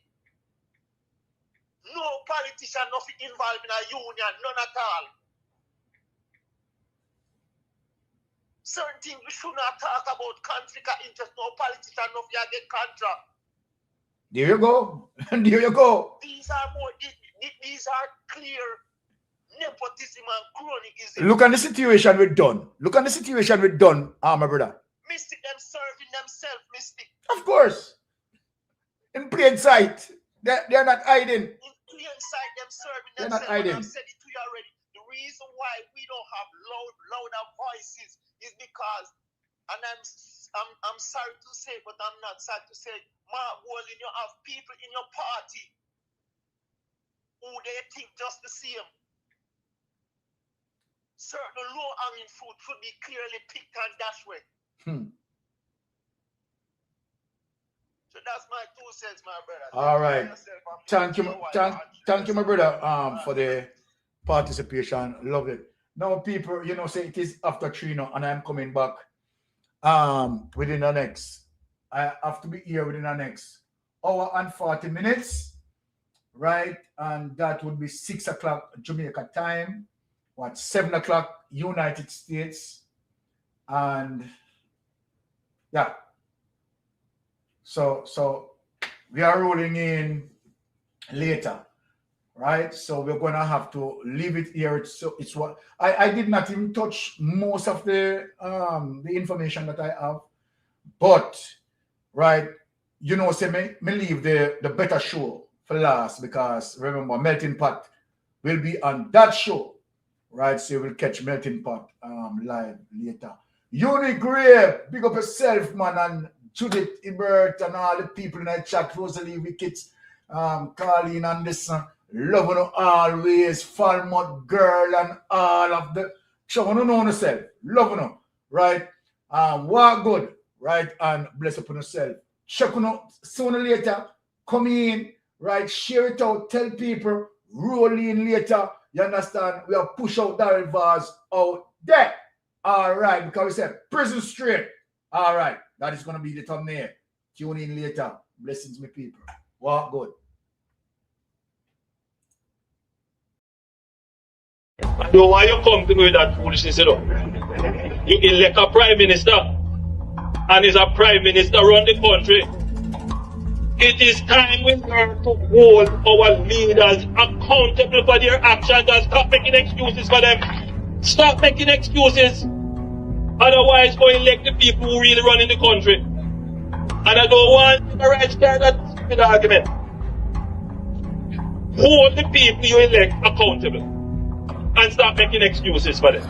No politician, nothing involved in a union, none at all. Certain things we should not talk about, conflict of interest, no politician, nothing get contract. There you go. There you go. These are clear nepotism and cronyism. Look at the situation we've done. My brother. Mystic, them serving themselves, Mystic. Of course. In plain sight. They're not hiding. In plain sight, them serving they're themselves. Not hiding. I've said it to you already. The reason why we don't have louder voices is because, and I'm sorry to say, but I'm not sorry to say, Mark Walling, you have people in your party who they think just the same. Certain low-hanging fruit should be clearly picked and dashed with. So that's my 2 cents, my brother. All right. Thank you, my brother, for the participation. Love it. Now, people, you know, say it is after 3 now, and I'm coming back within the next. I have to be here within the next hour and 40 minutes, right? And that would be 6 o'clock Jamaica time, 7 o'clock United States, and yeah. So we are rolling in later, right? So we're gonna have to leave it here. It's what I did not even touch most of the information that I have, but right, you know, say me leave the better show for last, because remember, Melting Pot will be on that show, right? So you will catch Melting Pot live later. Unigrave, big up yourself, man, and Judith Ebert and all the people in the chat, Rosalie Wickets, Carleen Anderson, loving you always, Falmouth Girl, and all of the show. I don't know yourself, loving you, right? Walk good, right? And bless upon yourself. Check on out sooner or later, come in, right? Share it out, tell people, roll in later. You understand? We have push out Daryl Vaz out there. All right, because we said prison straight. All right, that is going to be the thumbnail. Tune in later. Blessings, my people. Walk good. I know why you come to me with that foolishness, you know. You elect a prime minister, and is a prime minister run the country. It is time we learn to hold our leaders accountable for their actions and stop making excuses for them. Stop making excuses. Otherwise, go elect the people who really run in the country. And I don't want to right there that stupid argument. Hold the people you elect accountable and stop making excuses for them.